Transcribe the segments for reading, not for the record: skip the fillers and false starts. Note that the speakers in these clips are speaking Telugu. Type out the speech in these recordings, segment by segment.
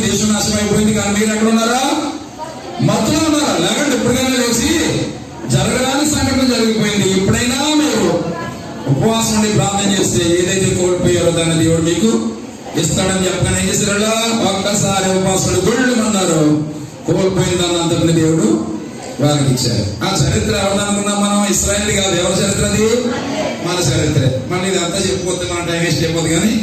దేశం నాశనం అయిపోయింది, కానీ మీరు ఎక్కడ ఉన్నారా? మత్తులో ఉన్నారా? లేకంటే ఎప్పటికైనా లేచి జరగడానికి సంఘటన జరిగిపోయింది. ఎప్పుడైనా మీరు ఉపవాసం ఉండి ప్రార్థన చేస్తే ఏదైతే కోల్పోయారో దాన్ని దేవుడు మీకు ఇస్తాడని చెప్పగానే ఏం చేశారు? ఒక్కసారి ఉపవాసుడు గుళ్ళు అన్నారు, కోల్పోయిన దాన్ని అంతటిని దేవుడు వారికి ఇచ్చారు. ఆ చరిత్ర ఎవరనుకున్నాం మనం? ఇశ్రాయేల్ కాదు. ఎవరి చరిత్ర అది? మన చరిత్రే. మళ్ళీ ఇది అంతా చెప్పిపోతే మన టైం వేస్ట్ అయిపోతుంది. కానీ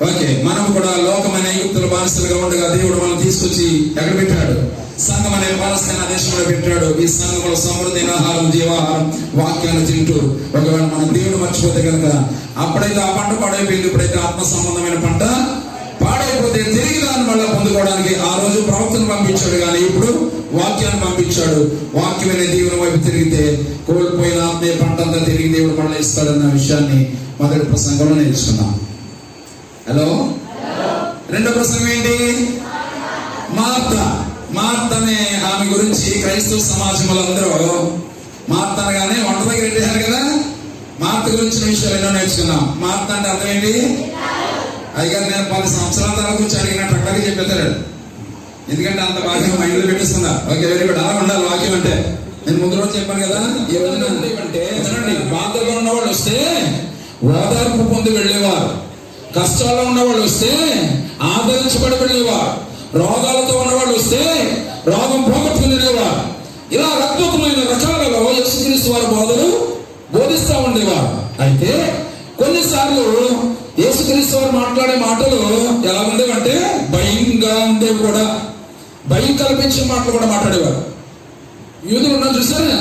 ఓకే, మనం కూడా లోకమైన ఐగుప్తుల బానిసలుగా ఉండగా దేవుడు మనం తీసుకొచ్చి ఎక్కడ పెట్టాడు? సంఘం అనే పాలస్తీనా దేశంలో పెట్టాడు. ఈ సంఘంలో సమృద్ధి ఆహారం, జీవాహారం, వాక్యాన్ని తింటూ ఒకవేళ మన దేవుడు మర్చిపోతే కనుక అప్పుడైతే ఆ పంట పాడైపోయింది. ఇప్పుడైతే ఆత్మ సంబంధమైన పంట పాడైపోతే తిరిగి దాన్ని మళ్ళీ పొందుకోవడానికి ఆ రోజు ప్రవక్తను పంపించాడు, కానీ ఇప్పుడు వాక్యాన్ని పంపించాడు. వాక్యమైన దేవుని వైపు తిరిగితే కోల్పోయిన ఆత్మీయ పంట అంతా తిరిగి దేవుడు మళ్ళీ ఇస్తాడన్న విషయాన్ని మొదటి ప్రసంగంలో నేర్చుకున్నాం. హలో, రెండో ప్రసంగం ఏంటి? మార్త అనే ఆమె గురించి క్రైస్తవ సమాజంలో అందరూ మార్త అనగానే వంట దగ్గర పెట్టారు కదా. మార్త గురించిన విషయాలు ఎన్నో నేర్చుకున్నాం. మార్త అంటే అర్థం ఏంటి? అయ్యారు నేను 10 సంవత్సరాల తర్వాత వచ్చి అడిగినట్టు అక్కడికి చెప్పేశారు. ఎందుకంటే అంత వాక్యం మైండ్లో పెట్టిస్తున్నా. Okay, very good. అలా ఉండాలి వాక్యం అంటే. నేను ముందు రోజు చెప్పాను కదా, ఏ రోజున అంటే బాధగా ఉన్నవాళ్ళు వస్తే ఓదార్పు పొంది వెళ్ళేవారు, కష్టాల్లో ఉన్నవాళ్ళు వస్తే ఆదరించబడి వెళ్ళేవారు, రోగాలతో ఉన్నవాళ్ళు వస్తే రోగం పోగొట్టుకుని వెళ్ళేవారు. ఇలా అద్భుతమైన రకాలలో యేసుక్రీస్తు వారి బోధలు బోధిస్తూ ఉండేవారు. అయితే కొన్నిసార్లు యేసుక్రీస్తు వారు మాట్లాడే మాటలు ఎలా ఉండేవంటే భయంగా ఉండేవి కూడా. భయం కల్పించే మాటలు కూడా మాట్లాడేవారు. యూదులు ఉన్నారు చూసారా,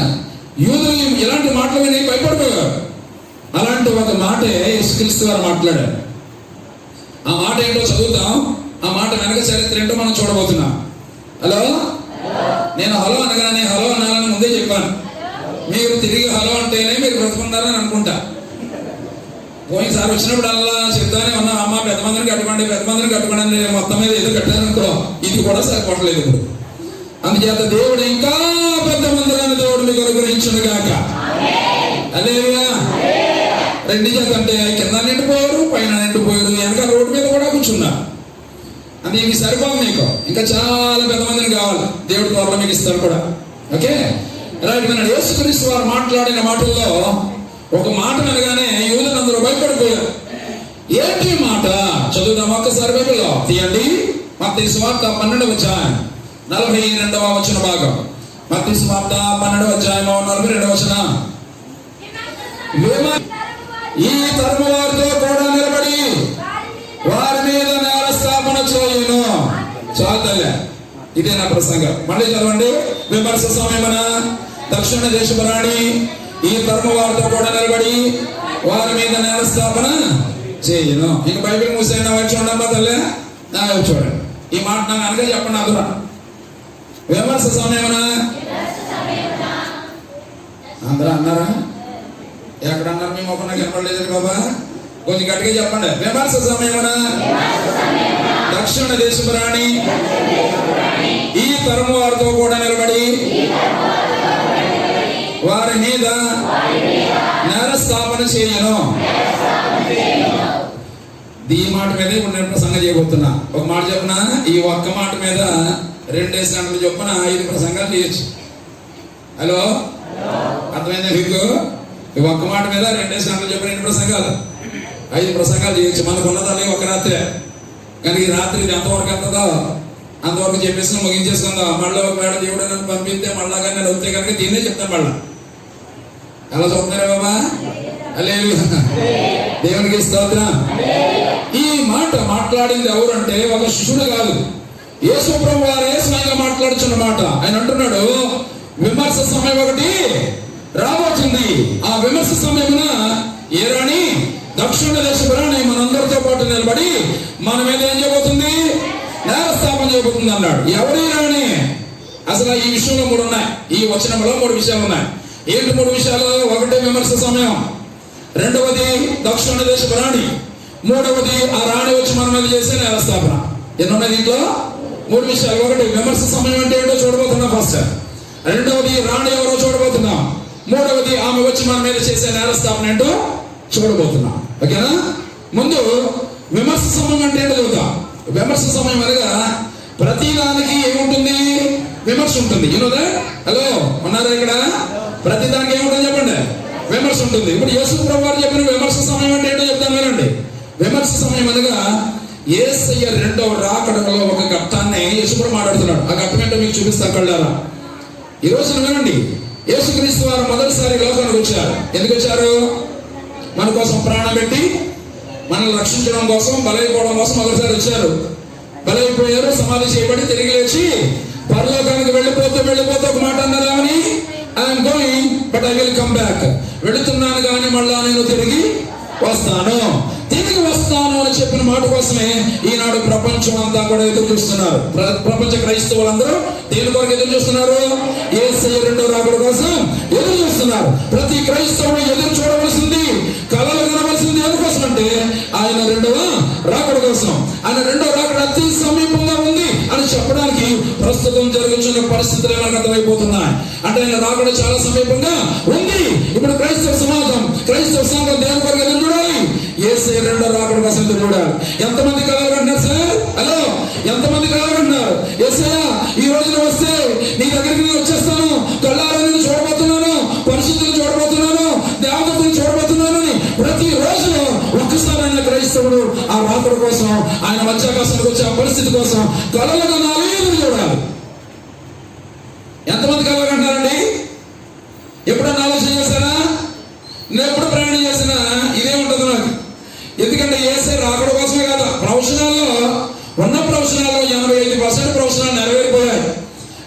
యూదులు ఇలాంటి మాటలు విని భయపడిపోయారు. అలాంటి ఒక మాటే యేసుక్రీస్తు వారు మాట్లాడారు. ఆ మాట ఏంటో చదువుతాం. ఆ మాట వెనక చరిత్ర ఏంటో మనం చూడబోతున్నాం. హలో, నేను హలో అనగానే హలో అనాలని ముందే చెప్పాను. మీరు తిరిగి హలో అంటేనే మీరు బ్రతుకున్నారని అనుకుంటా. పోయినసారి వచ్చినప్పుడు అలా చెప్తానే ఉన్నాం, అమ్మ పెద్దమందిని కట్టుకోండి, పెద్దమందిని కట్టుకోండి. మొత్తం మీద ఏదో కట్టారనుకో, ఇది కూడా సరిపోవట్లేదు ఇప్పుడు. అందుచేత దేవుడు ఇంకా పెద్ద మందిరాన్ని దేవుడు మీకు అనుగ్రహించును గాక. హల్లెలూయా. రెండు చేత అంటే కింద నిండిపోయారు, పైన నిండిపోయారు, వెనక రోడ్డు మీద కూడా కూర్చున్నారు. అది మీకు సరిపోదు. మీకు ఇంకా చాలా పెద్ద మందిని కావాలి. దేవుడు త్వరలో మీకు ఇస్తారు కూడా. Okay, right. మన యేసుక్రీస్తు వారు మాట్లాడిన మాటల్లో ఒక మాట అనగానే యూదులందరూ భయపడిపోయారు. ఏంటి మాట? చదువుదాం ఒక్కసారి. బైబిల్లో తీయండి. మత్తయి సువార్త 12వ అధ్యాయం 42వ వచన భాగం. మత్తయి సువార్త 12వ అధ్యాయం 42వ వచనం. ఈ తరము వారితో కూడా నిలబడి వారి మీద నేర స్థాపన చేయును. చాలే, ఇదే నా ప్రసంగం. మళ్ళీ చదవండి. విమర్శ సమయమున దక్షిణ దేశపు రాణి ఈ తరము వారితో కూడా నిలబడి వారి మీద నేర స్థాపన చేయును. ఇంక బైబిల్ మూసేయండి. నా వైపు చూడండి తల్లే, నా వైపు చూడండి. ఈ మాట నాకు అనగా చెప్పండి. అదురా విమర్శ సమయమున అందరూ అన్నారా? ఎక్కడ అన్నారు? మీ మొక్క నాకు కనపడలేదు బాబా. కొంచెం గట్టిగా చెప్పండి. విమర్శ సమయమున దక్షిణ దేశపు రాణి ఈ తరము వారితో కూడా నిలబడి వారి మీద నేరస్థాపన చేయను. ఈ మాట మీద ఇప్పుడు నేను ప్రసంగం చేయబోతున్నా. ఒక మాట చెప్పిన, ఈ ఒక్క మాట మీద 2 గంటలు చొప్పున 5 ప్రసంగాలు చేయొచ్చు. హలో, అర్థమైందా మీకు? ఈ ఒక్క మాట మీద 2 గంటలు చొప్పున 2 ప్రసంగాలు 5 ప్రసంగాలు చేయొచ్చు. మనకు ఉన్నదాన్ని ఒక రాత్రే. కానీ ఈ రాత్రి ఇది ఎంతవరకు వెళ్తుందో అంతవరకు చెప్పేసి ముగించేసుకుందాం. మళ్ళీ ఒకవేళ దేవుడు నన్ను పంపిస్తే మళ్ళా కానీ నేను వస్తే కనుక దీన్నే చెప్తాను. మళ్ళా ఎలా చూస్తున్నారా బాబా? హల్లెలూయా, దేవునికి స్తోత్రం. ఈ మాట మాట్లాడింది ఎవరంటే ఒక శిష్యుడు కాదు, యేసు ప్రభువు వారే స్వయంగా మాట్లాడుచున్న మాట. ఆయన అంటున్నాడు, విమర్శ సమయం ఒకటి రాబోతుంది. ఆ విమర్శ సమయమున ఏ రాణి? దక్షిణ దేశపు రాణి మనందరితో పాటు నిలబడి మన మీద ఏం చేయబోతుంది? నేరస్థాపన చేయబోతుంది అన్నాడు. ఎవరి రాణి? అసలు ఈ విషయంలో 3 ఉన్నాయి. ఈ వచనంలో 3 విషయాలు ఉన్నాయి. ఏంటి 3 విషయాలు? ఒకటి విమర్శ సమయం, రెండవది దక్షిణ దేశపు రాణి, మూడవది ఆ రాణి వచ్చి మన మీద చేసే నేరస్థాపన. ఎన్నున్నాయి దీంట్లో? 3 విషయాలు. ఒకటి విమర్శ సమయం అంటే ఏంటో చూడబోతున్నాం ఫస్ట్. రెండవది రాణి ఎవరో చూడబోతున్నాం. మూడవది ఆమె వచ్చి మన మీద చేసే నేరస్థాపన ఏంటో చూడబోతున్నాం. ఓకేనా? ముందు విమర్శ సమయం అంటే ఏంటో చూద్దాం. విమర్శ సమయం అనగా ప్రతి దానికి ఏముంటుంది? విమర్శ ఉంటుంది. యూనోదా? హలో, ఉన్నారా ఇక్కడ? ప్రతి దానికి ఏముంటుంది చెప్పండి? విమర్శ ఉంటుంది. ఇప్పుడు యేసు ప్రభువు వారు చెప్పిన విమర్శ సమయం అంటే ఏంటో చెప్తాను వినండి. విమర్శ సమయం అనగా యేసయ్య రెండవ రాకడలో ఒక ఘట్టాన్ని యేసుప్రభువు మాట్లాడుతున్నాడు. ఆ ఘట్టం ఏంటో మీకు చూపిస్తాను కళ్ళారా. ఈ రోజున వినండి, యేసుక్రీస్తు వారు మొదటిసారి లోకానికి వచ్చారు. ఎందుకు వచ్చారు? మన కోసం ప్రాణం పెట్టి మనల్ని రక్షించడం కోసం, బలైపోవడం కోసం మొదటిసారి వచ్చారు. బలైపోయారు, సమాధి చేయబడి తిరిగి లేచి పరలోకానికి వెళ్ళిపోతూ ఒక మాట అన్నారామని, I'm going but I will come back. వెళుతున్నాను కానీ మళ్ళా నేను తిరిగి వస్తాను అని చెప్పిన మాట కోసమే ఈనాడు ప్రపంచం అంతా కూడా ఎదురు చూస్తున్నారు. ప్రపంచ క్రైస్తవులందరూ దేని కొరకు ఎదురు చూస్తున్నారు? యేసయ్య రెండో రాకడ కోసం ఎదురు చూస్తున్నారు. ప్రతి క్రైస్తవుడు ఎదురు చూడవలసింది, కలలు కనవలసింది ఎందుకోసం అంటే ఆయన రెండవ రాకడ కోసం. ఆయన రెండవ రాకడ అతి సమీపంగా ఉంది అని చెప్పడానికి ప్రస్తుతం జరుగుతున్న పరిస్థితులు మనకు అర్థమైపోతున్నాయి. అంటే ఆయన రాకడ చాలా సమీపంగా ఉంది. ఇప్పుడు క్రైస్తవ సమాజం, క్రైస్తవ సంఘం దేని కొరకు ఎదురు చూడాలి? యేసయ్య రెండో రాకడ కోసం ఎదురు చూడాలి. ఎంతమంది కలగంటున్నారు సార్? హలో, ఎంతమంది కలగంటున్నారు? యేసయ్య ఈ రోజున వస్తే నీ దగ్గరికి నేను వచ్చేస్తాను, కళ్ళారా నేను చూడబోతున్నాను, పరిస్థితులు చూడబోతున్నాను, దేవతలు చూడబోతున్నాను అని ప్రతి రోజు ఒక్కసారి ఆయన క్రైస్తవుడు ఆ రాకడ కోసం, ఆయన మధ్యాకాశానికి వచ్చే ఆ పరిస్థితి కోసం కలలు కనాలి, ఎదురు చూడాలి. ఎంతమంది కలగంటున్నారండి? ఎప్పుడన్నా ఆలోచన చేశారా? నేను ఎప్పుడు ప్రయాణం చేసినా ఇదే ఉంటుంది నాకు. ఎందుకంటే యేసయ్య రాకడ కోసమే కదా. ప్రవచనాల్లో ఉన్న ప్రవచనాల్లో 85% ప్రవచనాలు నెరవేరిపోయాయి.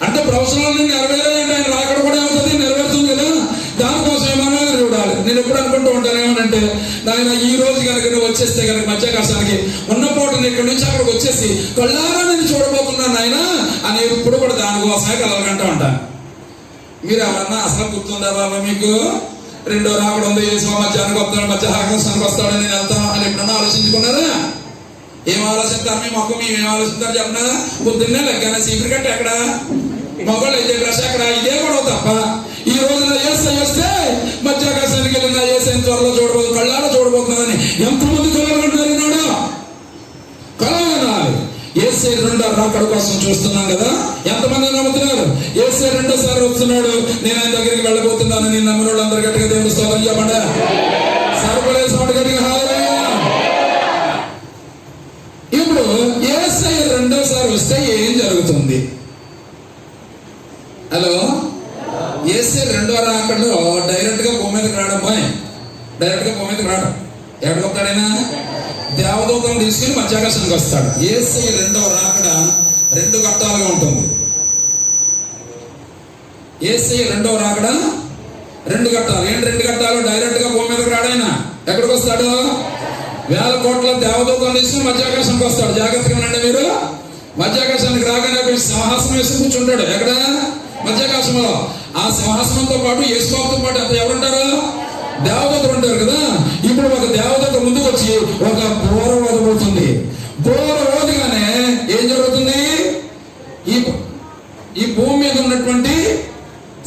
అంటే ప్రవచనాలు నెరవేరాయంటే ఆయన రాకడ కూడా ఏమవుతుంది? నెరవేరుతుంది కదా. దానికోసం ఏమన్నా చూడాలి. నేను ఎప్పుడు అనుకుంటూ ఉంటాను ఏమనంటే, ఆయన ఈ రోజు కనుక నువ్వు వచ్చేస్తే కనుక మధ్యాకాశానికి ఉన్న పూటని ఇక్కడి నుంచి అక్కడికి వచ్చేసి కళ్ళారా నేను చూడబోతున్నాను ఆయన అని ఎప్పుడు కూడా దానికోసమే కలగంటూ ఉంటాను. మీరు ఎవరన్నా అసలు గుర్తుందా బాబా మీకు? రెండో రాకడ ఉంది, యేసు మధ్యాహ్నానికి వస్తాడు, మధ్యాకాశానికి వస్తాడు, నేను వెళ్తాను అని ఎప్పుడన్నా ఆలోచించుకున్నారా? ఏం ఆలోచిస్తారు? మీ మొక్క మేము ఆలోచిస్తారు చెప్పనా? పొద్దున్నే లెక్కన సీక్రెట్ కట్టి ఎక్కడ మొగలు అయితే డ్రెస్ ఎక్కడ, ఇదే కూడా తప్ప ఈ రోజున యేసయ్య వస్తే మధ్యాకాశానికి వెళ్ళిన యేసయ్య త్వరలో చూడబోదు, కళ్ళారా చూడబోతున్నానని ఎంతమంది కలగంటున్నారు? కలగనాలి. యేసయ్య రెండో రాకడ కోసం చూస్తున్నాం కదా. ఎంతమంది నమ్ముతున్నారు? యేసయ్య రెండోసారి వస్తున్నాడు, నేను ఆయన దగ్గరికి వెళ్ళబోతున్నాను. నేను నమ్మిన వాళ్ళందరూ గట్టిగా దేవుని స్తోత్రం చెప్పండి. సర్వలేసోడు గట్టిగా హల్లెలూయా. ఇప్పుడు యేసయ్య రెండోసారి వస్తే ఏం జరుగుతుంది? హలో, యేసయ్య రెండో రాకడలో డైరెక్ట్ గా భూమి మీదకి రావడం, డైరెక్ట్ గా భూమి మీదకి రావడం. ఎక్కడికి వస్తాడైనా? దేవదూతలను తీసుకుని మధ్యాకాశానికి వస్తాడు. యేసయ్య రెండవ రాకడ రెండు ఘట్టాలుగా ఉంటుంది. యేసయ్య రెండవ రాకడ రెండు ఘట్టాలు. ఏంటి రెండు ఘట్టాలు? డైరెక్ట్ గా భూమి మీదకి రాడైనా ఎక్కడికి వస్తాడు? 1000 కోట్ల దేవదూతలను తీసుకుని మధ్యాకాశానికి వస్తాడు. జాగ్రత్తగా ఉండండి మీరు. మధ్యాకాశానికి రాగానే సింహాసనం వేసి కూర్చుంటాడు. ఎక్కడ? మధ్యాకాశంలో. ఆ సింహాసనంతో పాటు యేసుబాబుతో పాటు అంత ఎవరుంటారు? దేవదూతలు ఉంటారు కదా. ఇప్పుడు ఒక దేవదూత ముందుకు వచ్చి ఒక బోర వదబోతుంది. బోర వదగానే ఏం జరుగుతుంది? ఈ భూమి మీద ఉన్నటువంటి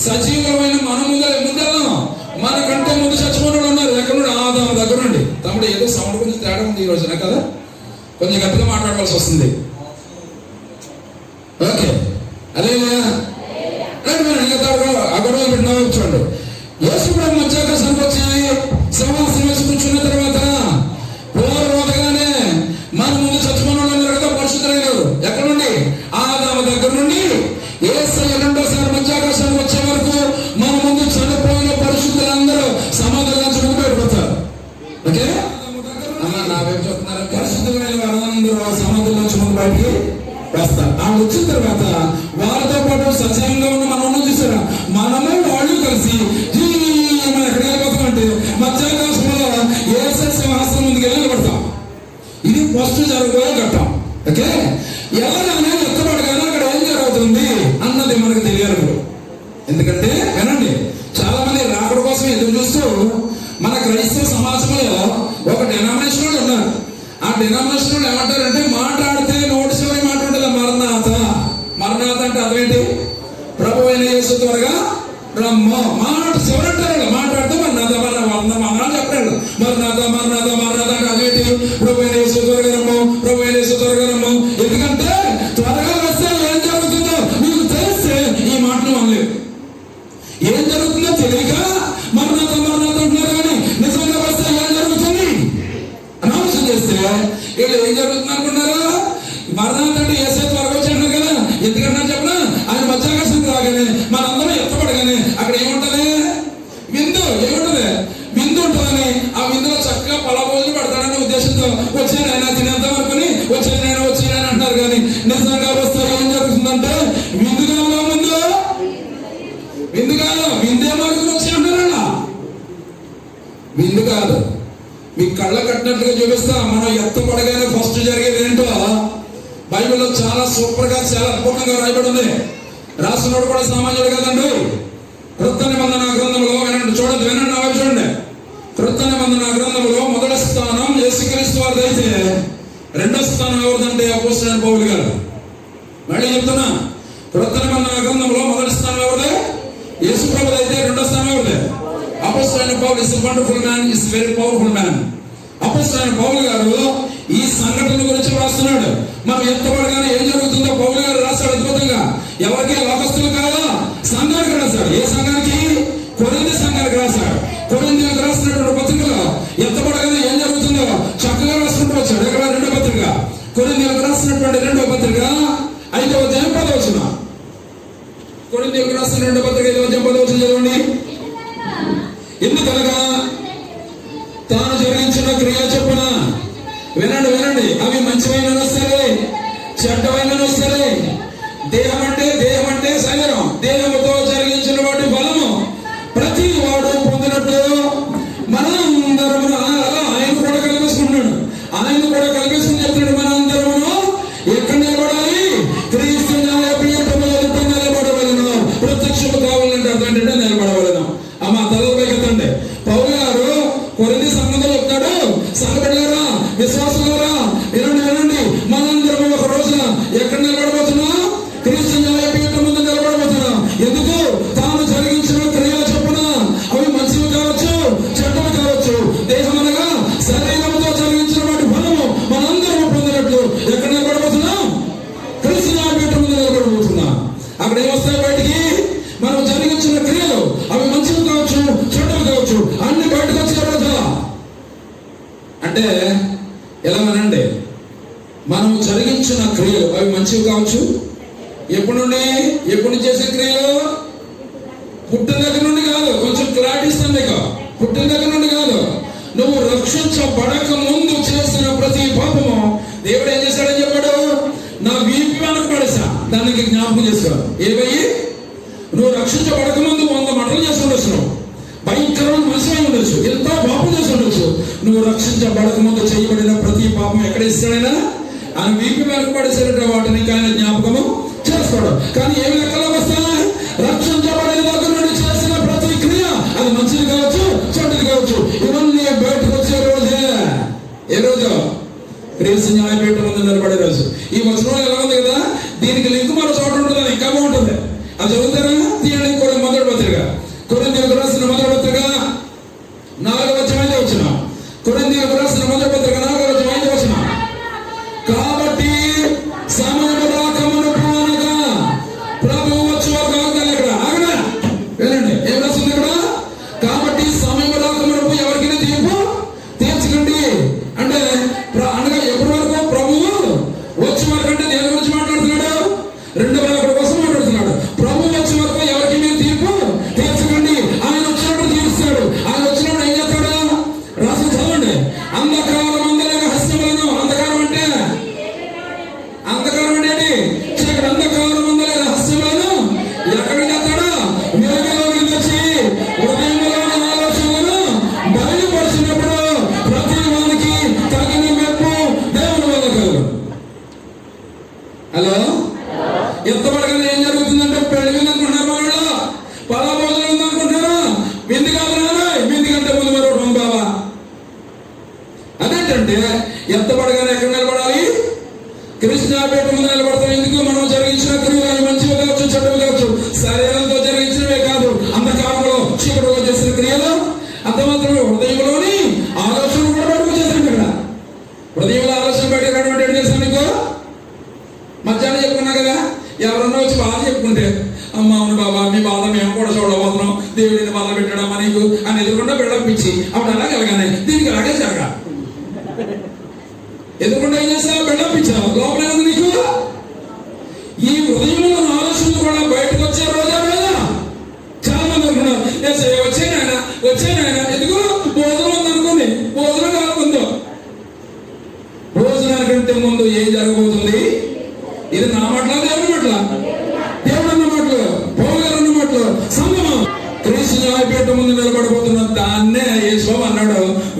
సజీవమైన మన ముందెళ్ళం, మనకంటే ముందు చచ్చిపోయిన ఉన్నారు. ఎక్కడ? ఆదాము దగ్గర నుండి. తమ్ముడు ఏదో సౌండ్ కొంచెం తేడా ఉంది ఈ రోజున కదా, కొంచెం గట్టిగా మాట్లాడవలసి వస్తుంది. ఓకే, అదే గొడవ పెట్టినా చూడండి. యేసు ప్రభు మధ్యాకాశానికి వచ్చి సింహాసనం వేసి కూర్చున్న తర్వాత పూర్వగానే మన ముందు చచ్చిపోయిన వాళ్ళు ఉన్నారు కదా, పరిశుద్ధులైన వారు. ఎక్కడ నుండి? ఆదాము దగ్గర నుండి యేసయ్య రెండోసారి మధ్యాకాశానికి వచ్చే వరకు మన ముందు చనిపోయిన పరిశుద్ధులందరూ సమాధులుగా చూపెట్టుతారు. ఓకే, అమ్మ నా వైపు చెప్తున్నారు. పరిశుద్ధులైన వారందరూ సమాధుల నుంచి ముందు బయటికి వస్తారు. ఆ వచ్చిన తర్వాత వారితో పాటు సజీవంగా ఉన్న మనం చూసారా, మనము వాళ్ళు కలిసి మనం ఎక్కడికి వెళ్ళిపోతామంటే మధ్యాకాశంలో యేసయ్య సింహాసనం ముందుకు వెళ్ళి నిలబడతాం. ఇది ఫస్ట్ జరగబోయే ఘట్టం. ఓకే, ఎవరైనా ఎత్తబడగానే అక్కడ ఏం జరుగుతుంది అన్నది మనకు తెలియాలి. ఎందుకంటే వినండి, చాలా మంది రాకడ కోసం ఎదురు చూస్తూ మన క్రైస్తవ సమాజంలో ఒక డినామినేషన్ ఉన్నారు. ఆ డినామినేషన్ ఏమంటారంటే, మాట్లాడితే నోటి చివరి మాట ఉంటుంది మరణాత. మరణాత అంటే అదేంటి? ప్రభు అయిన యేసు త్వరగా రమ్మో. మాట చివరంటారు, మాట్లాడితే మరణాత మరణాలు చెప్పాడు. మరణాత మరణాత మరణాత అంటే అదేంటి? ప్రభు అయిన యేసు త్వరగా రమ్మో, ప్రభు అయిన యేసు త్వరగా రమ్మో. ఎందుకంటే త్వరగా వస్తే ముందంటే విందు కావాలా? ముందు విందు కాదు, విందే మార్గం వచ్చి అంటారా? విందు కాదు. మీ కళ్ళ కట్టినట్టుగా చూపిస్తా. మనం ఎత్తపడగానే ఫస్ట్ జరిగేది ఏంటో బైబిల్లో చాలా సూపర్ గా, చాలా అద్భుతంగా రాయబడి ఉంది. రాసినోడు కూడా సామాన్యుడు కదండి. క్రొత్త నిబంధన గ్రంథంలో వినండి, చూడండి, వినండి, నా వైపు చూడండి. క్రొత్త నిబంధన గ్రంథంలో మొదటి స్థానం యేసుక్రీస్తు వారిది అయితే, రెండో స్థానం ఎవరిదంటే అపోస్తలుడైన పౌలు గారు. మళ్ళీ చెప్తున్నా, క్రొత్త నిబంధన గ్రంథంలో మొదటి స్థానం ఎవరిదే? యేసు ప్రభుది అయితే, రెండో స్థానం ఎవరిదే? అపోస్తలుడైన పౌలు. Is wonderful man, is very powerful man. అపోస్తలుడైన పౌలు గారు ఈ సంఘటన గురించి రాస్తున్నాడు. మనం ఎత్తపడగానే ఏం జరుగుతుందో పౌలు గారు రాశాడు అద్భుతంగా. ఎవరికి? లోకస్తులు కాదా, సంఘానికి రాశాడు. ఏ సంఘానికి? కొరింథీ సంఘానికి రాశాడు. కొరింథీయులకు రాసినటువంటి పత్రికలో ఎత్తపడగానే ఏం జరుగుతుందో చక్కగా రాసుకుంటూ వచ్చాడు. ఇక్కడ రెండో పత్రిక, కొరింథీయులకు రాసినటువంటి రెండో పత్రిక 5వ అధ్యాయం 10వ వచనం. కొరింథీయులకు రాసిన రెండో పత్రిక 5వ అధ్యాయం 10వ వచనం చదవండి. ఎందుకనగా తాను జరిగించిన క్రియ చొప్పున, వినండి వినండి, అవి మంచివైన సరే, చెడ్డవైన సరే, దేహం అంటే శరీరం, దేహముతో జరిగించిన వాటి బలము ప్రతి వాడు పొందినట్టు మనందరము, అలా ఆయన కూడా కల్పిస్తున్నాడు. ఆయన కూడా కల్పిస్తుంది చెప్తున్నాడు. మనందరము ఎక్కడ నిలబడాలి? క్రీస్తు న్యాయపీఠము ఎదుట నిలబడవలెను. ప్రత్యక్షము కావాలంటే అర్థంటే నిలబడవలెను. అమ్మా తలల పైకి ఎత్తండి. పౌలు గారు కొరింథీ సంఘంలో చెప్తాడు, సంఘటనలారా, విశ్వాసులారా, వినండి వినండి, మనందరము ఒక రోజున ఎక్కడ నిలబడబోతున్నాం? క్రీస్తు న్యాయపీఠం ముందు నిలబడబోతున్నాం. ఎందుకు? తాను జరిగించిన క్రియల చొప్పున, అవి మంచివి కావచ్చు, చెడ్డవి కావచ్చు, దేహం అనగా శరీరంతో జరిగించిన వాటి ఫలము మనందరము పొందినట్లు ఎక్కడ నిలబడబోతున్నాం? క్రీస్తు న్యాయపీఠం ముందు నిలబడబోతున్నాం. అక్కడ ఏమొస్తాయి బయటికి? మనం జరిగించిన క్రియలు, అవి మంచివి కావచ్చు, చెడ్డవి కావచ్చు, అన్ని బయటకు వచ్చే రోజు. అంటే ఎలాగనండి, మనం జరిగించిన క్రియలు అవి మంచివి కావచ్చు. ఎప్పుడు నుండి చేసే క్రియలు? పుట్టిన దగ్గర నుండి కాదు. కొంచెం క్లారిటీ ఇస్తాను మీకు. పుట్టిన దగ్గర నుండి కాదు, నువ్వు రక్షించబడక ముందు చేసిన ప్రతి పాపము దేవుడు ఏం చేశాడని చెప్పాడు? నా వీపు వెనక పడేసా, దానికి జ్ఞాపకం చేసుకోవాలి. ఏమయ్యి? నువ్వు రక్షించబడక ముందు 100 మటలు చేసి ఉండొచ్చు, నువ్వు భయంకరమైన మనిషి ఉండొచ్చు, ఎంతో పాపం చేసి ఉండొచ్చు. నువ్వు రక్షించబడక ముందు చేయబడిన ప్రతి పాపం ఎక్కడ ఇస్తాడైనా? ఆయన వీపు వెనక పడేసాడట. వాటిని ఆయన జ్ఞాపకము చేస్తాడు. కానీ ఏమి లెక్కలోకి వస్తాయి? రక్షించబడిన దగ్గర నుండి చేసిన ప్రతి క్రియ, అది మంచిది కావచ్చు, చెడ్డది కావచ్చు, ఇవన్నీ బయటకు వచ్చే రోజే. ఏ రోజు? క్రీస్తు న్యాయపీఠం ముందు నిలబడే రోజు. ఈ వచనం ఎలా ఉంది కదా, దీనికి లింక్ మరో చోట ఉంటుంది, అది ఇంకా బాగుంటుంది. అది చదువుతారా? తీయండి. మొదటి పత్రిక, కొరింథీయులకు రాసిన మొదటి పత్రిక 4వ అధ్యాయం 5వ వచనం. కొరింథీయులకు రాసిన మొదటి పత్రిక 4వ అధ్యాయం 5వ వచనం. కాబట్టి సమయము రాకమునుపు అనగా ప్రభువు వచ్చే వరకు ఆగాలి. ఇక్కడ ఆగడా? వినండి, ఏం రాస్తుంది ఇక్కడ? కాబట్టి సమయము రాకమునుపు ఎవరికి తీర్పు తీర్చకండి. అంటే అనగా ఎప్పటి వరకు? ప్రభువు వచ్చే వరకు. అంటే దేని గురించి మాట్లాడుతున్నాడు? రెండవ రాకడ కోసం మాట్లాడుతున్నాడు. ప్రభువు వచ్చే వరకు ఎవరికి మీరు తీర్పు తీర్చకండి. ఆయన వచ్చినప్పుడు తీరుస్తాడు. ఆయన వచ్చినప్పుడు ఏం చేస్తాడు? రాసి చదవండి. అంధకారం అందరి రహస్యములను, అంధకారం అంటే చీకటి, అంధకారం అందరి రహస్యములను ఎక్కడ చేస్తాడు? వెలుగులోకి తెచ్చి హృదయంలోని ఆలోచనలను బయలుపరిచినప్పుడు ప్రతి వానికి తగిన మెప్పు దేవుని వల్ల కలుగు. హలో, ఎంతవరకు ఏం జరుగుతుందంటే పెళ్లి విందనుకుంటున్నారు, వాళ్ళు పలాభోజనం ఉందనుకుంటున్నారా? విందు కాదు నాన్న, విందు కంటే ముందు మరొకటి బాబా. అదేంటంటే ఎత్తపడగానే ఎక్కడ నిలబడాలి? క్రీస్తు న్యాయపీఠం ముందు నిలబడతాం. ఎందుకు? మనం జరిగించిన క్రియలు మంచివి కావచ్చు, చెడ్డవి కావచ్చు, శరీరంతో జరిగించినవే కాదు, అంధకారంలో చీకటిలో చేసిన క్రియలు, అంత మాత్రమే హృదయంలోని ఆలోచన కూడా బయటకు చేశాను. ఇక్కడ హృదయంలో ఆలోచన బయటకు రావడం ఏం చేశాను? నీకు మధ్యాహ్నం చెప్పుకున్నా కదా, ఎవరన్నా వచ్చి బాధ చెప్పుకుంటే, అమ్మ అవును బాబా, మీ బాధ మేము కూడా చూడబోతున్నాం, దేవుడిని బాధ పెట్టాడమ్మా నీకు అని ఎదురుకుండా బిడ్డపించి అప్పుడు అలా కలగానే దీనికి అలాగే జరగా. ఎదురుకుండా ఏం చేస్తావు? బిడ్డపించావు. లోపల నీకు ఈ హృదయంలో ఆలోచనలు కూడా బయటకు వచ్చే రోజా లేదా? చాలా మంది అనుకున్నారు, వచ్చాయన ఎందుకు? భోజనం ఉందనుకోండి, భోజనం కాకుందో. భోజనానికంటే ముందు ఏం జరగబోతుంది? ఇది నా మాటలా దేవుని మాటలా?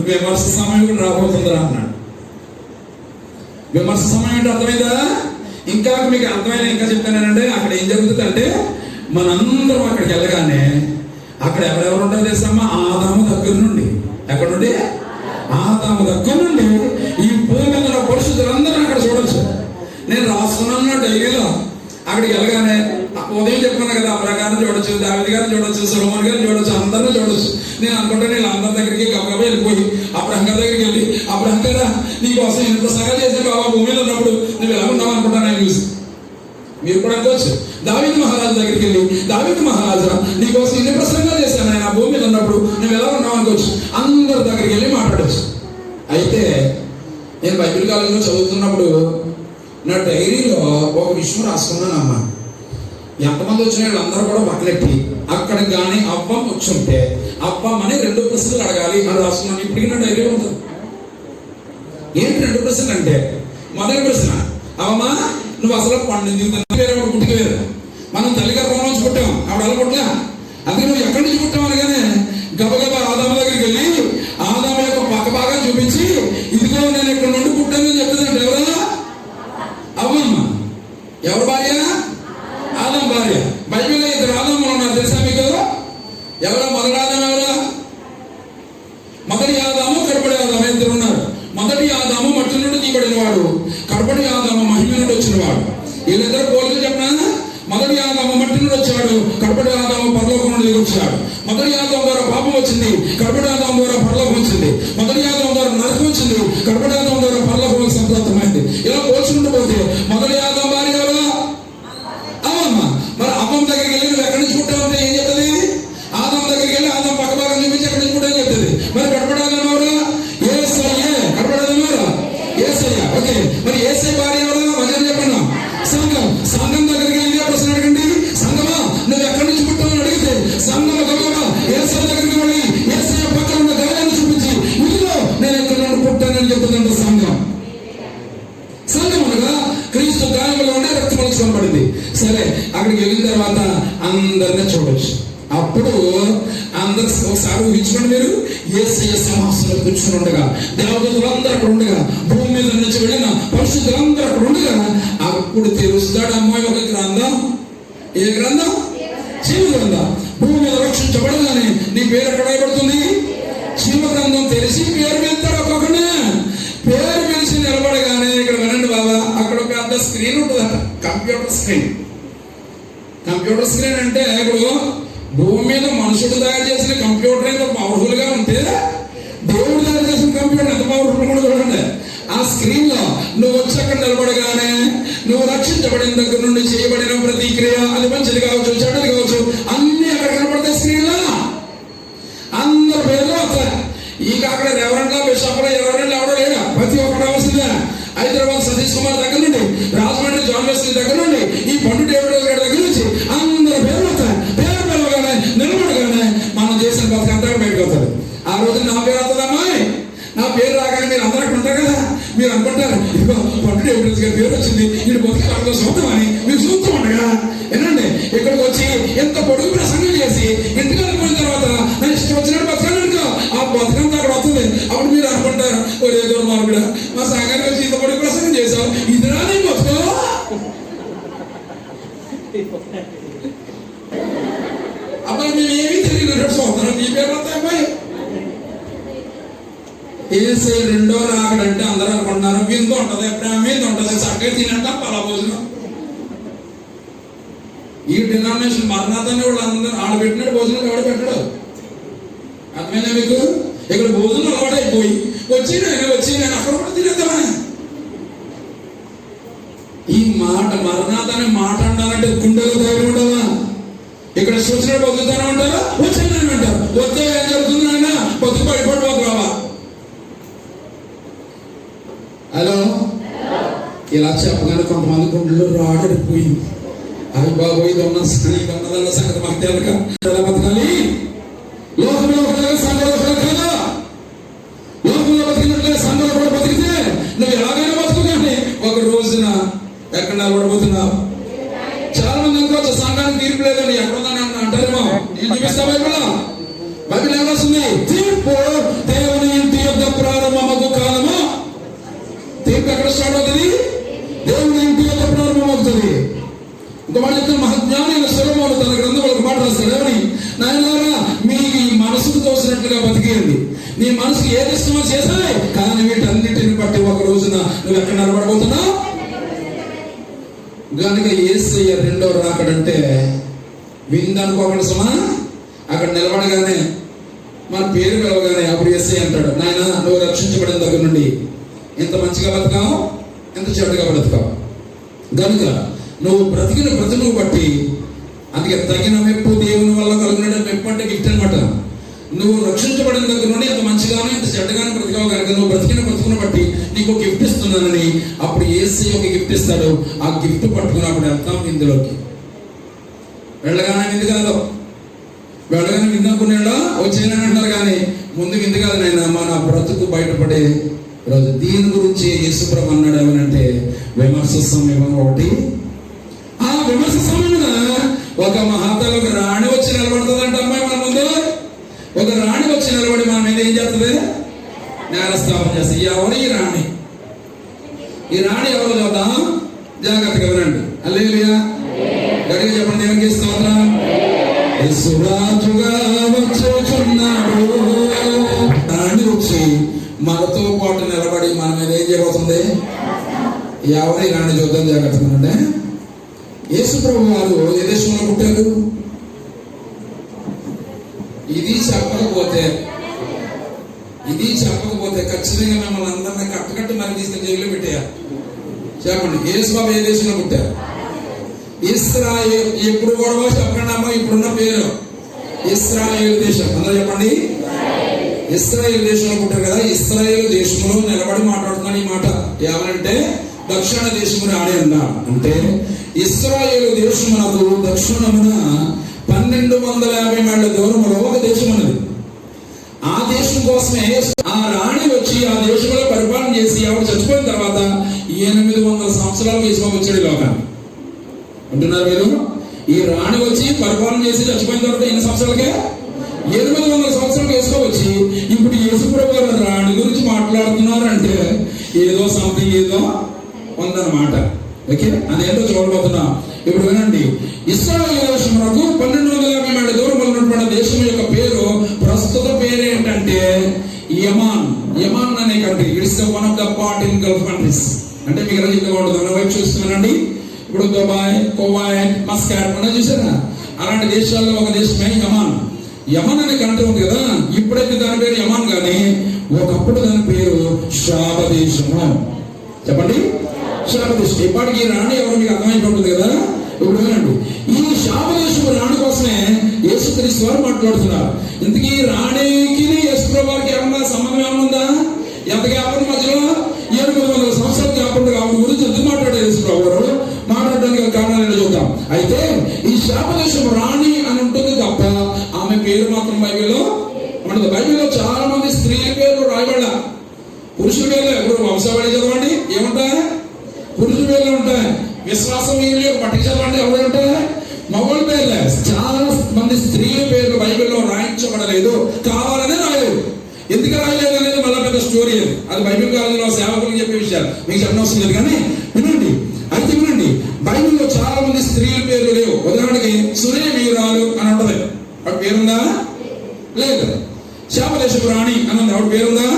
విమర్శ సమయం కూడా రాబోతుందిరా అన్నాడు. విమర్శ సమయం అంటే అర్థమైందా? ఇంకా మీకు అర్థమైన ఇంకా చెప్తానంటే అక్కడ ఏం జరుగుతుంది అంటే, మనందరం అక్కడికి వెళ్ళగానే అక్కడ ఎవరెవరు ఉంటారో తెలుసమ్మా? ఆదాము దగ్గర నుండి, ఎక్కడ నుండి? ఆదాము దగ్గర నుండి ఈ భూమి మీద ఉన్న పరిశుద్ధులందరూ అక్కడ చూడొచ్చు. నేను రాసుకున్నాను డైరీలో. అక్కడికి వెళ్ళగానే ఉదయం చెప్పుకున్నా కదా, అబ్రహాం చూడొచ్చు, దావీదు గారిని చూడొచ్చు, సొలొమోను గారిని చూడొచ్చు, అందరినీ చూడొచ్చు. నేను అనుకుంటాను వీళ్ళందరి దగ్గరికి గబగబా వెళ్ళిపోయి అబ్రహాం గారి దగ్గరికి వెళ్ళి, అబ్రహాం గారా నీకోసం ఎంత సహాయం చేసి బాబా భూమిలో ఉన్నప్పుడు నువ్వు ఎలా ఉన్నావు అనుకుంటాను నేను చూసి. మీరు కూడా అనుకోవచ్చు, దావీదు మహారాజు దగ్గరికి వెళ్ళి, దావీదు మహారాజా నీకోసం ఇన్ని ప్రసంగాలు చేశాను ఆయన భూమి మీద ఉన్నప్పుడు నువ్వు ఎలా ఉన్నావు అనుకోవచ్చు. అందరి దగ్గరికి వెళ్ళి మాట్లాడవచ్చు. అయితే నేను బైబిల్ కాలేజీలో చదువుతున్నప్పుడు నా డైరీలో ఒక విషయం రాసుకున్నానమ్మా. ఎంతమంది వచ్చిన వాళ్ళందరూ కూడా పక్కనెట్టి అక్కడికి కానీ అవ్వం వచ్చుంటే అవ్వమని 2 ప్రశ్నలు అడగాలి అని రాసుకున్నాను. ఇప్పటికీ నా డైరీలో ఉంటుంది. ఏంటి 2 ప్రశ్నలు అంటే, మొదటి ప్రశ్న, అవమ్మా నువ్వు అసలు వేరే పుట్టిక వేరు. మనం తల్లి గర్భం నుంచి పుట్టాం, ఆవిడ అలా పుట్టా. అందుకే నువ్వు ఎక్కడి నుంచి పుట్టావు అనగానే గబగబా ఆదాము దగ్గరికి వెళ్ళి ఆదాము యొక్క పక్క భాగం చూపించి, ఇదిగో నేను ఇక్కడ నుండి పుట్టానని చెప్తుందంటే ఎవరా? అవ్వమ్మ. ఎవరు భార్య? ఆదాం భార్య. బైబిల్లో 2 ఆదాములు ఉన్నారు తెలుసా మీకు? ఎవరో మొదటి ఆదాము ఎవరా? మొదటి ఆదాము, కడపడి ఆదాము 2 ఉన్నారు. మొదటి ఆదాము మట్టి నుండి తీయబడిన వాడు, కడపడి ఆదాము మహిమ నుండి వచ్చిన వాడు. వీళ్ళిద్దరు పోలికలు చెప్పినా, మొదటి ఆదాము మట్టి నుండి వచ్చాడు, కడపడి ఆదాము పరలోకం నుండి వచ్చాడు. మొదటి ఆదాము ద్వారా పాపం వచ్చింది, కడపడి ఆదాము ద్వారా పరలోకం వచ్చింది. మొదటి ఆదాము ద్వారా నరకం వచ్చింది, కడపడి ఆదాము ద్వారా పరలోకం సంప్రాప్తమైంది. ఇలా పోల్చుకుంటూ పోతే మొదటి ఆదాము భార్య ఎవరు? అవ్వమ్మ. మరి అవ్వం దగ్గరికి వెళ్ళి నువ్వు ఎక్కడి నుంచి పుట్టావంటే ఏం చెప్తుంది? ఆదాము దగ్గరికి వెళ్ళి ఆదాము పక్క భాగం చూపించి ఎక్కడి నుంచి పుట్టావని చెప్తుంది. మరి కడపడి ఆదాము ఎవరు? యేసయ్య. కడపడి ఆదాము ఎవరు? యేసయ్య. ఓకే, మరి యేసయ్య భార్య ఎవరు? వచనం చెప్పండి. సంఘం. సంఘం దగ్గరికి వెళ్ళి ప్రశ్న అడగండి, సంఘమా నువ్వు ఎక్కడి నుంచి పుట్టావని అడిగితే సంఘం గబగబా యేసయ్య దగ్గరికి వెళ్ళి యేసయ్య పక్కన ఉన్న గాయాన్ని చూపించి, ఇదిగో నేను ఎక్కడి నుండి పుట్టానని చెప్తుందంట సంఘం. సంఘం అనగా క్రీస్తు గాయములోనే రక్తములు చంపబడింది. సరే, అక్కడికి వెళ్ళిన తర్వాత అందరినీ చూడొచ్చు. అప్పుడు అందరు ఒకసారి ఊహించుకోండి, మీరు యేసయ్య సింహాసనంలో కూర్చుని ఉండగా, దేవదూతలందరూ అక్కడ ఉండగా, భూమి మీద నుంచి వెళ్ళిన పరిశుద్ధులందరూ అక్కడ ఉండగా, అప్పుడు తెలుస్తాడు అమ్మాయి ఒక గ్రంథం. ఏ గ్రంథం? జీవ గ్రంథం. భూమి మీద రక్షించబడగానే నీ పేరు ఎక్కడ రాయబడుతుంది? జీవ గ్రంథం. తెలిసి పేరు వెళ్తాడు ఒక్కొక్కనే. పేరు పిలిచి నిలబడగానే, ఇక్కడ వినండి బాబా, అక్కడ పెద్ద స్క్రీన్ ఉంటుందట, కంప్యూటర్ స్క్రీన్. కంప్యూటర్ స్క్రీన్ అంటే ఇప్పుడు భూమి మీద మనుషుడు తయారు చేసిన కంప్యూటర్ ఎంత పవర్ఫుల్ గా ఉంటే, దేవుడు తయారు చేసిన కంప్యూటర్ ఎంత పవర్ఫుల్ కూడా చూడండి. ఆ స్క్రీన్ లో నువ్వు వచ్చి అక్కడ నిలబడగానే నువ్వు రక్షించబడిన దగ్గర నుండి చేయబడిన ప్రతిక్రియ, అది మంచిది కావచ్చు, చెడ్డది కావచ్చు, అన్ని అక్కడ కనబడతాయి స్క్రీన్ లో. అందరి పేర్లు వస్తాయి. ఇక అక్కడ రెవరెండ్గా బిషప్ ఎవరెండ్ ఎవడో లేడా, ప్రతి ఒక్కరు రావాల్సిందే. హైదరాబాద్ సతీష్ కుమార్ దగ్గర నుండి, రాజమండ్రి జాన్ వెస్లీ దగ్గర నుండి, ఈ పండు డేవిడ్ గారి దగ్గర నుంచి అందరి పేర్లు వస్తాయి. పేరు పిలవగానే నిలబడగానే మనం చేసిన బతుకు అంతా బయటకు వస్తుంది. ఆ రోజు నా పేరు వస్తుందమ్మా, నా పేరు రాగానే మీరు అందరూ అక్కడ ఉంటారు కదా, మీరు అనుకుంటారు ఇదిగో పండు డేవిడ్ గారి పేరు వచ్చింది, వీడు బతుకు అక్కడ సొంతం అని మీరు చూస్తూ ఉండగా, ఏనండి ఇక్కడికి వచ్చి ఎంత పొడుగు ప్రసంగం చేసి ఇంటికి వెళ్ళిపోయిన తర్వాత నేను ఇష్టం వచ్చినట్టు బతకాలి అనుకో, ఆ బతుకంతా అక్కడ వస్తుంది. అప్పుడు మీరు అనుకుంటారు, ఒరే దుర్మార్గుడా, మా సంఘానికి వచ్చి ఇంత పొడుగు ప్రసంగం చేశావు, ఇది రాని బతుకో. అబ్బాయి మేము ఏమీ తెలియదు సోదరం, నీ పేరు వస్తాయి అబ్బాయి. ఏసే రెండో రాకడంటే అందరూ అనుకుంటున్నారు విందు ఉంటది, ప్రేమ మీద ఉంటది, చక్కగా తినంట పలా భోజనం. ఈ డినామినేషన్ మరణాన్ని వాళ్ళు అందరూ ఆడబెట్టినట్టు భోజనం ఎవడ పెట్టడు. అర్థమైనా మీకు? ఇక్కడ భోజనం అలవాటైపోయి వచ్చి నేను అక్కడ కూడా తినేద్దామని. ఈ మాట మరణాతనే మాట అంటారంటే గుండెలు ధైర్యం ఉండవా? ఇక్కడ సూచన బతుకుతానే ఉంటారా? వచ్చానని అంటారు. వద్దే ఏం జరుగుతుంది నాయన, బతుకు పడిపోవా. హలో, ఇలా చెప్పగానే కొంతమంది గుండెలు రాడడిపోయింది. అవి బాబు ఇది ఉన్న ఉన్నదన్న సంగతి మాకు తెలియక ఎలా బతకాలి? లోకంలో సంఘంలో కదా, లోకంలో బతికినట్లే సంఘంలో కూడా బతికితే నువ్వు ఎలాగైనా బతుకు. కానీ ఒక రోజున ఎక్కడ నిలబడబోతున్నావు? చాలా మంది అనుకోవచ్చు సంఘానికి తీర్పు లేదని, ఎక్కడుందని అంటారేమో. నేను చూపిస్తా బైబిల్. బైబిల్ ఏమొస్తుంది? తీర్పు దేవుని ఇంటి యొద్ద తీర్పు ఎక్కడ స్టార్ట్ అవుతుంది? దేవుని ఇంటి యొక్క ప్రారంభం అవుతుంది. ఇంకో మాట చెప్తాను, మహాజ్ఞాని అయిన సొలొమోను తన గ్రంథంలో ఒక మాట రాస్తాడు. ఏమని? నాయనలారా, మీకు ఈ మనసుకు తోసినట్లుగా బతికేయండి, నీ మనసుకి ఏది ఇష్టమో చేసాయి, కానీ వీటన్నిటిని బట్టి ఒక రోజున నువ్వు ఎక్కడ నిలబడబోతున్నావు? కనుక యేసయ్య రెండో రాకడంటే విందనుకోకుండా సుమా. అక్కడ నిలబడగానే మన పేరు పిలవగానే అప్పుడు యేసయ్య అంటాడు, నాయన నువ్వు రక్షించబడిన దగ్గర నుండి ఎంత మంచిగా బతకావు, ఎంత చెడ్డగా బ్రతకావు, కనుక నువ్వు బ్రతికిన బ్రతుకును బట్టి, అందుకే తగిన మెప్పు దేవుని వల్ల కలిగిన మెప్పు అంటే గిఫ్ట్ అనమాట. నువ్వు రక్షించబడిన దగ్గర నుండి ఎంత మంచిగానో ఎంత చెడ్డగానో బ్రతికావు కనుక నువ్వు బ్రతికిన బ్రతుకును బట్టి నీకు ఒక గిఫ్ట్ ఇస్తున్నానని అప్పుడు యేసయ్య ఒక గిఫ్ట్ ఇస్తాడు. ఆ గిఫ్ట్ పట్టుకున్నప్పుడు వెళ్తాం ఇందులోకి. వెళ్ళగానే విందు కాదు, వెళ్ళగానే విందు అనుకునేలా వచ్చేయని అంటారు, కానీ ముందు విందు కాదు నాయన, మన బ్రతుకు బయటపడే రోజు. దీని గురించి యేసుప్రభు అన్నాడు ఏమనంటే, విమర్శ సమయం ఒకటి. ఆ విమర్శ సమయమున ఒక మహాతల ఒక రాణి వచ్చి నిలబడుతుందంట. అమ్మాయి మన ముందు ఒక రాణి వచ్చి నిలబడి మన మీద ఏం చేస్తుంది? నేరస్థాపన చేస్తుంది. ఎవరు ఈ రాణి? ఈ రాణి ఎవరు చూద్దాం, జాగ్రత్తగా వినండి. హల్లెలూయా, గట్టిగా చెప్పండి. దేవునికి స్తోత్రం. యేసురాజుగా వచ్చుచున్నాడు. రాణి వచ్చి మనతో పాటు నిలబడి మన మీద ఏం చేయబోతుంది? ఎవరు ఈ రాణి చూద్దాం, జాగ్రత్తగా అంటే. యేసు ప్రభు వారు ఏ దేశంలో పుట్టారు? ఇది చెప్పకపోతే ఖచ్చితంగా మిమ్మల్ని అందరినీ కట్టకట్టి మరి తీసుకుని జైల్లో పెట్టేయాలి. చెప్పండి, యేసు బాబు ఏ దేశంలో పుట్టారు? ఇశ్రాయేల్. ఎప్పుడు కూడా చెప్పండి అమ్మ, ఇప్పుడున్న పేరు ఇశ్రాయేల్ దేశం. అందరూ చెప్పండి, ఇశ్రాయేల్ దేశంలో పుట్టారు కదా. ఇశ్రాయేల్ దేశంలో నిలబడి మాట్లాడుతున్నాడు ఈ మాట. ఏమనంటే దక్షిణ దేశము రాణి అన్నా అంటే ఇశ్రాయేలు దేశమునకు దక్షిణమున 1250 మైళ్ళ దూరంలో ఒక దేశం ఉన్నది. ఆ దేశం కోసమే ఆ రాణి వచ్చి ఆ దేశంలో పరిపాలన చేసి ఆవిడ చచ్చిపోయిన తర్వాత 800 సంవత్సరాలు యేసు వచ్చాడు లోకాన్ని. అంటున్నారు మీరు? ఈ రాణి వచ్చి పరిపాలన చేసి చచ్చిపోయిన తర్వాత ఎన్ని సంవత్సరాలకే? 800 సంవత్సరాలు వేసుకోవచ్చి ఇప్పుడు యేసుప్రభు గారు రాణి గురించి మాట్లాడుతున్నారంటే ఏదో సంథింగ్ ఏదో ఉందన్నమాట. ఓకే, అదేంటో చూడబోతున్నాం ఇప్పుడు. వినండి, ఇశ్రాయేలు దేశమునకు 1250 మైళ్ళ దూరం ఉన్నటువంటి దేశం యొక్క పేరు, ప్రస్తుత పేరు ఏంటంటే యమాన్. యమాన్ అనే country. It's one of the part in Gulf countries. అంటే మీకు ఇంకా ఉంటుంది వైపు చూస్తున్నానండి. ఇప్పుడు దుబాయ్, కువైట్, మస్కాట్ అన్న చూసారా, అలాంటి దేశాల్లో ఒక దేశమే యమాన్. యమన్ అనే కంట్రీ ఉంది కదా, ఇప్పుడైతే దాని పేరు యమాన్, కానీ ఒకప్పుడు దాని పేరు శాపదేశము. చెప్పండి, శాపదేశం. ఇప్పటికి రాణి ఎవరు మీకు అర్థమైపోతుంది కదా. ఇప్పుడు వినండి, ఈ శాపదేశము రాణి కోసమే యేసుక్రీస్తు వారు మాట్లాడుతున్నారు. ఇంతకీ రాణికి యేసుప్రభు వారికి ఏమన్నా సంబంధం ఏమన్నా ఉందా? ఎంత గ్యాప్ మధ్యలో? 800 సంవత్సరాల గ్యాప్ ఉంది. ఆవిడ గురించి ఎందుకు మాట్లాడారు యేసుప్రభు వారు? మాట్లాడడానికి కారణాలు చూద్దాం. అయితే ఈ శాపదేశం రాణి అని ఉంటుంది తప్ప ఆమె పేరు మాత్రం బైబిల్లో ఉండదు. బైబిల్లో చాలా మంది స్త్రీల పేర్లు రాయబడ్డా, పురుషుల పేర్లు. ఇప్పుడు వంశావళి చదవండి, ఏముంటాయి? పురుషుల పేర్లు ఉంటాయి. విశ్వాసం పట్టిక చదవండి, ఎవరు ఉంటాయి? మగవాళ్ళ పేర్లే. చాలా మంది స్త్రీల పేర్లు బైబిల్లో రాయించబడలేదు, కావాలనే రాయలేదు. ఎందుకు రాయలేదు అనేది మళ్ళా పెద్ద స్టోరీ. అది బైబిల్ కాలంలో సేవకులకు చెప్పే విషయాలు మీకు చెప్పనవసరం లేదు. కానీ వినండి, అయితే వినండి, బైబిల్లో చాలా మంది స్త్రీల పేర్లు లేవు. ఉదాహరణకి సురేమీరాలు అని ఉంటది, ఆవిడ పేరుందా? లేదు. శాపదేశపు రాణి అని ఉంది, ఆవిడ పేరుందా?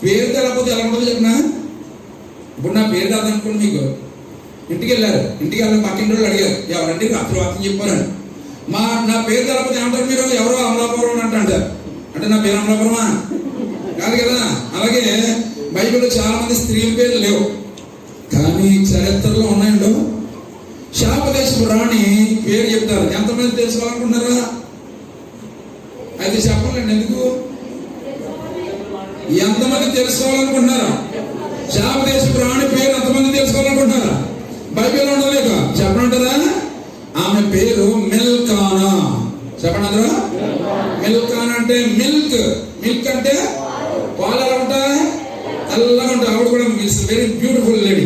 పేరు తెలకపోతే ఎలా ఉంటుందో చెప్పినా. ఇప్పుడు నా పేరు కాదనుకోండి, మీకు ఇంటికి వెళ్ళారు, ఇంటికి వెళ్ళిన పక్కింటి వాళ్ళు అడిగారు, ఎవరంటే రాత్రి వాక్యం చెప్పారని. నా పేరు తెలకపోతే ఏమంటారు మీరు? ఎవరో అమలాపురం అంటారు. అంటే నా పేరు అమలాపురమా? కాదు కదా. అలాగే బైబిల్లో చాలా మంది స్త్రీల పేర్లు లేవు, కానీ చరిత్రలో ఉన్నాయండు. శాపదేశపు రాణి పేరు చెప్తారు. ఎంతమంది తెలుసుకోవాలనుకుంటున్నారా? అయితే చెప్పండి, ఎందుకు? ఎంతమంది తెలుసుకోవాలనుకుంటున్నారా? శాపదేశపు రాణి పేరు ఎంతమంది తెలుసుకోవాలనుకుంటున్నారా? బైబిల్లో ఉండలేక చెప్పనంటారా? ఆమె పేరు మిల్కానా. చెప్పండి అందరూ. మిల్కానా అంటే మిల్క్. మిల్క్ అంటే పాలు ఎలా ఉంటాయి? తెల్లగా ఉంటాయి. ఆవిడ కూడా వెరీ బ్యూటిఫుల్ లేడీ,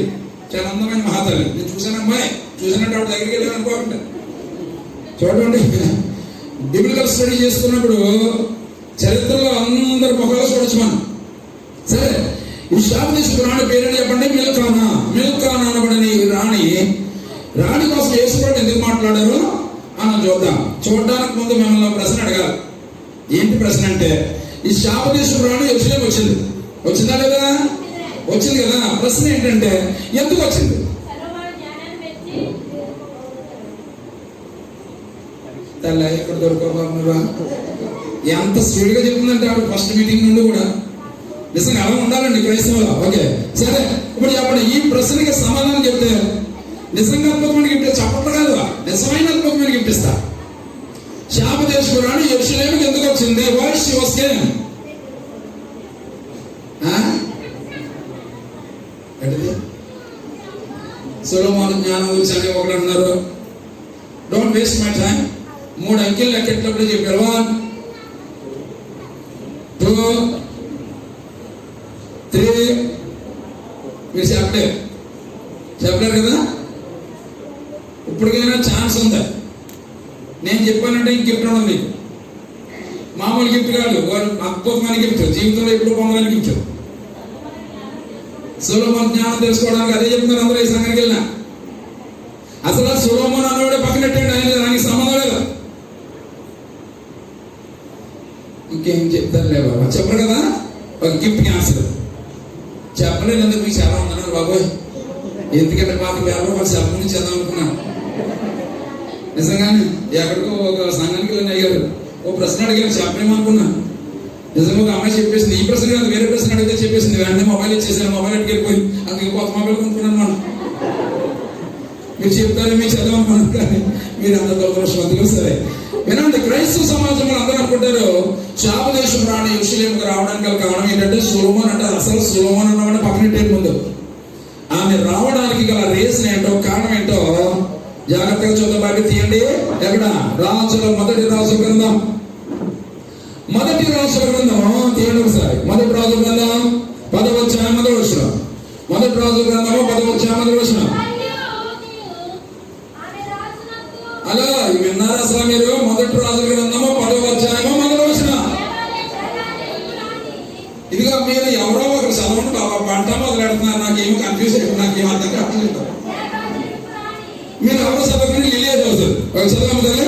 చాలా అందమైన మహాతల్లి. నేను చూసాను అమ్మాయి, చూసినట్టు ఆవిడ దగ్గరికి వెళ్ళాను అనుకోకుండా. చూడండి, బిబిలికల్ స్టడీ చేస్తున్నప్పుడు చరిత్రలో అందరి ముఖాలు చూడొచ్చు మనం. సరే, ఈ శాపదేశపు రాణి పేరు చెప్పండి, మిల్కానా. మిల్కానా అనబడిన ఈ రాణి కోసం యేసుప్రభు ఎందుకు మాట్లాడారు మనం చూద్దాం. చూడడానికి ముందు మిమ్మల్ని ప్రశ్న అడగాలి. ఏంటి ప్రశ్న అంటే, ఈ శాపదేశపు రాణి యెరూషలేముకు వచ్చింది. వచ్చిందా లేదా? వచ్చింది కదా. ప్రశ్న ఏంటంటే ఎందుకు వచ్చింది? తల్లి ఎక్కడ దొరకబా ఎంత స్పీడ్గా చెప్తుందంటే ఆవిడ ఫస్ట్ మీటింగ్ నుండి కూడా. నిజంగా అలా ఉండాలండి క్రైస్తవులు. ఓకే సరే, ఇప్పుడు చెప్పండి, ఈ ప్రశ్నకి సమాధానం చెప్తే నిజంగా అద్భుతమైన గిఫ్ట్. చప్పట్లు కాదు, నిజమైన అద్భుతమైన గిఫ్ట్ ఇస్తా. శాపదేశపు రాణి యెరూషలేముకి ఎందుకు వచ్చింది? Why she was came? సొలొమోను జ్ఞానం గురించి అని ఒకరు అన్నారు. Don't waste my time. 3 అంకెలు లెక్కెట్టినప్పుడు చెప్పారు. 1 2 3. మీరు చెప్పలేరు కదా. ఇప్పటికైనా ఛాన్స్ ఉందా? నేను చెప్పానంటే ఇంక గిఫ్ట్ ఉండదు మీకు. మామూలు గిఫ్ట్ కాదు, అద్భుతమైన గిఫ్ట్. జీవితంలో ఎప్పుడు పొందాలని గిఫ్ట్. సొలొమోను జ్ఞానం తెలుసుకోవడానికి అదే చెప్తున్నారు అందరూ ఈ సంఘానికి వెళ్ళినా. అసలు సొలొమోను అన్నవాడే పక్కనట్టండి, ఆయన దానికి సంబంధం లేదు. ఇంకేం చెప్తారు లే బాబా, చెప్పరు కదా. ఒక గిఫ్ట్ ఆన్సర్ చెప్పలేనందుకు మీకు చాలా ఉందన్నారు బాబోయ్. ఎందుకంటే మాకు వ్యాపారం చెప్ప నుంచి చేద్దాం అనుకున్నాను. నిజంగానే ఎక్కడికో ఒక సంఘానికి వెళ్ళిన అయ్యారు, ఓ ప్రశ్న అడిగారు, చెప్పలేమనుకున్నా. నిజంగా ఒక అమ్మాయి చెప్పేసింది, ఈ ప్రశ్న కాదు వేరే ప్రశ్న అడిగితే చెప్పేసింది. వెంటనే మొబైల్ ఇచ్చేసాను, మొబైల్ అడిగిపోయి అందుకే కొత్త మొబైల్ కొనుక్కున్నాను. మనం మీరు చెప్తారు మీకు చదవనుకున్నాను, కానీ మీరు అంత దురదృష్టవంతులు. సరే వినండి, క్రైస్తవ సమాజంలో అందరూ అనుకుంటారు శాపదేశపు రాణి యెరూషలేముకు రావడానికి గల కారణం ఏంటంటే సొలొమోను అంటారు. అసలు సొలొమోను అన్నవాడు పక్కనట్టే ముందు ఆమె రావడానికి గల రీజన్ ఏంటో, కారణం ఏంటో జాగ్రత్తగా చూద్దాం. బయట తీయండి. ఎక్కడ? మొదటి రాజుల గ్రంథం తీయండి ఒకసారి. మొదటి రాజుల గ్రంథం 10వ అధ్యాయం 10వ వచనం. మొదటి రాజుల గ్రంథము 10వ అధ్యాయం 10వ వచనం. అలా విన్నారా అసలు మీరు? మొదటి రాజుల గ్రంథము 10వ అధ్యాయము 10వ వచనం. ఇదిగా మీరు ఎవరో ఒకరు చదవండి బాబా, పంట మొదలెడుతున్నారు. నాకేమో కన్ఫ్యూజ్ అయిపోయింది, నాకేం అర్థం కావట్లేదు. మీరు ఎవరో చదవకుండా లిలియా చదువుతారు. ఒక చదవము కదా.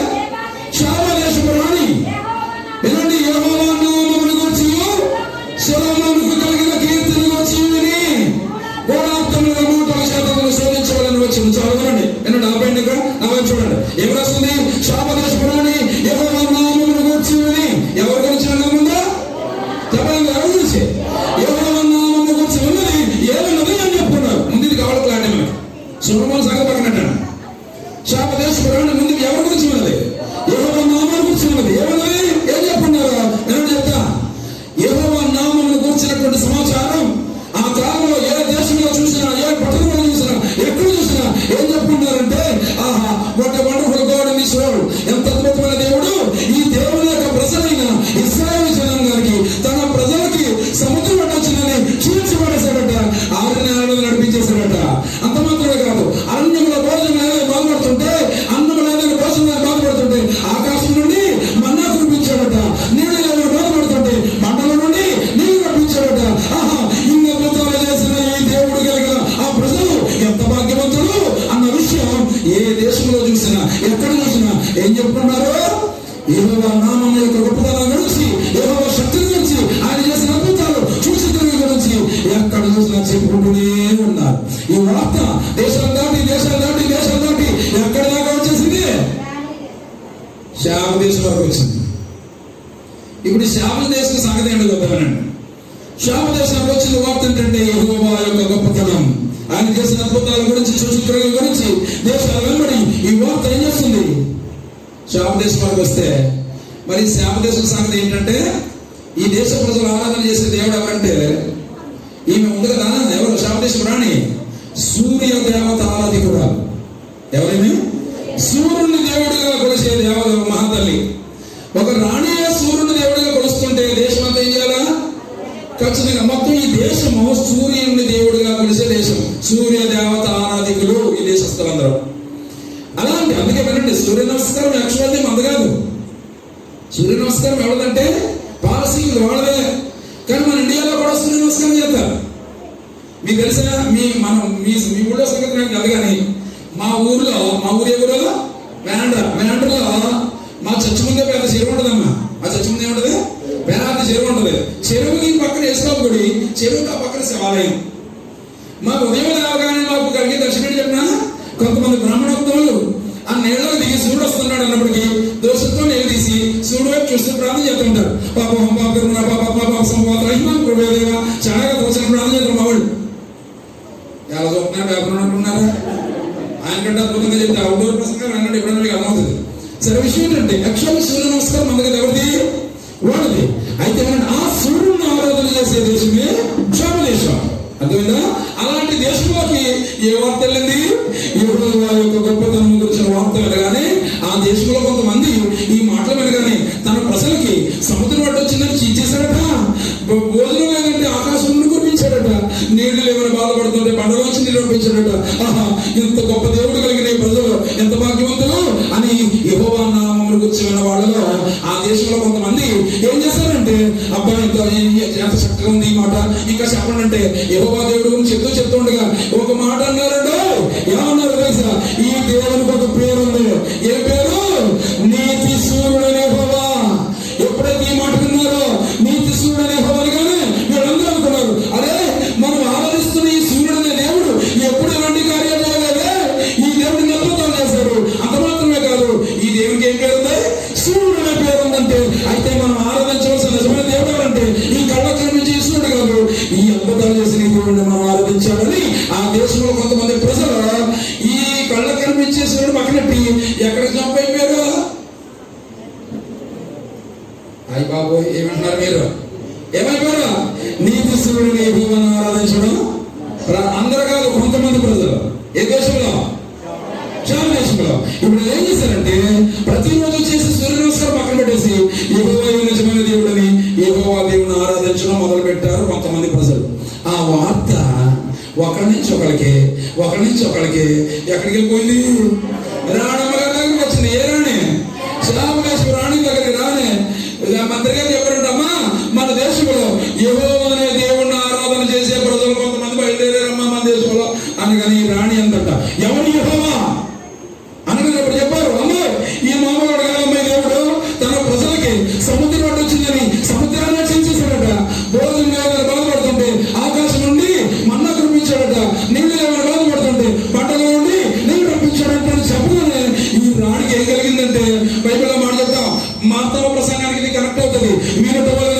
శాపదేశపు రాణి వినండి, యెహోవా నామమును గూర్చి సొలొమోనుకు కలిగిన కీర్తిని గూర్చి విని గోడాప్తములుగా 100% శోధించవలని వచ్చింది. చదవండి వినండి. ఆపండి, ఇక్కడ నా వైపు చూడండి. ఏం రాస్తుంది? శాపదేశపు రాణి యెహోవా నామమును గూర్చి విని. ఎవరి గురించి అన్నముందా చెప్పండి? ఎవరి గురించి? యెహోవా నామమును గూర్చి ఉన్నది ఏమన్నది అని చెప్తున్నారు. ముందు ఇది కావాలి క్లారిటీ మనకి. సొలొమోను సంగతి పక్కనట్టాను. శాపదేశపు రాణి ముందు ఎవరి గురించి ఉన్నది? యెహోవా నామమును గురించి ఉన్నది. ఏమన్నది? ఏం చెప్పుకున్నారు? నేను చెప్తా. యెహోవా నామమును గురించినటువంటి సమాచారం ఆ కాలంలో ఏ దేశంలో చూసినా, ఏ పట్టణంలో చూసినా, ఎక్కడ చూసినా ఏం చెప్పుకున్నారంటే, ఆహా what a wonderful God in this world. ఎంత అద్భుతమైన దేవుడు. ఈ దేవుని యొక్క ప్రజలైన ఇశ్రాయేలు జనాంగానికి, తన ప్రజలకి సముద్రం పట్టొచ్చిందని చీల్చిపడేశాడట, 6 నెలలు నడిపించేశాడట. అంత మాత్రమే కాదు, అరణ్యంలో భోజనం బాధపడుతుంటే, అన్నం లేదని భోజనం బాధపడుతుంటే ఆకాశం నుండి మన్నా కురిపించాడట. నీళ్ళు లేదని బాధపడుతుంటే మండల నుండి నీళ్లు రప్పించాడట. ఆహా ఇన్ని అద్భుతాలు చేసిన ఈ దేవుడు కలిగిన ఆ ప్రజలు ఎంత భాగ్యవంతులు అన్న విషయం ఏ దేశంలో చూసినా, ఎక్కడ చూసినా ఏం చెప్పుకున్నారు? యెహోవా నామం యొక్క గొప్పతనం గురించి, యెహోవా శక్తిని గురించి, ఆయన చేసిన అద్భుతాలు చూసి తిరిగి గురించి ఎక్కడ చూసినా చెప్పుకుంటూనే ఉన్నారు. ఈ వార్త దేశాలు దాటి ఎక్కడ దాకా వచ్చేసింది? శాపదేశం వరకు వచ్చింది. ఇప్పుడు శాపదేశం సంగతి ఏంటో చెప్తానండి. శాపదేశానికి వచ్చిన వార్త ఏంటంటే యెహోవా యొక్క గొప్పతనం, ఆయన చేసిన అద్భుతాల గురించి, సూచక్రియల గురించి దేశాల వెంబడి ఈ వార్త ఏం చేస్తుంది? శాపదేశం వరకు వస్తే మరి శాపదేశం సంగతి ఏంటంటే, ఈ దేశ ప్రజలు ఆరాధన చేసే దేవుడు ఎవరంటే ఈమె ఉంది కదా. ఎవరు? శాపదేశపు రాణి సూర్య దేవత ఆరాధికురాలు. ఎవరేమి? సూర్యుని దేవుడిగా కొలిసే దేవత మహాతల్లి. ఒక రాణియే సూర్యుని దేవుడిగా కొలుస్తుంటే దేశం అంతా ఏం చేయాలా? ఖచ్చితంగా మొత్తం ఈ దేశము సూర్యుని దేవుడిగా కొలిసే దేశం. సూర్య దేవత ఆరాధికులు ఈ దేశస్తులందరూ. అలాంటి అందుకే వినండి, సూర్య నమస్కారం యాక్చువల్లీ మంద కాదు. సూర్య నమస్కారం ఎవరిదంటే పారసీకులు వాళ్ళదే. కానీ మన ఇండియాలో కూడా సూర్య నమస్కారం చేస్తారు. మీకు తెలుసా? మీ ఊళ్ళో సంగతి నాకు కాదు కానీ మా ఊరు ఎవరు వేండ్రలో మా చర్చి ముందే పెద్ద చెరువు ఉంటుందమ్మా. ఆ చర్చి ముందే ఉంటుంది, పెద్ద చెరువు ఉంటుంది. చెరువుకి పక్కన యేసుబాబు గుడి, చెరువుకి ఆ పక్కన శివాలయం. మాకు ఉదయం రాగానే మాకు కలిగే దర్శనం చెప్పిన కొంతమంది బ్రాహ్మణోత్తములు ఆ నీళ్ళలో దిగి సూర్యుడు వస్తున్నాడు అన్నప్పటికీ దోషంతో నీళ్ళు తీసి సూర్యుడు వైపు చూస్తూ ప్రార్థన చేస్తుంటారు. చాలా దోషం ప్రార్థన చేస్తారు మా వాళ్ళు. ఎలా చూస్తున్నారు వ్యాపారం అనుకున్నారా? ఆయన కంటే అద్భుతంగా చెప్తే అవుట్డోర్ ప్రసంగాలు అన్నట్టు ఎప్పుడైనా మీకు అర్థమవుతుంది. సరే విషయం ఏంటంటే యాక్చువల్ సూర్య నమస్కారం మన దగ్గర ఎవరిది? వాళ్ళది. అయితే ఆ సూర్యుడిని ఆరాధన చేసే దేశమే క్షేమ దేశం. అర్థమైందా? అలాంటి దేశంలోకి ఏ వార్త వెళ్ళింది? ఇప్పుడు వారి యొక్క గొప్పతనం గురించిన వార్త వినగానే ఆ దేశంలో కొంతమంది ఈ మాటలు వినగానే తన ప్రజలకి సముద్రం అడ్డు వచ్చిందని చీచేశాడట, భోజనం లేదంటే ఆకాశం నుండి కురిపించాడట, నీళ్లు లేవని బాధపడుతుంటే బండలోంచి నీళ్ళు పంపించాడట. ఆహా, ఇంత గొప్ప దేవుడు కలిగిన ఈ ప్రజలు ఎంత భాగ్యవంతులు అని యెహోవా నామమును గురించి విన్న వాళ్ళలో ఆ దేశంలో కొంతమంది ఏం చేశారంటే, అబ్బాయి ఎంత చక్కగా ఉంది ఈ మాట, ఇంకా చెప్పండి అంటే యెహోవా దేవుడు గురించి చెప్తుండగా ఒక మాట అన్నారంటే ఏమన్నారు తెలుసా? ఈ దేవునికి ఒక పేరు ఉంది. ఏ పేరు? నీతి సూర్యుడనే యెహోవా. ఎప్పుడైతే ఈ మాట విన్నారో నీతి సూర్యుడనే యెహోవా కానీ వీళ్ళందరూ అనుకున్నారు, అరే మనం ఆరాధిస్తున్న ఈ సూర్యుడనే దేవుడు ఎప్పుడు ఎలాంటి కార్యాలు చేయలేదే, ఈ దేవుడిని అద్భుతం చేశారు. అంత మాత్రమే కాదు, ఈ దేవునికి ఏం పేరు ఉంది? సూర్యుడనే పేరు ఉందంటే అయితే మనం ఆరాధించవలసిన నిజమైన దేవుడు ఎవరంటే ఈ కళ్ళకు కనిపించే సూర్యుడు కాదు, ఈ అద్భుతాలు చేసిన ఈ దేవుడిని మనం ఆరాధించాలని ఆ దేశంలో కొంతమంది ప్రజలు ఈ కళ్ళకు కనిపించే సూర్యుడు పక్కనట్టి ఎక్కడికి జంప్ అయిపోయారు? అయ్య బాబోయ్, ఏమంటున్నారు మీరు? ఏమైపోయారు? నీతి సూర్యుని యెహోవాను ఆరాధించడం అందరూ కాదు, కొంతమంది ప్రజలు. ఏ దేశంలో? క్షేమ దేశంలో. ఇప్పుడు ఏం చేశారంటే ప్రతిరోజు చేసి సూర్య నమస్కారం పక్కన పెట్టేసి యెహోవా నిజమైన దేవుడని యెహోవా దేవుని ఆరాధించడం మొదలు పెట్టారు కొంతమంది ప్రజలు. ఆ వార్త ఒకరి నుంచి ఒకరికి ఎక్కడికి వెళ్ళిపోయింది? రాణమ్మ గారి దగ్గరికి వచ్చింది. ఏ రాణి? శ్రావణేశ్వర రాణి దగ్గరికి రాని మంత్రి గారు చెప్పారంటమ్మా, మన దేశంలో యెహోవా అనే దేవుణ్ణి ఆరాధన చేసే ప్రజలు కొంతమంది బయలుదేరారమ్మా మన దేశంలో అనగానే ఈ రాణి అంతట ఎవరు యెహోవా అనగానే ఇప్పుడు చెప్పారు, అమ్మో ఈ మామగాడు కదా అమ్మాయి దేవుడు తన ప్రజలకి సముద్రం అడ్డు వచ్చిందని సముద్రాన్ని రక్షించేశాడట, భోజనం లేదని బాధపడుతుంటే ఆకాశం నుండి మన్నా కురిపించాడట, నీళ్లు లేవని బాధపడుతుంటే పంటల నుండి నీళ్లు రప్పించాడంటే చెప్పగానే ఈ రాణికి ఏం కలిగిందంటే బైబిల్లో మాట చెప్తాం, మార్తవ ప్రసంగానికి ఇది కనెక్ట్ అవుతుంది. వినటం వల్ల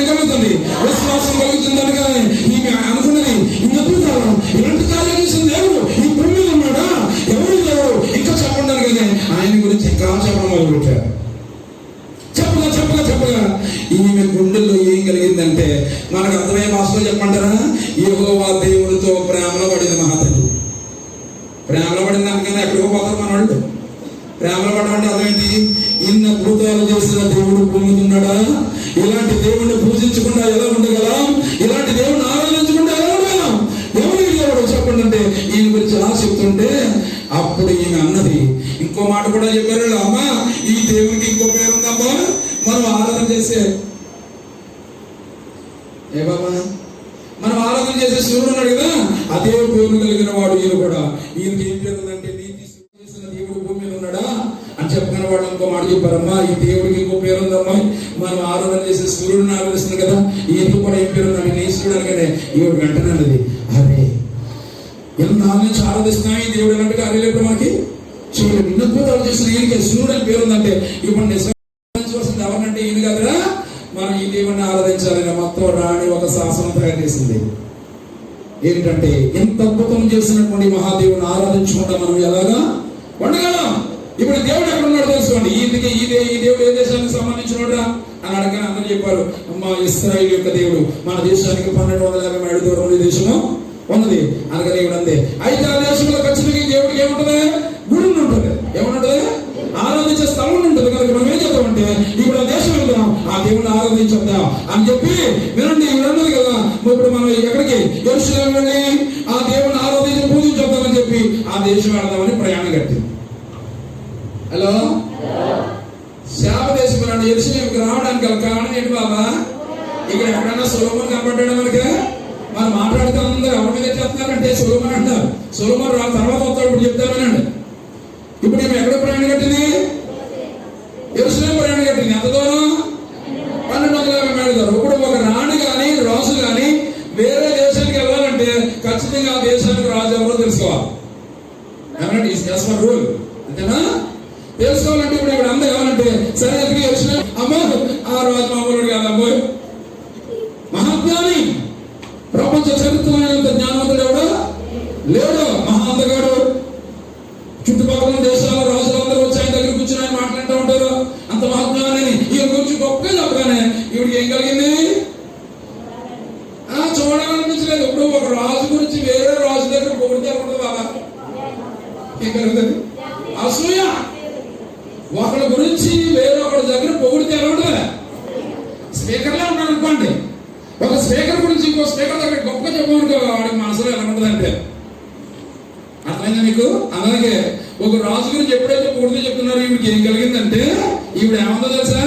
కలుగుతుంది, విశ్వాసం కలుగుతుంది. అనగానే ఈమె అనుకున్నది అద్భుతాలు ఇలాంటి కార్యాలు చేసిన దేవుడు ఈ భూమి మీద ఉన్నాడా? ఎవరు దేవుడు? ఇంకా చెప్పండి అనగానే ఆయన గురించి ఇంకా చెప్పడం మొదలు పెట్టారు. చెప్పగా ఈమె గుండెల్లో ఏం కలిగిందంటే మనకు అర్థమయ్యే భాషలో చెప్పంటారా? యెహోవా దేవుడితో ప్రేమలో పడింది మహాతల్లి. ప్రేమలో పడింది అందుకని ఎక్కడికో పోతారు మన వాళ్ళు. ప్రేమలో పడడం అంటే అర్థమేంటి? ఇన్ని అద్భుతాలు చేసిన దేవుడు భూమి ఉన్నాడా? ఇలాంటి దేవుడిని పూజించకుండా ఎలా ఉండగలం? ఇలాంటి దేవుడిని ఆరాధించకుండా ఎలా ఉండగలం? ఎవరు దేవుడు చెప్పండి అంటే ఈయన గురించి ఎలా చెప్తుంటే అప్పుడు ఈమె అన్నది ఇంకో మాట కూడా చెప్పారు, అమ్మా ఈ దేవునికి ఇంకో పేరు ఉందమ్మా మనం ఆరాధన చేసే ఏ బాబా మనం ఆరాధన చేసే సూర్యుడు ఉన్నాడు కదా, అదే పేరు కలిగిన వాడు ఈయన కూడా. ఈయనకి ఏం పేరు ఉందంటే నీతి చేసిన దేవుడు భూమి మీద ఉన్నాడా అని చెప్పుకున్న వాడు ఇంకో మాట చెప్పారమ్మా ఈ దేవుడికి ఇంకో పేరు ఉందమ్మా మనం ఆరాధన చేసే సూర్యుడిని ఆరాధిస్తున్నాం కదా, ఈయనకి కూడా ఏం పేరు ఉందంటే నీ సూర్యుడు అనగానే ఈవిడ వెంటనే అన్నది, అరే నాలుగు నుంచి ఆరాధిస్తున్నాం ఈ దేవుడు ఎలాంటి కార్యాలు ఇప్పుడు మనకి చూడండి ఇన్ని అద్భుతాలు చేసిన ఈయనకి సూర్యుడు అని పేరు ఉందంటే ఇప్పుడు నిజంగా ఎవరినంటే ఈయన కదరా మనం ఈ దేవుడిని ఆరాధించాలని మొత్తం రాణి ఒక శాసనం తయారు చేసింది. ఏంటంటే ఎంత అద్భుతం చేసినటువంటి మహాదేవుని ఆరాధించకుండా మనం ఎలాగా ఉండగలం? ఇప్పుడు దేవుడు ఎక్కడ ఉన్నాడు తెలుసుకోండి. ఈ దేవుడు ఏ దేశానికి సంబంధించినోడా అని అడగని అందరూ చెప్పారు, మా ఇశ్రాయేలు యొక్క దేవుడు మన దేశానికి 1250 మైళ్ళ దూరంలో దేశము ఉన్నది అనగా దేవుడు అందే. అయితే ఆ దేశంలో ఖచ్చితంగా ఈ దేవుడికి ఏముంటది? గుడి ఉంటుంది. ఏముంటది? ఆరాధించే స్థలం ఉంటుంది. కనుక మనం ఏం చేద్దామంటే ఇప్పుడు ఆ దేశం వెళ్దాం, ఆ దేవుడిని ఆరాధించేద్దాం అని చెప్పి వినండి. ఇవి కదా ఇప్పుడు మనం ఎక్కడికి యెరూషలేము వెళ్ళి ఆ దేవుడిని ఆరాధించి పూజించేద్దామని చెప్పి ఆ దేశం వెళదామని ప్రయాణం కట్టింది. హలో, శాప దేశం అన్నాడు. యెరూషలేముకి రావడానికి గల కారణం ఏంటి బాబా? ఇక్కడ ఎక్కడన్నా సొలొమోను కనపడ్డాడా మనకి? మనం మాట్లాడుతూ అందరూ ఎవరి మీద చెప్తున్నారంటే సొలొమోను అంటారు. సొలొమోను తర్వాత వస్తాడు, ఇప్పుడు చెప్తామనండి. ఇప్పుడు మేము ఎక్కడ ప్రయాణం కట్టింది? యెరూషలేము ప్రయాణం కట్టింది. ఎంత దూరం? 1250 మైళ్ళ దూరం. ఇప్పుడు ఒక రాణి కానీ రాజు కానీ వేరే దేశానికి వెళ్ళాలంటే ఖచ్చితంగా ఆ దేశానికి రాజు ఎవరో తెలుసుకోవాలి. రూల్ అంతేనా? తెలుసుకోవాలంటే ఇప్పుడు ఇక్కడ అందరూ ఏమనంటే సరే ఎక్కడికి యెరూషలేము అమ్మో ఆ రాజు మామూలు కాదు, అమ్మో మహాజ్ఞాని, ప్రపంచ చరిత్రమైనంత జ్ఞానవంతుడు ఎవడు లేడు, మహా అందగాడు. చుట్టుపక్కల దేశాల రాజులందరూ వచ్చి ఆయన దగ్గర కూర్చొని ఆయన మాట్లాడుతూ ఉంటారు. అంత మహాజ్ఞాని ఈయన గురించి గొప్పగా చెప్పగానే ఈవిడికి ఏం కలిగింది? చూడాలనిపించలేదు. ఇప్పుడు ఒక రాజు గురించి వేరే రాజు దగ్గర పొగిడితే ఉంటుంది బాబా, ఏం కలుగుతుంది? అసూయ. ఒకరి గురించి వేరే ఒకరి దగ్గర పొగిడితే ఎలా ఉంటుంది? స్పీకర్లే ఉన్నాడు అనుకోండి, ఒక స్పీకర్ గురించి ఇంకో స్పీకర్ దగ్గర గొప్పగా చెప్పమనుకో, వాడికి మనసులో ఎలా ఉంటుంది అంటే అర్థమైందా మీకు? అలాగే ఒక రాజు గురించి ఎప్పుడైతే పొగిడితే చెప్తున్నారు, ఈవిడికి ఏం కలిగిందంటే ఈవిడ ఏమందో తెలుసా?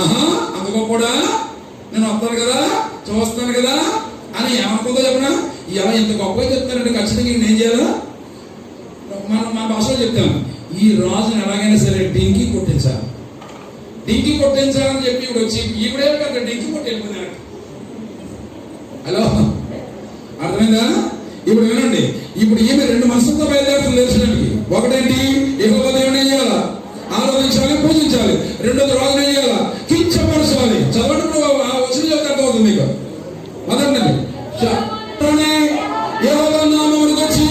ఆహా అంత గొప్పడా, నేను వస్తాను కదా చూస్తాను కదా అని ఏమనుకుందో చెప్పనా? ఇలా ఇంత గొప్పగా చెప్తానంటే ఖచ్చితంగా నేను చేయాలా? మన భాషలో చెప్తాను, ఈ రాజుని ఎలాగైనా సరే డింకి కొట్టించాలి, డింకి కొట్టించాలని చెప్పి ఇప్పుడు వచ్చి ఈవిడే కదా డింకి కొట్టి వెళ్ళిపోయినాడు. హలో అర్థమైందా? ఇప్పుడు వినండి, ఇప్పుడు ఈమె 2 మనసులతో బయలుదేరుతుంది దర్శనానికి. ఒకటేంటి? యెహోవా దేవుని ఏం చేయాలా? ఆరాధించాలి, పూజించాలి. రెండోది రాజుని ఏం చేయాలా? కించపరచాలి. చదవడం వచ్చిన యొక్క అర్థమవుతుంది మీకు. అదండి యెహోవా నామమునకు వచ్చి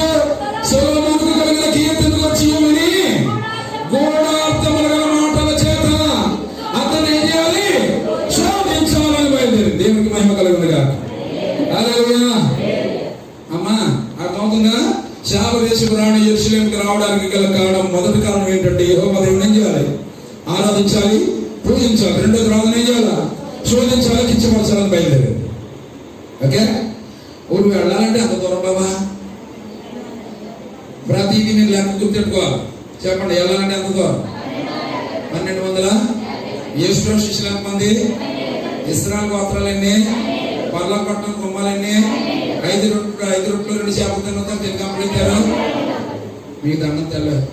సొలొమోనుకు కలిగిన కీర్తనకు వచ్చి విని గూఢార్థములు గల మాటల చేత అతను ఏం చేయాలి? శోధించాలని బయలుదేరి. దేవునికి మహిమ కలుగునుగా. హల్లెలూయా. అమ్మా అర్థమవుతుందా? శాప దేశపు రాణి యెరూషలేముకి రావడానికి గల కారణం, మొదటి కారణం ఏంటంటే యెహోవా దేవుని ఏం చేయాలి? ఆరాధించాలి, పూజించాలి. రెండోది రాజుని ఏం చేయాలా? శోధించాలి, కించపరచాలని బయలుదేరి. ఓకే, ఊరు వెళ్ళాలంటే అంత దూరం బాబా, ప్రతిదీ మీరు లెక్క గుర్తెట్టుకోవాలి. చెప్పండి, వెళ్ళాలంటే ఎంత దూరం? 1200. యేసు శిష్యులు ఎంతమంది? ఇశ్రాయేలు గోత్రాలు ఎన్ని? పర్లపట్నం కుమ్మాలన్నీ? 5 రొట్టెలు 2 చేపలు తిన్నతో కంప్లీట్ అయ్యారు. మీకు దండం తెల్లదు,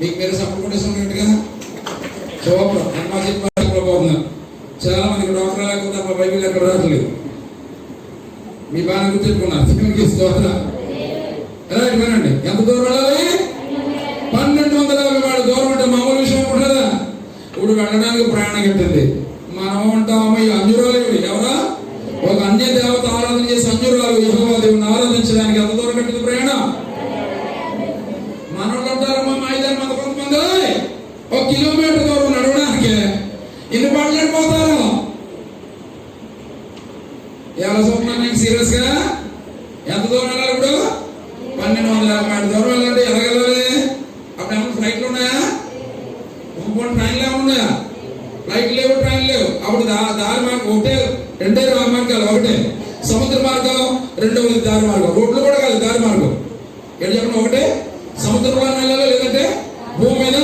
మీకు మీరు సపోర్ట్ కొట్టేసుకున్నట్టుగా సూపర్ పోతున్నారు. చాలా మందికి డాక్టర్ లేకపోతే మా బైబిల్ ఎక్కడ రావట్లేదు. మీ బాగా గుర్తుపెట్టుకున్నారు. రైట్ వినండి, ఎంత దూరం వెళ్ళాలి? 1250 మైళ్ళ దూరం అంటే మామూలు విషయం ఉంటుందా? ఇప్పుడు వెళ్ళడానికి ప్రయాణం కట్టింది. మనం ఉంటాము ఈ అంజురాలు. ఎవరా? ఒక అన్య దేవత ఆరాధన చేసి అంజురాలు యెహోవా దేవుని ఆరాధించడానికి ఎంత దూరం కట్టింది ప్రయాణం? మనోళ్ళు ఉంటారమ్మా 5 మంది కొంతమంది 1 కిలోమీటర్ దూరం నడవడానికి ఎన్ని పాటలు వెళ్ళిపోతారు? ఎలా చూస్తున్నాను నీకు సీరియస్ గా? ఎంత దూరం వెళ్ళాలి? ఇప్పుడు 1250 మైళ్ళ దూరం వెళ్ళాలంటే ఎలా వెళ్ళాలి? అప్పుడు ఏమన్నా ఫ్లైట్లు ఉన్నాయా? ట్రైన్లు ఏమన్నా ఉన్నాయా? ఫ్లైట్ లేవు, ట్రైన్ లేవు. అప్పుడు దారి మార్గం ఒకటే, 2 మార్గాలు. ఒకటే సముద్ర మార్గం, రెండవది దారి మార్గం. రోడ్లు కూడా కాదు, దారి మార్గం. ఏంటి చెప్పండి? ఒకటే సముద్ర మార్గం వెళ్ళాలి, లేదంటే భూమి మీద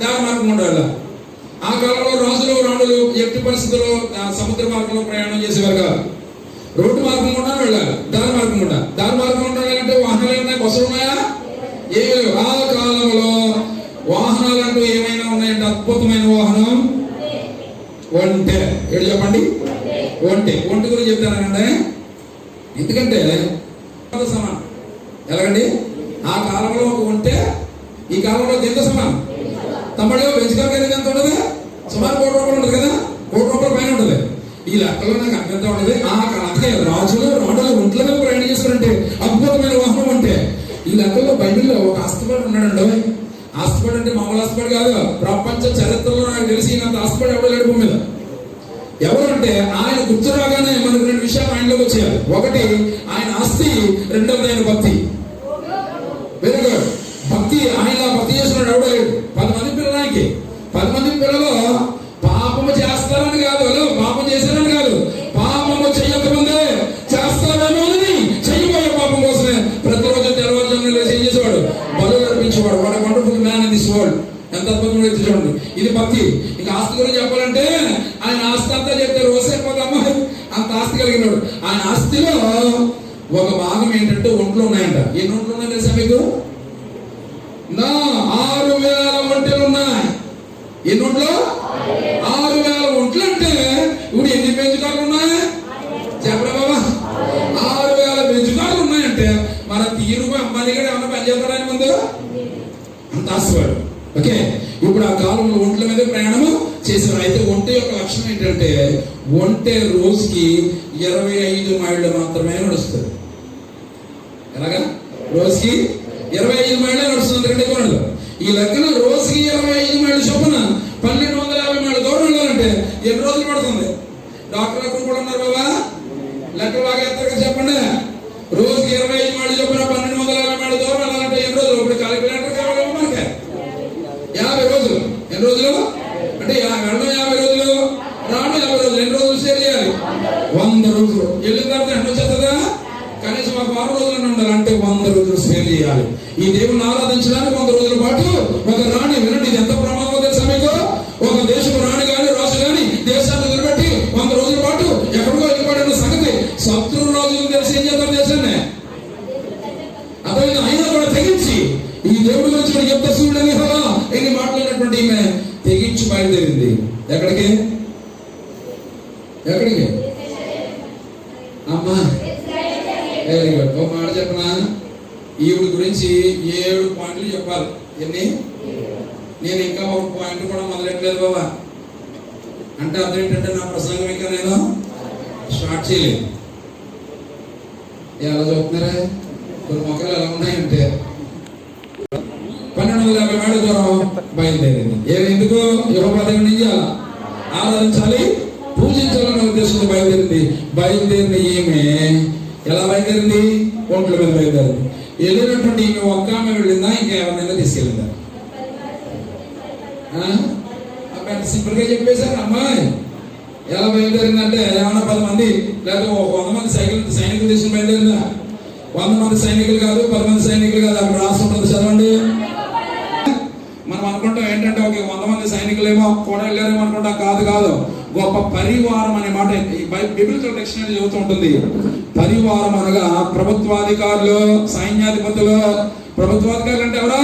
దారి మార్గం ఉండాలి. ఆ కాలంలో రాజులు రాణులు ఎట్టి పరిస్థితుల్లో సముద్ర మార్గంలో ప్రయాణం చేసేవారు కాదు. రోడ్డు మార్గం కూడా వెళ్ళాలి, దారి మార్గం కూడా. దారి మార్గం ఉండాలంటే వాహనాలు ఉన్నాయి, బస్సులు ఉన్నాయా? ఏమి లేవు. ఆ కాలంలో వాహనాలు అంటూ ఏమైనా ఉన్నాయంటే అద్భుతమైన వాహనం ఒంటె. ఏడు చెప్పండి? ఒంటె. ఒంటె గురించి చెప్తానంటే ఎందుకంటే సమానం. ఎలాగండి? ఆ కాలంలో ఒక ఒంటె ఈ కాలంలో ఎంత సమానం? తమ్ముడు బెంచ్ ఖరీదు ఎంత ఉంటుంది? సుమారు 1 కోటి రూపాయలు ఉంటుంది కదా, 1 కోటి రూపాయల పైన ఉంటుంది. ఈ లెక్కలో నాకు అభ్యంతరం ఉంటుంది. ఆ అందుకే రాజులు రాణులు ఒంట్ల మీద ప్రయాణం చేస్తారంటే అద్భుతమైన వాహనం ఉంటే ఈ లెక్కల్లో బైబిల్లో ఒక ఆస్తిపడు ఉన్నాడండి. ఆస్తిపడు అంటే మామూలు ఆస్తిపడు కాదు. ప్రపంచ చరిత్రలో నాకు తెలిసి ఇంత ఆస్తిపడు ఎవరు లేడు భూమి మీద. ఎవరంటే ఆయన గుర్తు రాగానే మనకు 2 విషయాలు ఆయనలోకి వచ్చేయాలి. ఒకటి ఆయన ఆస్తి, రెండవది ఆయన భక్తి. Very good. భక్తి. ఆయన భక్తి చేస్తున్నాడు ఎవడో లేడు. 10 మంది పిల్లలకి 10 మంది పిల్లలు పాపము చేస్తారని కాదు, పాపం చేశారని కాదు, పాపము చెయ్యకముందే చేస్తారేమో అని చెయ్యబోయే పాపం కోసమే ప్రతిరోజు తెల్లవారుజామున లేచి ఏం చేసేవాడు? బలులు అర్పించేవాడు. వాడు wonderful man in this world. ఎంత అద్భుతంగా ఎత్తి చూడండి. ఇది భక్తి. ఇక ఆస్తి గురించి చెప్పాలంటే ఆయన ఆస్తి అంతా చెప్తారు, వస్తే అమ్మాయి అంత ఆస్తి కలిగినాడు. ఆయన ఆస్తిలో ఒక భాగం ఏంటంటే ఒంట్లో ఉన్నాయంట. ఎన్ని ఒంట్లు ఉన్నాయి తెలుసా మీకు? 6,000 ఒంటెలు ఉన్నాయి. ఎన్ని ఒంట్లు? 6,000 ఒంట్లు అంటే ఇప్పుడు ఎన్ని బెంచుకాలు ఉన్నాయి చెప్పరా బాబా? 6,000 బెంచుకాలు ఉన్నాయంటే మన తీరుగా అమ్మాయి కూడా ఏమన్నా పనిచేస్తాడని ముందు అంత ఆశవాడు. ఓకే, ఇప్పుడు ఆ కాలంలో ఒంట్ల మీద ప్రయాణము చేసేవారు. అయితే ఒంటె యొక్క లక్షణం ఏంటంటే ఒంటె రోజుకి 25 మైళ్ళు మాత్రమే నడుస్తుంది. ఎలాగా? రోజుకి 25 మైళ్ళే నడుస్తుంది, ఎందుకంటే కొనడు. ఈ లెక్కన రోజుకి 25 మైళ్ళు చొప్పున 1250 మైళ్ళ దూరం వెళ్ళాలంటే ఎన్ని రోజులు పడుతుంది? డాక్టర్ అక్కడ కూడా ఉన్నారు బాబా, లెక్కలు బాగా ఎత్తగా చెప్పండి. రోజుకి 25 మైళ్ళు చొప్పున 1250 మైళ్ళ దూరం వెళ్ళాలంటే ఎన్ని రోజులు? ఇప్పుడు క్యాలిక్యులేటర్ కావాలి మనకి. 50 రోజులు. ఎన్ని రోజులు అంటే వెళ్ళడం 50 రోజులు, రావడం 50 రోజులు. ఎన్ని రోజులు షేర్ చేయాలి? 100 రోజులు. వెళ్ళిన తర్వాత ఎండ వచ్చేస్తుందా? కనీసం ఒక 6 రోజులు ఉండాలి. అంటే 100 రోజులు సేవ చేయాలి. ఈ దేవుని ఆరాధించడానికి 100 రోజుల పాటు ఒక రాణి, వినండి ఇది ఎంత ప్రమాదం తెలుసా మీకు? ఒక దేశపు రాణి కానీ రాజు కానీ దేశాన్ని వదిలిపెట్టి 100 రోజుల పాటు ఎక్కడికో వెళ్ళిపోయిన సంగతి శత్రు రోజులు తెలిసి ఏం చేస్తారు దేశాన్ని? అదే అయినా కూడా తెగించి ఈ దేవుడి గురించి చెప్తా చూడని ఎన్ని మాట్లాడినటువంటి ఈమె తెగించి బయలుదేరింది. ఎక్కడికి? ఎక్కడికి అమ్మా? Very good. ఒక మాట చెప్పనా? ఈవిడ గురించి 7 పాయింట్లు చెప్పాలి. ఎన్ని? నేను ఇంకా ఒక పాయింట్ కూడా మొదలెట్టలేదు బాబా. అంటే అర్థం ఏంటంటే నా ప్రసంగం ఇంకా నేను స్టార్ట్ చేయలేదు. ఎలా చూస్తున్నారా? కొన్ని మొక్కలు ఎలా ఉన్నాయంటే 1250 మైళ్ళ దూరం బయలుదేరింది. ఎందుకు? యెహోవా దేవుని ఆరాధించాలి, పూజించాలనే ఉద్దేశంతో బయలుదేరింది. బయలుదేరిన ఈమె ఎలా బయలుదేరింది? ఒంట్ల మీద బయలుదేరింది. వెళ్ళినటువంటి ఈమె ఒక్క ఆమె వెళ్ళిందా, ఇంకా ఎవరినైనా తీసుకెళ్ళిందా? సింపుల్ గా చెప్పేశారు. అమ్మాయి ఎలా బయలుదేరిందంటే ఏమన్నా 10 మంది లేదా 100 మంది సైనికులు తీసుకుని బయలుదేరిందా? 100 మంది సైనికులు కాదు, 10 మంది సైనికులు కాదు. అక్కడ రాసి ఉంటుంది, చదవండి. మనం అనుకుంటాం ఏంటంటే ఒక 100 మంది సైనికులేమో కూడా వెళ్ళారేమో అనుకుంటాం. కాదు. గొప్ప పరివారం అనే మాట బిబిలికల్ డిక్షనరీ చదువుతూ ఉంటుంది. పరివారం అనగా ప్రభుత్వాధికారులు, సైన్యాధిపతులు. ప్రభుత్వాధికారులు అంటే ఎవరా?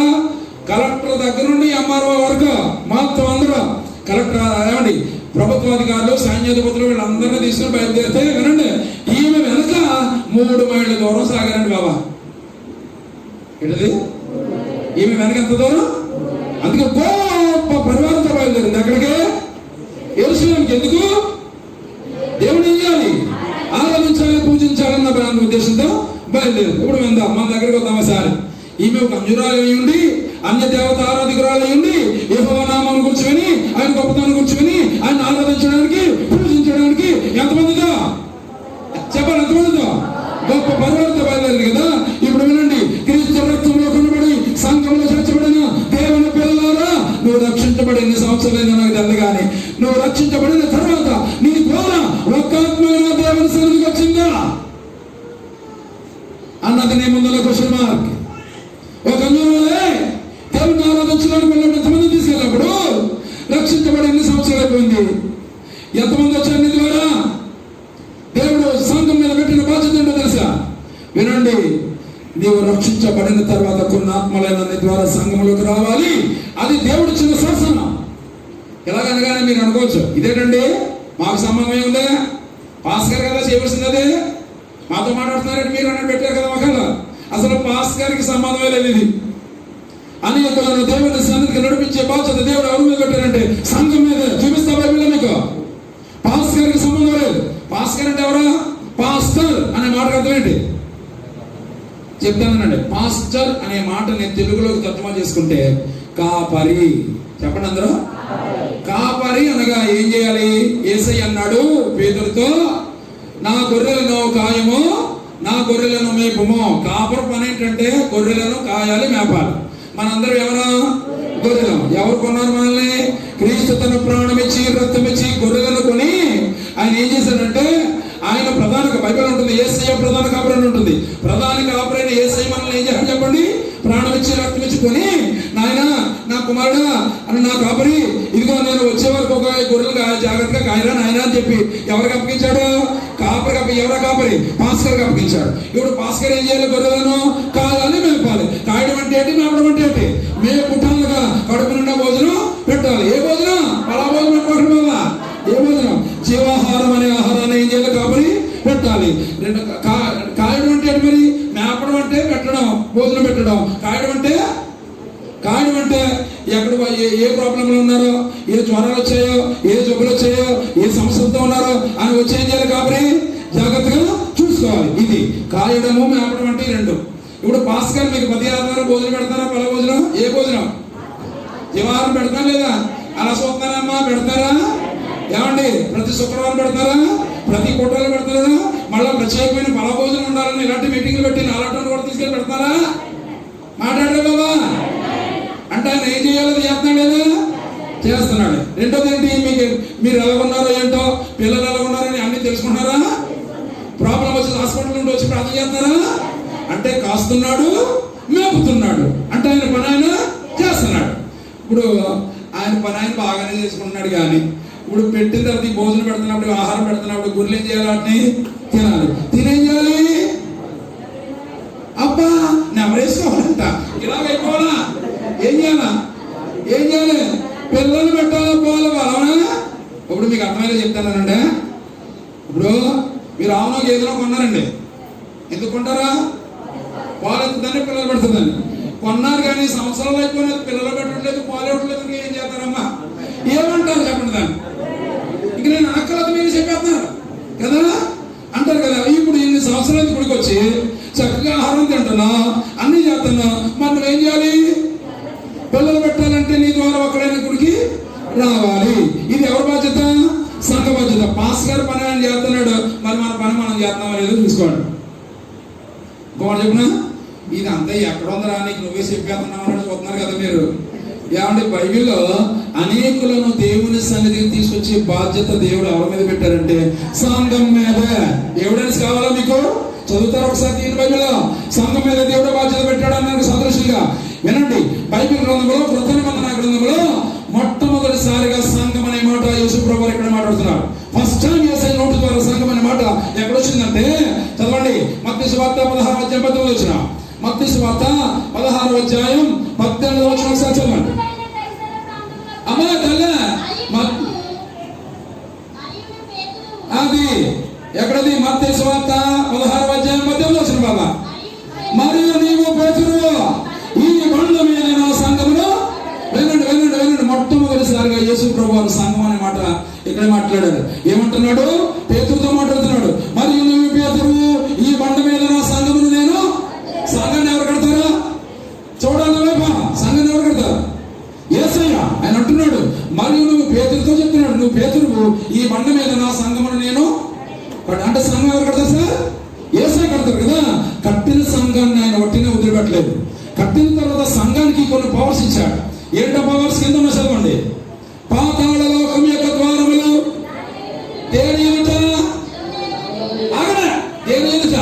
కలెక్టర్ దగ్గర నుండి ఎంఆర్ఓ వరకు మొత్తం అందరూ కలెక్టర్ ఏమండి ప్రభుత్వాధికారులు, సైన్యాధిపతులు వీళ్ళందరినీ తీసుకుని బయలుదేరితే వినండి ఈమె వెనక 3 మైళ్ళ దూరం సాగారండి బాబా. ఏంటది? ఈమె వెనక ఎంత దూరం? అందుకే గొప్ప పరివారంతో బయలుదేరింది. ఎక్కడికి? యెరూషలేముకి. ఎందుకు? దేవుని చేయాలి, ఆరాధించాలి, పూజించాలన్న ఉద్దేశంతో బయలుదేరింది. ఇప్పుడు విందాం, మన దగ్గరికి వద్దామా సార్. ఈమె ఒక అంజురాలు ఉండి, అన్య దేవత ఆరాధికురాలు ఉండి, యెహోవా నామాన్ని గురించి విని, ఆయన గొప్పతనం గురించి విని, ఆయన ఆరాధించడానికి, పూజించడానికి ఎంతమందితో చెప్పాలి? ఎంతమందితో? గొప్ప పరివారంతో బయలుదేరింది కదా. ఇప్పుడు వినండి, క్రీస్తు రక్తంలో కొనబడి సంఘంలో చేర్చబడిన దేవుని పిల్లలారా, నువ్వు రక్షించబడి ఎన్ని సంవత్సరాలైనా నాకు తెలియదు కానీ నువ్వు రక్షించబడిన తర్వాత నీ ద్వారా ఒక్క ఆత్మైన దేవుని సన్నిధికి వచ్చిందా అన్నది నీ ముందులో క్వశ్చన్ మార్క్. ఒక అంజురాలే దేవుని ఆరాధించడానికి వెళ్ళినప్పుడు ఎంతమంది తీసుకెళ్ళినప్పుడు రక్షించబడి ఎన్ని సంవత్సరాలు అయిపోయింది? ఎంతమంది వచ్చారు నీ ద్వారా? దేవుడు సంఘం మీద పెట్టిన బాధ్యత ఏంటో తెలుసా? వినండి, నీవు రక్షించబడిన తర్వాత కొన్ని ఆత్మలైన నీ ద్వారా సంఘంలోకి రావాలి. అది దేవుడు చిన్న శాసనం. ఎలాగనగానే మీరు అనుకోవచ్చు, ఇదేంటండి మాకు సంబంధం ఉందా? పాస్కర్ కదా చేయవలసింది, అదే మాతో మాట్లాడుతున్నారంటే మీరు అన్నట్టు పెట్టారు కదా ఒకళ్ళు. అసలు పాస్కర్కి సంబంధమే లేదు. ఇది అనేకులను దేవుని సన్నిధికి నడిపించే బాధ్యత దేవుడు ఎవరి మీద పెట్టారంటే సంఘం మీద. చూపిస్తా బైబిల్లో మీకు. పాస్కర్కి సంబంధం లేదు. పాస్కర్ అంటే ఎవరా? పాస్టర్ అనే మాట అర్థం ఏంటి చెప్తానండి. పాస్టర్ అనే మాటని తెలుగులోకి తర్జుమా చేసుకుంటే కాపరి. చెప్పండి అందరూ. కాపరి అనగా ఏం చేయాలి? యేసయ్య అన్నాడు పేతురుతో, నా గొర్రెలను కాయము, నా గొర్రెలను మేపుము. కాపరు పని ఏంటంటే గొర్రెలను కాయాలి, మేపాలి. మనందరూ ఎవరు? గొర్రెలు. ఎవరు కొన్నారు మనల్ని? క్రీస్తు తన ప్రాణం ఇచ్చి, రక్తం ఇచ్చి గొర్రెలను కొని ఆయన ఏం చేశాడంటే, ఆయన ప్రధాన బైబిల్ ఉంటుంది, యేసయ్య ప్రధాన కాపరి అని ఉంటుంది. ప్రధాన కాపరైన యేసయ్య మనల్ని ఏం చేయాలి చెప్పండి? ప్రాణం ఇచ్చి, రక్తం ఇచ్చి కొని, నాయన నా కుమార్ కుమారుడా అని నా కాపరి, ఇదిగో నేను వచ్చే వరకు ఒక గొర్రెలు జాగ్రత్తగా కాయరా నాయన అని చెప్పి ఎవరికి అప్పగించాడు? ఎవరా కాపరి? పాస్కర్కి అప్పగించాడు. ఇప్పుడు పాస్కర్ ఏం చేయాలి? గొర్రెలను కాయాలి, మేపాలి. కాయడం అంటే ఏంటి? మేపడం అంటే ఏంటి? పుట్టాలుగా కడుపు నిండా భోజనం పెట్టాలి. ఏ భోజనం? పలా భోజనం పెట్టుకోవడం వల్ల ఏ భోజనం? జీవాహారం అనే ఆహారాన్ని ఏం చేయాలి? కాపరి పెట్టాలి. కాయడం అంటే ఏంటి? మరి మేపడం అంటే పెట్టడం, భోజనం పెట్టడం. కాయడం అంటే ఎక్కడ ఏ ప్రాబ్లంలు ఉన్నారో, ఏ జ్వరాలు వచ్చాయో, ఏ జబ్బులు వచ్చాయో, ఏ సమస్యలతో ఉన్నారో అని వచ్చి ఏం చేయాలి? కాబట్టి జాగ్రత్తగా చూసుకోవాలి. ఇది కాయడము, మేపడం అంటే రెండు. ఇప్పుడు పాస్కర్ మీకు 10 ఆదివారం భోజనం పెడతారా? పల భోజనం. ఏ భోజనం? జీవాహారం పెడతారా లేదా? అలా చూస్తున్నారమ్మా, పెడతారా? ఏమండి ప్రతి శుక్రవారం పెడతారా? ప్రతి కుట్రలు పెడతారా? మళ్ళీ ప్రత్యేకమైన పల భోజనం ఉండాలని ఇలాంటి మీటింగ్లు పెట్టి నాలాటోని కూడా తీసుకెళ్ళి పెడతారా? మాట్లాడలే బాబా అంటే ఆయన ఏం చేయాలో చేస్తున్నాడు లేదా? చేస్తున్నాడు. రెండోది ఏంటి? మీరు ఎలా ఉన్నారో ఏంటో, పిల్లలు ఎలా ఉన్నారని అన్ని తెలుసుకుంటున్నారా? ప్రాబ్లం వచ్చి హాస్పిటల్ నుండి వచ్చి ప్రార్థన చేస్తున్నారా? అంటే కాస్తున్నాడు, మేపుతున్నాడు. అంటే ఆయన పని ఆయన చేస్తున్నాడు. ఇప్పుడు ఆయన పని ఆయన బాగానే చేసుకుంటున్నాడు. కానీ ఇప్పుడు పెట్టిన తర్వాత ఈ భోజనం పెడుతున్నప్పుడు, ఆహారం పెడుతున్నప్పుడు గుర్రెలు ఏం చేయాలి? వాటిని తినాలి. తినేం చేయాలి? అబ్బా నెమరేసుకోవాలంట. ఇలాగైపోవాలా? ఏం చేయాలి? పిల్లలు పెట్టాలి, పోవాలి. అవునా? ఇప్పుడు మీకు అర్థమయ్యేలా చెప్తానంటే, ఇప్పుడు మీరు ఆవునో గేదెనో కొన్నారండి. ఎందుకు కొంటారా? పాలు ఎత్తుదని, పిల్లలు పెడుతుందని కొన్నారు. కానీ సంవత్సరాలు అయిపోయినది, పిల్లలు పెట్టట్లేదు, పాలు ఇవ్వట్లేదు. ఏం చేస్తారమ్మా? ఏమంటారు చెప్పండి దాన్ని? ఇంక నేను అక్కలతో మీరు చెప్పేస్తున్నారు కదా అంటారు కదా. ఇప్పుడు ఇన్ని సంవత్సరాలు ఇప్పటికి వచ్చి చక్కగా ఆహారం తింటున్నా, అన్ని చేస్తున్నా, మరి నువ్వేం చేయాలి? పిల్లలు పెట్టాలంటే నీ ద్వారా ఒక్కడైనా గుడికి రావాలి. ఇది ఎవరి బాధ్యత? సంఘ బాధ్యత. పాస్కర్ పని ఆయన చేస్తున్నాడు, మరి మన పని మనం చేస్తున్నాం అనేది చూసుకోండి. ఇంకోటి చెప్పిన ఇది అంతా ఎక్కడ ఉందరా, నీకు నువ్వే చెప్పేస్తున్నావు అని చూస్తున్నారు కదా మీరు. ఏమంటే బైబిల్లో అనేకులను దేవుని సన్నిధికి తీసుకొచ్చే బాధ్యత దేవుడు ఎవరి మీద పెట్టారంటే సంఘం మీద. ఎవిడెన్స్ కావాలా మీకు? చదువుతారు ఒకసారి దీని బైబిల్లో. సంఘం మీద దేవుడు బాధ్యత పెట్టాడు అన్నారు సదృశంగా. వినండి, బైబిల్ గ్రంథంలో కృత నిబంధన గ్రంథంలో మొట్టమొదటిసారిగా సంఘం అనే మాట యేసు ప్రభువు ఇక్కడ మాట్లాడుతున్నారు. ఫస్ట్ టైం యేసయ్య నోటి ద్వారా సంఘం అనే మాట ఎక్కడ వచ్చిందంటే, చదవండి మత్తయి సువార్త 16వ అధ్యాయం 18వ వచనం. మత్తయి సువార్త 16వ అధ్యాయం 18వ వచనం ఒకసారి చదవండి. అమ్మా తల్లి అది ఎక్కడది? మత్తయి సువార్త 16వ అధ్యాయం 18వ వచనం బాబా. మరియు నీవు పేతురు, ఈ బండ మీద నా సంఘములో. వినండి. మొట్టమొదటిసారిగా యేసు ప్రభువు సంఘం అనే మాట ఇక్కడ మాట్లాడారు. ఏమంటున్నాడు? పేతురుతో మాట్లాడుతున్నాడు. మరియు నువ్వు పేతురు, ఈ బండ మీద నా సంఘమును నేను. సంఘాన్ని ఎవరు కడతారా? చూడాలి వైపా, సంఘాన్ని ఎవరు కడతారు? యేసయ్య. ఆయన అంటున్నాడు, మరియు నువ్వు పేతురుతో చెప్తున్నాడు, నువ్వు పేతురు, ఈ బండ మీద నా సంఘమును నేను. అంటే సంఘం ఎవరు కడతారు సార్? యేసయ్య కడతారు కదా. కట్టిన సంఘాన్ని ఆయన వట్టినే వదిలిపెట్టలేదు. కట్టిన తర్వాత సంఘానికి కొన్ని పవర్స్ ఇచ్చాడు. ఏంటో పవర్స్? కింద ఉన్న చదవండి. పాతాళ లోకం యొక్క ద్వారములు దేని ఎదుట? దేని ఎదుట?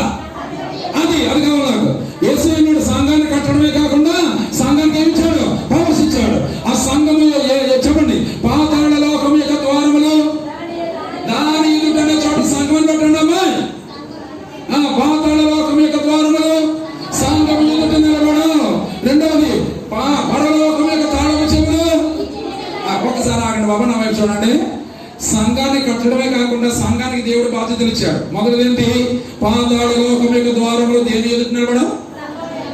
అది కావాలి నాకు. యేసయ్య సంఘాన్ని కట్టడమే కాకుండా సంఘానికి ఏమి ఇచ్చాడు? పవర్స్ ఇచ్చాడు. ఆ సంఘము చెప్పండి. పాతాళ లోకం యొక్క ద్వారములు దాని ఎదుటనే చోట సంఘం పెట్టండి అమ్మాయి. పాతాళ లోకం యొక్క ద్వారములు సంఘం ఎదుట నిలబడు. రెండవది పరలోకం యొక్క తాళము చెవులు. ఒక్కసారి ఆగండి బాబా, నా వైపు చూడండి. సంఘాన్ని కట్టడమే కాకుండా సంఘానికి దేవుడు బాధ్యతలు ఇచ్చాడు. మొదటిది ఏంటి? పాతాళ లోకం యొక్క ద్వారములు దేని ఎదుట నిలబడం.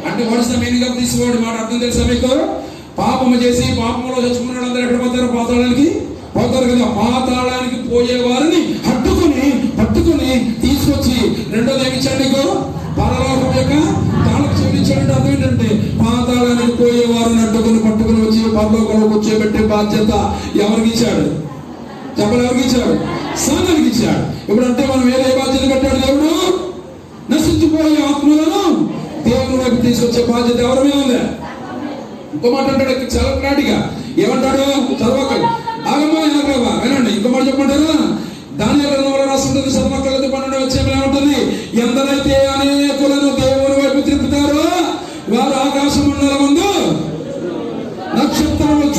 అంటే what's the meaning of this word? మాట అర్థం తెలుసా మీకు? పాపము చేసి పాపంలో చచ్చుకున్న వాళ్ళందరూ ఎక్కడ పోతారు? పాతాళానికి పోతారు కదా. పాతాళానికి పోయే వారిని పట్టుకుని తీసుకొచ్చి రెండోది ఏమి ఇచ్చాడు నీకు? పరలోకం యొక్క తాళపు చెవులు ఇచ్చాడు. అర్థం ఏంటంటే పాతాళానికి పోయే వారిని పట్టుకుని వచ్చి పరలోకంలో కూర్చోబెట్టే బాధ్యత ఎవరికి ఇచ్చాడు? చెప్పలు ఎవరికి ఇచ్చాడు? సంఘానికి ఇచ్చాడు. ఇప్పుడు అంటే మనం ఏ బాధ్యత పెట్టాడు దేవుడు? నశించిపోయే ఆత్మలను దేవుని వైపు తీసుకొచ్చే బాధ్యత ఎవరి మీద ఉంది? ఇంకో మాట అంటాడు చాలా క్లారిటీగా. ఏమంటాడు? చదవకండి, ఆగమ్మా వినండి. ఇంకో మాట చెప్పంటారా? దానియేలు గ్రంథంలో రాసి ఉంటుంది. చదవకలేదు 12వ అధ్యాయంలో ఏమంటుంది? ఎందరైతే అనేకులను దేవుని వైపు తిప్పుతారో వారు ఆకాశ మండలం ముందు నక్షత్రములు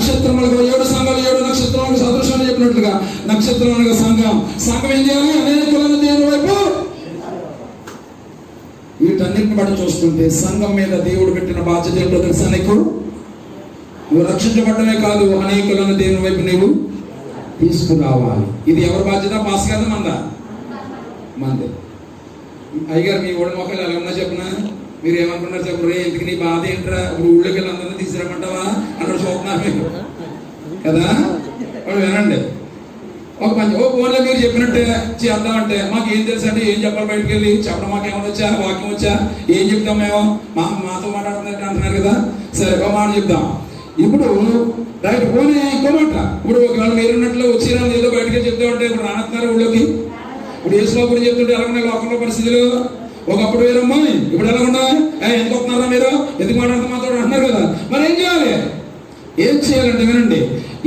నక్షత్రములకు 7 సంఘాలు 7 నక్షత్రాలకు సదృశ్యాన్ని చెప్పినట్లుగా నక్షత్రం అనగా సంఘం. సంఘం ఏం చేయాలి? అనేకులను దేవుని వైపు. వీటన్నిటిని బట్టి చూస్తుంటే సంఘం మీద దేవుడు పెట్టిన బాధ్యత ఏంటో తెలుసా నీకు? నువ్వు రక్షించబడమే కాదు, అనేకులను దేవుని వైపు నీవు తీసుకురావాలి. ఇది ఎవరి బాధ్యత? పాస్ కదా మందా? మందే. అయ్యగారు మీ ఓడి మొక్కలు ఎలా ఉన్నా చెప్పనా? మీరు ఏమనుకున్నారు చెప్పరు? ఎందుకు నీ బాధ ఏంట్రా? ఇప్పుడు ఊళ్ళోకి వెళ్ళి అందరినీ తీసుకురమ్మంటావా అక్కడ చూస్తున్నారు మీరు కదా. వాడు వినండి, ఒక మంచి ఫోన్లో మీరు చెప్పినట్టే చేద్దామంటే మాకు ఏం తెలుసు అంటే ఏం చెప్పాలి? బయటకు వెళ్ళి చెప్పడం మాకు ఏమైనా వచ్చా? వాక్యం వచ్చా? ఏం చెప్తాం మేము? మాతో మాట్లాడుతున్నట్టు అంటున్నారు కదా. సరే ఒక మాట చెప్దాం. ఇప్పుడు రైట్ పోనీ ఇంకో మాట. ఇప్పుడు ఒకవేళ మీరున్నట్లు వచ్చిన ఏదో బయటకే చెప్తామంటే ఇప్పుడు రానట్టున్నారు ఊళ్ళోకి. ఇప్పుడు యేసుబాబు గురించి చెప్తుంటే ఎలా ఉన్నాయి లోకంలో పరిస్థితులు? ఒకప్పుడు వేరమ్మా, ఇప్పుడు ఎలా ఉన్నాయి? ఎందుకు వస్తున్నారా మీరు? ఎందుకు మాట్లాడుతూ మాతో అంటున్నారు కదా. మరి ఏం చేయాలి? ఏం చేయాలంటే వినండి,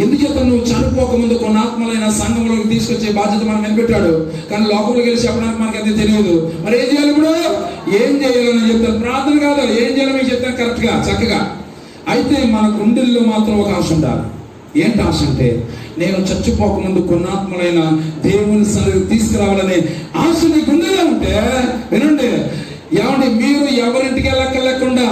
ఎందుచేత నువ్వు చనిపోకముందు కొన్ని ఆత్మలైన సంఘంలోకి తీసుకొచ్చే బాధ్యత మనం నిలబెట్టాడు. కానీ లోకంలోకి వెళ్ళి చెప్పడానికి మనకి అంతే తెలియదు. మరి ఏం చేయాలి? ఇప్పుడు ఏం చేయాలని చెప్తాను. ప్రార్థన కాదు, ఏం చేయాలో మీకు చెప్తాను కరెక్ట్గా చక్కగా. అయితే మన గుండెల్లో మాత్రం ఒక ఆశ ఉండాలి. ఏంటి ఆశ అంటే, నేను చచ్చిపోకముందు కొన్ని ఆత్మలైన దేవుని సన్నిధికి తీసుకురావాలనే ఆశ నీ గుండెలో ఉంటే వినండి, ఏమంటే మీరు ఎవరింటికి వెళ్ళక్కర్లేకుండా,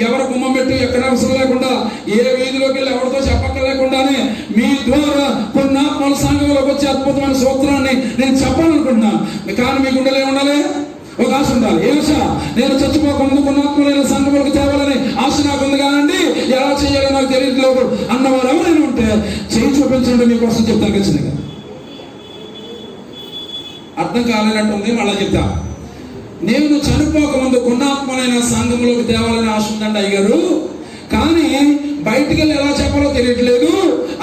ఎవరి గుమ్మం పెట్టి ఎక్కడ అవసరం లేకుండా, ఏ వీధిలోకి వెళ్ళి ఎవరితో చెప్పక్కర్లేకుండానే మీ ద్వారా కొన్ని ఆత్మల సంఘంలోకి వచ్చే అద్భుతమైన సూత్రాన్ని నేను చెప్పాలనుకుంటున్నా. కానీ మీ గుండెలో ఏముండాలి? ఒక ఆశ ఉండాలి. ఏ ఆశ? నేను చచ్చిపోకముందు కొన్ని ఆత్మలైన సంఘంలోకి తేవాలని ఆశ నాకు ఉంది. కానండి ఎలా చేయాలో నాకు తెలియట్లేదు అన్నవారు ఎవరైనా ఉంటే చేయి చూపించండి, మీకోసం చెప్తాను ఖచ్చితంగా. అర్థం కాలేనట్టుంది, మళ్ళా చెప్తా. నేను చనిపోకముందు కొన్నాత్మలైన సంఘంలోకి తేవాలని ఆశ ఉందండి అయ్యగారు, కానీ బయటికి వెళ్ళి ఎలా చెప్పాలో తెలియట్లేదు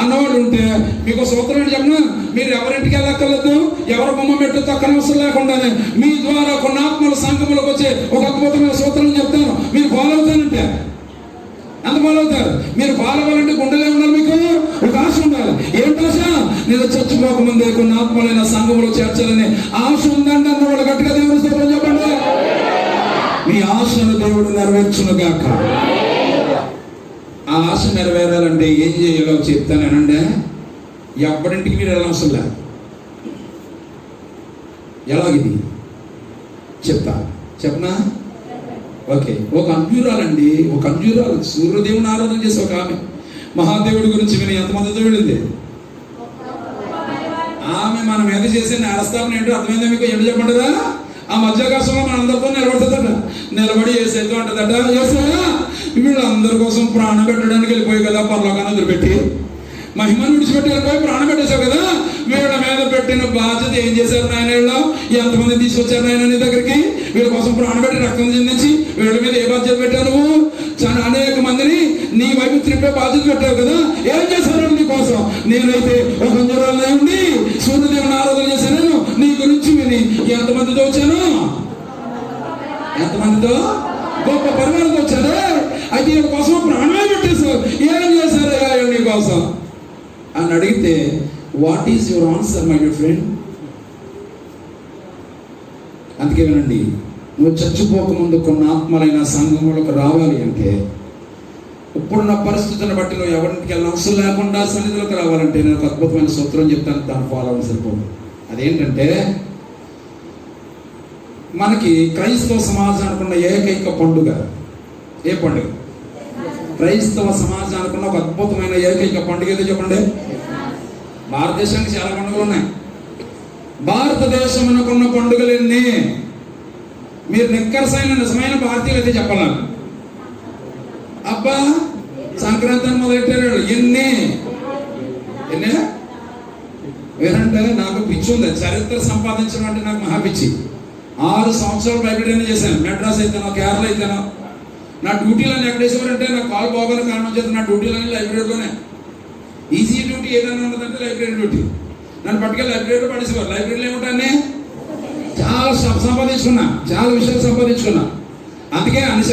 అన్నవాడు ఉంటే మీకు సూత్రం ఏంటి చెప్పిన? మీరు ఎవరింటికి వెళ్ళక్కర్లేదు, ఎవరి బొమ్మ పెట్టు తక్కన అవసరం లేకుండానే మీ ద్వారా కొన్ని ఆత్మల సంఘంలోకి వచ్చే ఒక అద్భుతమైన సూత్రం చెప్తాను. మీరు ఫాలో అవుతానంటే ఎంత ఫాలో అవుతారు? మీరు ఫాలో అవ్వాలంటే గుండెలే ఉండాలి, మీకు ఒక ఆశ ఉండాలి. ఏంటి ఆశ? నేను చచ్చిపోకముందే కొన్ని ఆత్మలైన సంఘంలో చేర్చాలని ఆశ ఉందండి అన్నవాడు గట్టిగా దేవుని స్తోత్రం చెప్పండి. మీ ఆశను దేవుడు నెరవేర్చునుగాక. ఆ ఆశ నెరవేరాలంటే ఏం చేయాలో చెప్తానండి. ఎప్పటింటికి మీరు వెళ్ళవసరం లేదు. ఎలాగిది చెప్తా, చెప్పనా? ఓకే. ఒక అంజూరాలండి, ఒక అంజూరాలు సూర్యదేవుని ఆరాధన చేసి ఒక ఆమె మహాదేవుడి గురించి విని ఎంతమందితో వెళ్ళింది ఆమె. మన మీద చేసే నేరస్థాపన ఏంటో అర్థమైందా మీకు? ఏంటి చెప్పండిరా? ఆ మధ్యాకాశంలో మన అందరితో నిలబడుతుందట. నిలబడి వేసేద్దాం అంటదట. చేసారా? వీళ్ళందరి కోసం ప్రాణం పెట్టడానికి వెళ్ళిపోయి కదా పరలోకాన్ని వదిలిపెట్టి, మహిమను విడిచిపెట్టి వెళ్ళిపోయి ప్రాణం పెట్టేశావు కదా. వీళ్ళ మీద పెట్టిన బాధ్యత ఏం చేశారు నాయన? వీళ్ళు ఎంతమంది తీసుకొచ్చారు నాయన నీ దగ్గరికి? వీళ్ళ కోసం ప్రాణం పెట్టి రక్తం చెందించి వీళ్ళ మీద ఏ బాధ్యత పెట్టావు నువ్వు? అనేక మందిని నీ వైపు త్రిప్పే బాధ్యత పెట్టావు కదా. ఏం చేశారు నీ కోసం? నేనైతే ఒక అంజూరాలనే ఉండి సూర్యదేవుని ఆరాధన చేశాను. నీ గురించి విని ఎంతమందితో వచ్చాను? ఎంతమందితో? గొప్ప పరిమాణంతో వచ్చారు. అయితే వీళ్ళ కోసం ప్రాణమే పెట్టేశారు. ఏం చేశారయ్యా నీ కోసం అని అడిగితే, what is your answer my dear friend? అందుకే వినండి, నువ్వు చచ్చిపోకముందు కొన్ని ఆత్మలైన సంఘంలోకి రావాలి అంటే, ఇప్పుడున్న పరిస్థితులను బట్టి నువ్వు ఎవరింటికి వెళ్ళిన అవసరం లేకుండా సన్నిధిలోకి రావాలంటే నేను ఒక అద్భుతమైన సూత్రం చెప్తాను, దాన్ని ఫాలో అవ్వడం సరిపోదు. అదేంటంటే, మనకి క్రైస్తవ సమాజానికి ఉన్న ఏకైక పండుగ ఏ పండుగ? క్రైస్తవ సమాజానికి ఉన్న ఒక అద్భుతమైన ఏకైక పండుగ ఏదో చెప్పండి. భారతదేశానికి చాలా పండుగలు ఉన్నాయి. భారతదేశంకున్న పండుగలు ఎన్ని? మీరు నిక్కరసైన నిజమైన భారతీయులు అయితే చెప్పాలి. అబ్బా సంక్రాంతి మొదలెట్టారు. ఎన్ని వేరంటే నాకు పిచ్చి ఉంది. చరిత్ర సంపాదించడం అంటే నాకు మహా పిచ్చి. 6 సంవత్సరాలు లైబ్రరీ చేశాను. మెడ్రాస్ అయితేనో, కేరళ అయితేనో. నా డ్యూటీలను ఎక్కడ వేసేవారంటే నాకు కాల్ బాగోని కారణం చేత నా డ్యూటీలన్నీ లైబ్రరీలోనే. ఈజీ డ్యూటీ ఏదైనా ఉన్నదంటే లైబ్రరీ డ్యూటీ. నన్ను పట్టుకెళ్ళి లైబ్రరీలో పడేసేవారు. లైబ్రరీలో ఏమిటాన్ని చాలా సంపాదించుకున్నా, చాలా విషయాలు సంపాదించుకున్నా. అందుకే అన్ని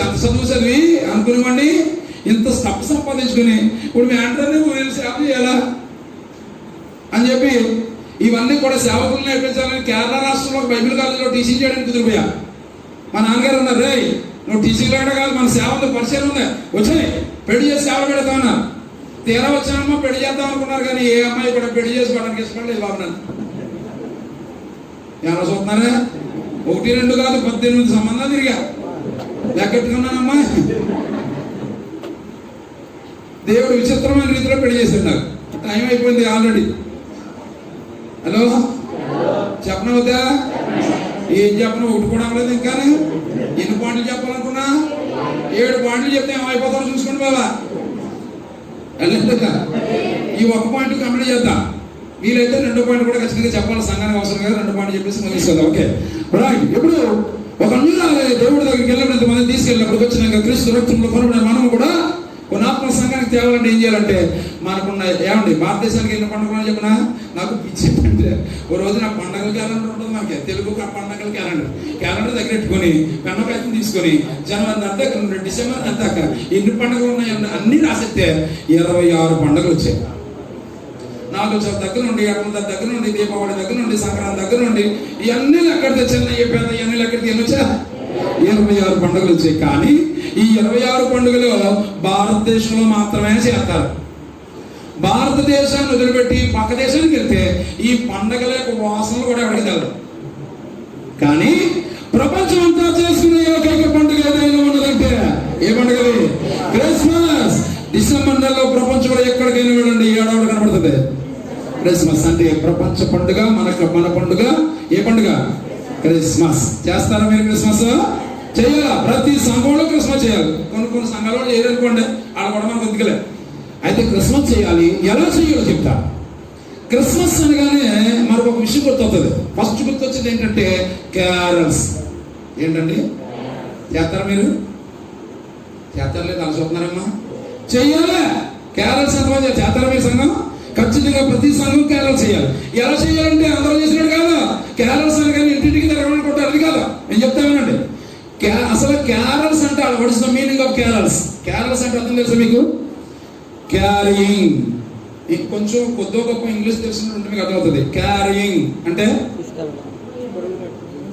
చదివి అనుకునేవాడిని ఇంత స్టఫ్ సంపాదించుకుని ఇప్పుడు మీ అందరినీ నేను సేవ చేయాలా అని చెప్పి ఇవన్నీ కూడా సేవకులు నేర్పించాలని కేరళ రాష్ట్రంలో బైబిల్ కాలేజీలో టీచీ చేయడానికి కుదిరిపోయా. మా నాన్నగారు ఉన్నారు, రే నువ్వు టీచీలో కాదు మన సేవ ఉంది, పరిచయం ఉంది, వచ్చాయి పెళ్లి చేసి సేవ పెడతామన్నారు. తీరా వచ్చానమ్మా పెళ్లి చేద్దాం అనుకున్నారు, కానీ ఏ అమ్మాయి కూడా పెళ్లి చేసుకోవడానికి ఇష్టపడలేదు బాబు. నన్ను ఎలా చూస్తున్నారా? 1, 2 కాదు 18 సంబంధాలు తిరిగా లెక్కెట్టుకున్నానమ్మా. దేవుడు విచిత్రమైన రీతిలో పెళ్లి చేశాడు నాకు. టైం అయిపోయింది ఆల్రెడీ. హలో చెప్పనా వద్దా? ఏం చెప్పను, 1 కూడా అవ్వలేదు ఇంకా. ఎన్ని పాయింట్లు చెప్పాలనుకున్నా? 7 పాయింట్లు చెప్తే ఏమైపోతారో చూసుకోండి బాబా. వెళ్ళలేదా? ఈ 1 పాయింట్ కంప్లీట్ చేద్దాం. వీలైతే 2 పాయింట్ కూడా ఖచ్చితంగా చెప్పాలి, సంఘానికి అవసరం కదా. 2 పాయింట్ చెప్పేసి ముగిస్తుంది. Okay right. ఇప్పుడు ఒక దేవుడి దగ్గరికి వెళ్ళినప్పుడు ఇంతమంది తీసుకెళ్ళినప్పుడు వచ్చినాక క్రీస్తు రక్తంలో కొనబడిన మనం కూడా కొన్ని ఆత్మ సంఘానికి తేవాలంటే ఏం చేయాలంటే మనకున్న ఏమండి భారతదేశానికి ఎన్ని పండుగలు చెప్పినా నాకు పిచ్చి అంటే ఓ రోజు నా పండగల క్యాలెండర్ ఉంటుంది. మనకి తెలుగు పండగల క్యాలెండర్ దగ్గర పెట్టుకొని పెన్నకాయని తీసుకొని జనవరి అంతా డిసెంబర్ అంతా ఎన్ని పండుగలు ఉన్నాయని అన్ని రాసిస్తే 26 పండుగలు వచ్చాయి. నాలుగు దగ్గర నుండి, అట్ల దగ్గర నుండి, దీపావళి దగ్గర నుండి, సంక్రాంతి దగ్గర నుండి ఇవన్నీ ఎక్కడ తెచ్చాను చెప్పాను. ఇవన్నీ ఎక్కడికి ఎన్ని వచ్చా? 26 పండుగలు వచ్చాయి. కానీ ఈ 26 పండుగలు భారతదేశంలో మాత్రమే చేస్తారు. భారతదేశాన్ని వదిలిపెట్టి పక్క దేశానికి వెళ్తే ఈ పండుగల యొక్క వాసనలు కూడా ఎవరికి తెలదు. కానీ ప్రపంచం అంతా చేసుకునే ఏకైక పండుగ ఏదైనా ఉన్నదంటే ఏ పండుగలు? క్రిస్మస్. డిసెంబర్ నెలలో ప్రపంచంలో ఎక్కడికైనా వెళ్ళండి ఏడవడం కనబడుతుంది. క్రిస్మస్ అంటే ప్రపంచ పండుగ. మన పండుగ ఏ పండుగ? క్రిస్మస్. చేస్తారా మీరు? క్రిస్మస్ చేయాలా? ప్రతి సంఘంలో క్రిస్మస్ చేయాలి. కొన్ని సంఘాలలో చేయరనుకోండి, ఆడ కూడా మనకు ఎందుకులే. అయితే క్రిస్మస్ చేయాలి. ఎలా చేయాలో చెప్తా. క్రిస్మస్ అనగానే మనకు ఒక విషయం గుర్తవుతుంది. ఫస్ట్ గుర్తొచ్చేది ఏంటంటే క్యారల్స్. ఏంటండి? చేస్తారా మీరు? చేస్తారలేదు అలా చూస్తున్నారమ్మా? చెయ్యాలా? క్యారల్స్ ఎంతమంది చేస్తారా మీ సంఘం? ఖచ్చితంగా ప్రతి సంఘం క్యారల్స్ చేయాలి. ఎలా చేయాలంటే అందరూ చేసినట్టు కాదు. క్యారల్స్ అనగానే ఇంటింటికి తిరగమనుకుంటారు, అది కాదు. నేను చెప్తానండి. అసలు క్యారల్స్ అంటే what is the meaning of carols? Carols అంటే అర్థం తెలుసా మీకు? క్యారియింగ్. కొంచెం కొద్ది గొప్ప ఇంగ్లీష్ తెలిసినట్టు మీకు అర్థమవుతుంది. క్యారియింగ్ అంటే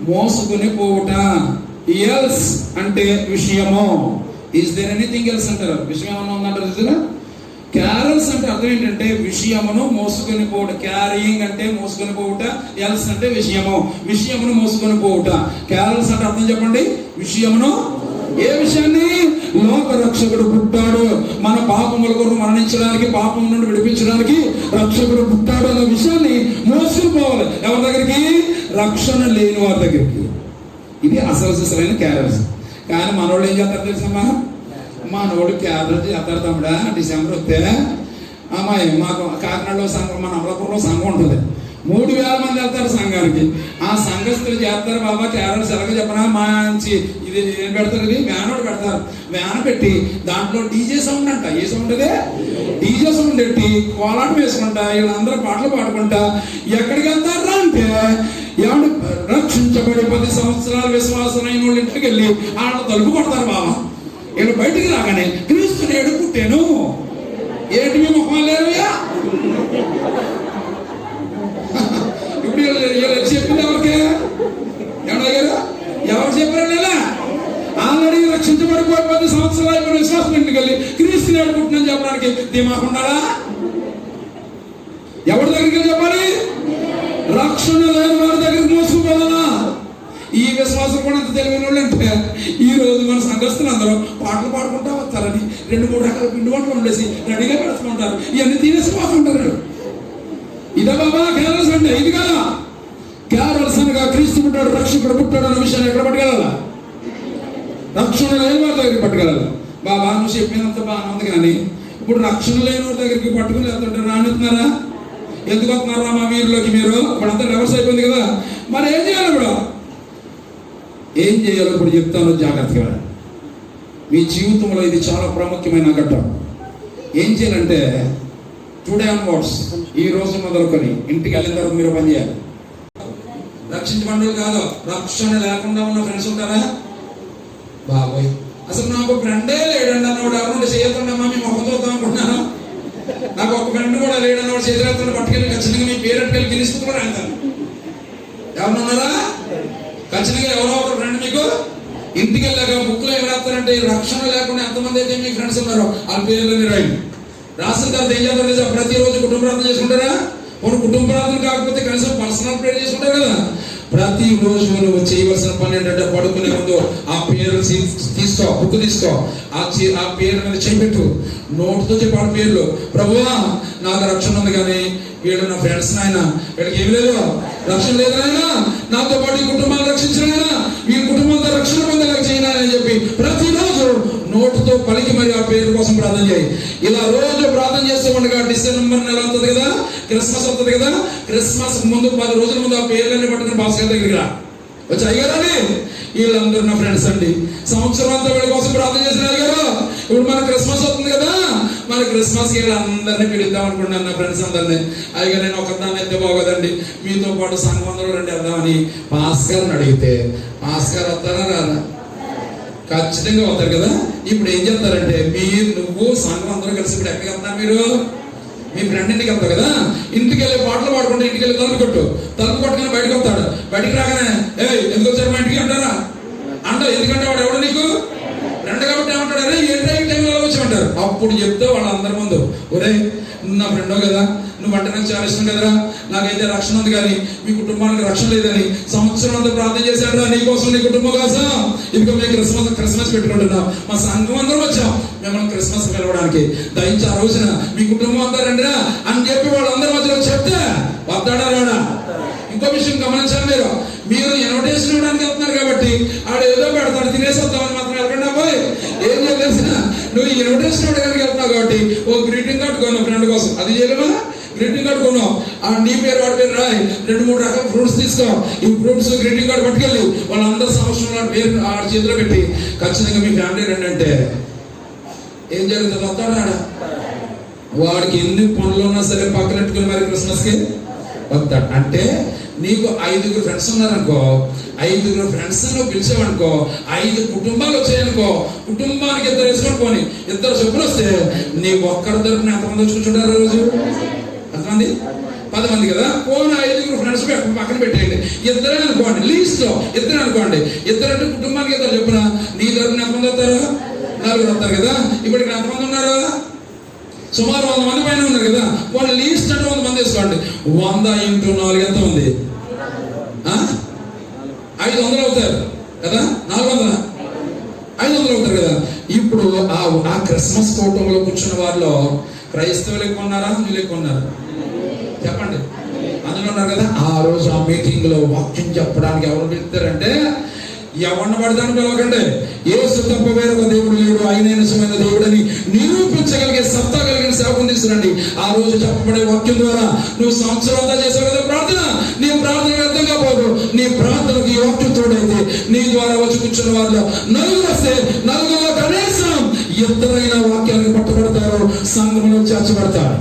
మోసుకుని పోవుట. ఎల్స్ అంటే విషయము. ఈజ్ దేర్ ఎనీథింగ్ ఎల్స్ అంటారు. విషయం ఏమన్నా ఉందంటారు చూసారా? క్యారల్స్ అంటే అర్థం ఏంటంటే విషయమును మోసుకొని పోవుట. క్యారియింగ్ అంటే మోసుకొని పోవుట. ఎల్స్ అంటే విషయమును మోసుకొని పోవుట. క్యారల్స్ అంటే అర్థం చెప్పండి. విషయమును. ఏ విషయాన్ని? లోక రక్షకుడు పుట్టాడు, మన పాపముల కొరకు మరణించడానికి, పాపం నుండి విడిపించడానికి రక్షకుడు పుట్టాడు అన్న విషయాన్ని మోసుకొని పోవాలి. ఎవరి దగ్గరికి? రక్షణ లేని వారి దగ్గరికి. ఇది అసలు క్యారల్స్. కానీ మనోళ్ళు ఏం చేస్తారు తెలుసమ్మా? మనోడు క్యారల్స్ చేస్తారు తమ్ముడా. డిసెంబర్ వస్తే అమ్మాయి మాకు కాకినాడలో సంఘం, మన అమలాపురంలో సంఘం ఉంటుంది. 3000 మంది వెళ్తారు సంఘానికి. ఆ సంఘస్థులు చేస్తారు బాబా క్యారల్స్. ఎలాగో చెప్పనా? మంచి ఇది ఏం పెడతారు? ఇది వ్యాన్ పెడతారు. వ్యాన్ పెట్టి దాంట్లో డీజే సౌండ్ అంట. ఏ సౌండ్ అది? డీజే సౌండ్ పెట్టి కోలాటం వేసుకుంటా వీళ్ళందరూ పాటలు పాడుకుంటా ఎక్కడికి వెళ్తారా అంటే ఏమంటే రక్షించబడి 10 సంవత్సరాలు విశ్వాసమైన వాళ్ళ ఇంటికి వెళ్ళి వాళ్ళ తలుపు కొడతారు బాబా. వీళ్ళు బయటికి రాగానే క్రీస్తు నేడు పుట్టాను. ఏంటి మీ ముఖం లేవయ్యా? ఇప్పుడు చెప్పింది ఎవరికే? ఏమన్నా ఎవరు చెప్పారు? ఆల్రెడీ రక్షించబడిపోయి 10 సంవత్సరాలు అయిపోయిన విశ్వాసం ఇంటికి వెళ్ళి క్రీస్తు నేడు పుట్టినని చెప్పడానికి దిమాకు ఉండాలా? ఎవరి దగ్గరికి చెప్పాలి? రక్షణ లేని వారి దగ్గరికి మోసుకుపోవాలా? ఈ విశ్వాసం కూడా అంత తెలివైన వాళ్ళు అంటే ఈ రోజు మన సంఘస్థులు అందరూ పాటలు పాడుకుంటా వస్తారని 2-3 రకాల పిండి వంటలు ఉండేసి రెడీగా పెడుతుంటారు. ఇవన్నీ తినేసి పోతుంటారు. ఇదే బాబా క్యారల్స్ అంటే? ఇది కదా క్యారల్స్ అనగా క్రీస్తు పుట్టాడు, రక్షకుడు పుట్టాడు అన్న విషయాన్ని ఎక్కడ పట్టుకెళ్ళాలా? రక్షణ లేని వారి దగ్గరికి పట్టుకెళ్ళాలి. బాబా నువ్వు చెప్పినంత బాగా ఉంది, కానీ ఇప్పుడు రక్షణ లేని వారి దగ్గరికి పట్టుకుని వెళ్తుంటే రానిస్తున్నారా? ఎందుకు వస్తున్నారా మా వీరిలోకి? మీరు ఇప్పుడంతా రివర్స్ అయిపోయింది కదా. మరి ఏం చేయాలి? ఇప్పుడు ఏం చేయాలో ఇప్పుడు చెప్తాను, జాగ్రత్తగా. మీ జీవితంలో ఇది చాలా ప్రాముఖ్యమైన ఘట్టం. ఏం చేయాలంటే టుడే ఆన్వర్డ్స్, ఈ రోజు మొదలుకొని ఇంటికి వెళ్ళిన తర్వాత మీరు పని చేయాలి. రక్షించబడి కాదు, రక్షణ లేకుండా ఉన్న ఫ్రెండ్స్ ఉంటారా? బాబోయ్ అసలు నాకు ఫ్రెండే లేడండి అన్నవాడు ఎవరు చేయకుండా మీ మొక్క చూద్దాం అనుకుంటున్నాను. నాకు ఒక ఫ్రెండ్ కూడా లేడన్నవాడు చేతులెత్తున్న పట్టుకెళ్ళి ఖచ్చితంగా మీ పేరెట్టుకెళ్ళి గిరిస్తూ కూడా అంటాను. ఎవరున్నారా? ఖచ్చితంగా ఎవరో ఒక ఫ్రెండ్ మీకు ఇంటికి వెళ్ళాక బుక్లో ఎవరు రాస్తారంటే రక్షణ లేకుండా ఎంతమంది అయితే మీ ఫ్రెండ్స్ ఉన్నారో వాళ్ళ పేర్లని రాయండి. రాసిన తర్వాత ఏం చేస్తారు కదా, ప్రతిరోజు కుటుంబ ప్రార్థన చేసుకుంటారా? కొన్ని కుటుంబ ప్రార్థన కాకపోతే కనీసం పర్సనల్ ప్రేయర్ చేసుకుంటారు కదా. ప్రతిరోజు నువ్వు చేయవలసిన పని ఏంటంటే పడుకునే ముందు ఆ పేరు తీసుకో, బుక్ తీసుకో, ఆ పేరు మీద చేపెట్టు, నోటుతో చెప్పాడు పేర్లు. ప్రభువా నాకు రక్షణ ఉంది, కానీ వీళ్ళు నా ఫ్రెండ్స్ నాయన, వీళ్ళకి ఏమి లేదు, రక్షణ లేదు నాయన, నాతో పాటు ఈ కుటుంబాన్ని రక్షించిన, ఈ కుటుంబంతో రక్షణ పొందేలా చేయనని చెప్పి ప్రతిరోజు నోటుతో పలికి మరి ఆ పేరు కోసం ప్రార్థన చేయి. ఇలా రోజు ప్రార్థన చేస్తూ ఉండగా డిసెంబర్ నెల అవుతుంది కదా, క్రిస్మస్ అవుతుంది కదా, క్రిస్మస్ ముందు 10 రోజుల ముందు ఆ పేర్లన్నీ పట్టుకుని భాస్కర్ దగ్గరికి రా. వచ్చి అయ్యారని వీళ్ళందరూ నా ఫ్రెండ్స్ అండి, సంవత్సరం అంతా వీళ్ళ కోసం ప్రార్థన చేసిన అయ్యారు. ఇప్పుడు మన క్రిస్మస్ అవుతుంది కదా, మన క్రిస్మస్ వీళ్ళందరినీ పిలుద్దాం అనుకుంటున్నాను, నా ఫ్రెండ్స్ అందరినీ. అయ్యా నేను ఒకదాన్ని అయితే బాగోదండి, మీతో పాటు సంఘం అందరూ రండి వెళ్దామని భాస్కర్ని అడిగితే భాస్కర్ వస్తారా రారా? ఖచ్చితంగా వస్తారు కదా. ఇప్పుడు ఏం చేస్తారంటే నువ్వు సంఘం అందరూ కలిసి ఇప్పుడు ఎక్కడికి వెళ్తున్నారు? మీరు మీ ఫ్రెండ్ ఇంటికి వెళ్తావు కదా, ఇంటికి వెళ్ళి పాటలు పాడుకుంటే ఇంటికి వెళ్ళి తలుపు కొట్టుకుని బయటకు వస్తాడు. బయటికి రాగానే ఎందుకు వచ్చారు మా ఇంటికి అంటారా? ఎందుకంటే వాడు ఎవడు నీకు ఫ్రెండ్ కాబట్టి ఏమంటాడు, అరే ఏంటో ఈ టైంలో వచ్చామంటారు. అప్పుడు చెప్తే వాళ్ళందరి ముందు, ఒరే నా ఫ్రెండో కదా, నువ్వు అంటే నాకు చాలా ఇష్టం కదరా, నాకైతే రక్షణ ఉంది కానీ మీ కుటుంబానికి రక్షణ లేదని సంవత్సరం అంతా ప్రార్థన చేశాడు నీ కోసం, నీ కుటుంబం కోసం. ఇదిగో మేము క్రిస్మస్ పెట్టుకుంటున్నాం, మా సంఘం అందరం వచ్చాం మిమ్మల్ని క్రిస్మస్ పిలవడానికి, దయచేసి ఆ రోజున మీ కుటుంబం అంతా రండిరా అని చెప్పి వాళ్ళందరి మధ్యలో చెప్తే వద్దాడా రాడా? ఇంకో విషయం గమనించాలి, మీరు ఇన్విటేషన్ ఇవ్వడానికి వెళ్తున్నారు కాబట్టి ఆడు ఏదో పెడతాడు, తినేసి వద్దామని మాత్రం వెళ్ళకుండా పోయి ఏం చేయాల్సిన, నువ్వు ఇన్విటేషన్ ఇవ్వడానికి వెళ్తున్నావు కాబట్టి ఓ గ్రీటింగ్ కార్డు కొన్నావు ఫ్రెండ్ కోసం, అది చేయలేమా? గ్రీటింగ్ కార్డు కొన్నావు, నీ పేరు వాడి పేరు రాయి, 2-3 రకాల ఫ్రూట్స్ తీసుకో, ఈ ఫ్రూట్స్ గ్రీటింగ్ కార్డు పట్టుకెళ్ళి వాళ్ళందరూ సంవత్సరం పేరు ఆ చేతిలో పెట్టి ఖచ్చితంగా మీ ఫ్యామిలీ రండి అంటే ఏం జరుగుతుంది? వస్తాడు ఆడ. వాడికి ఎన్ని పనులు ఉన్నా సరే పక్కనెట్టుకుని మరి క్రిస్మస్కి వస్తాడు. అంటే నీకు 5 ఫ్రెండ్స్ ఉన్నారనుకో, 5 ఫ్రెండ్స్ నువ్వు పిలిచావనుకో, 5 కుటుంబాలు వచ్చాయనుకో, కుటుంబానికి 2 వేసుకొని పోని 2 చెప్పులు వస్తే నీకు ఒక్కడి తరపున ఎంతమంది వచ్చి కూర్చుంటారు రోజు? ఎంతమంది? 10 మంది కదా. పోనీ 5 ఫ్రెండ్స్ పక్కన పెట్టేయండి, 2 అనుకోండి, లీస్ట్ లో 2 అనుకోండి. 2 అంటే కుటుంబానికి 2 చెప్పున నీ తరపున ఎంతమంది వస్తారు? 4 వస్తారు కదా. ఇప్పుడు ఇక్కడ ఎంతమంది ఉన్నారు? సుమారు 100 మంది పైన ఉన్నారు కదా. వాళ్ళు లీస్ట్ అంటే 100 మంది వేసుకోండి. 100 × 4 ఎంత ఉంది? 500 అవుతారు కదా. 400 500 అవుతారు కదా. ఇప్పుడు ఆ క్రిస్మస్ కుటుంబంలో కూర్చున్న వాళ్ళు క్రైస్తవులు ఎక్కువ ఉన్నారా, హిందువులు ఎక్కువ ఉన్నారా? చెప్పండి. అందులో ఉన్నారు కదా. ఆ రోజు ఆ మీటింగ్ లో వాక్యం చెప్పడానికి ఎవరు పిలుస్తారంటే ఎవరిని పడతాను పిలవకండి. యేసు తప్ప వేరొక దేవుడు లేడు, ఆయన నిజమైన దేవుడని నిరూపించగలిగే సత్తా కలిగిన సేవకుని తీసుకురండి. ఆ రోజు చెప్పబడే వాక్యం ద్వారా నువ్వు సంవత్సరం అంతా చేసావు కదా ప్రార్థన, నీ ప్రార్థన వ్యర్థంగా పోదు. నీ ప్రార్థనకు ఈ వాక్యం తోడైతే నీ ద్వారా వచ్చి కూర్చున్న వారిలో 4 వస్తే 4లో కనీసం 2 వాక్యాలకు పట్టుబడతారు, సంఘంలో చేర్చబడతారు.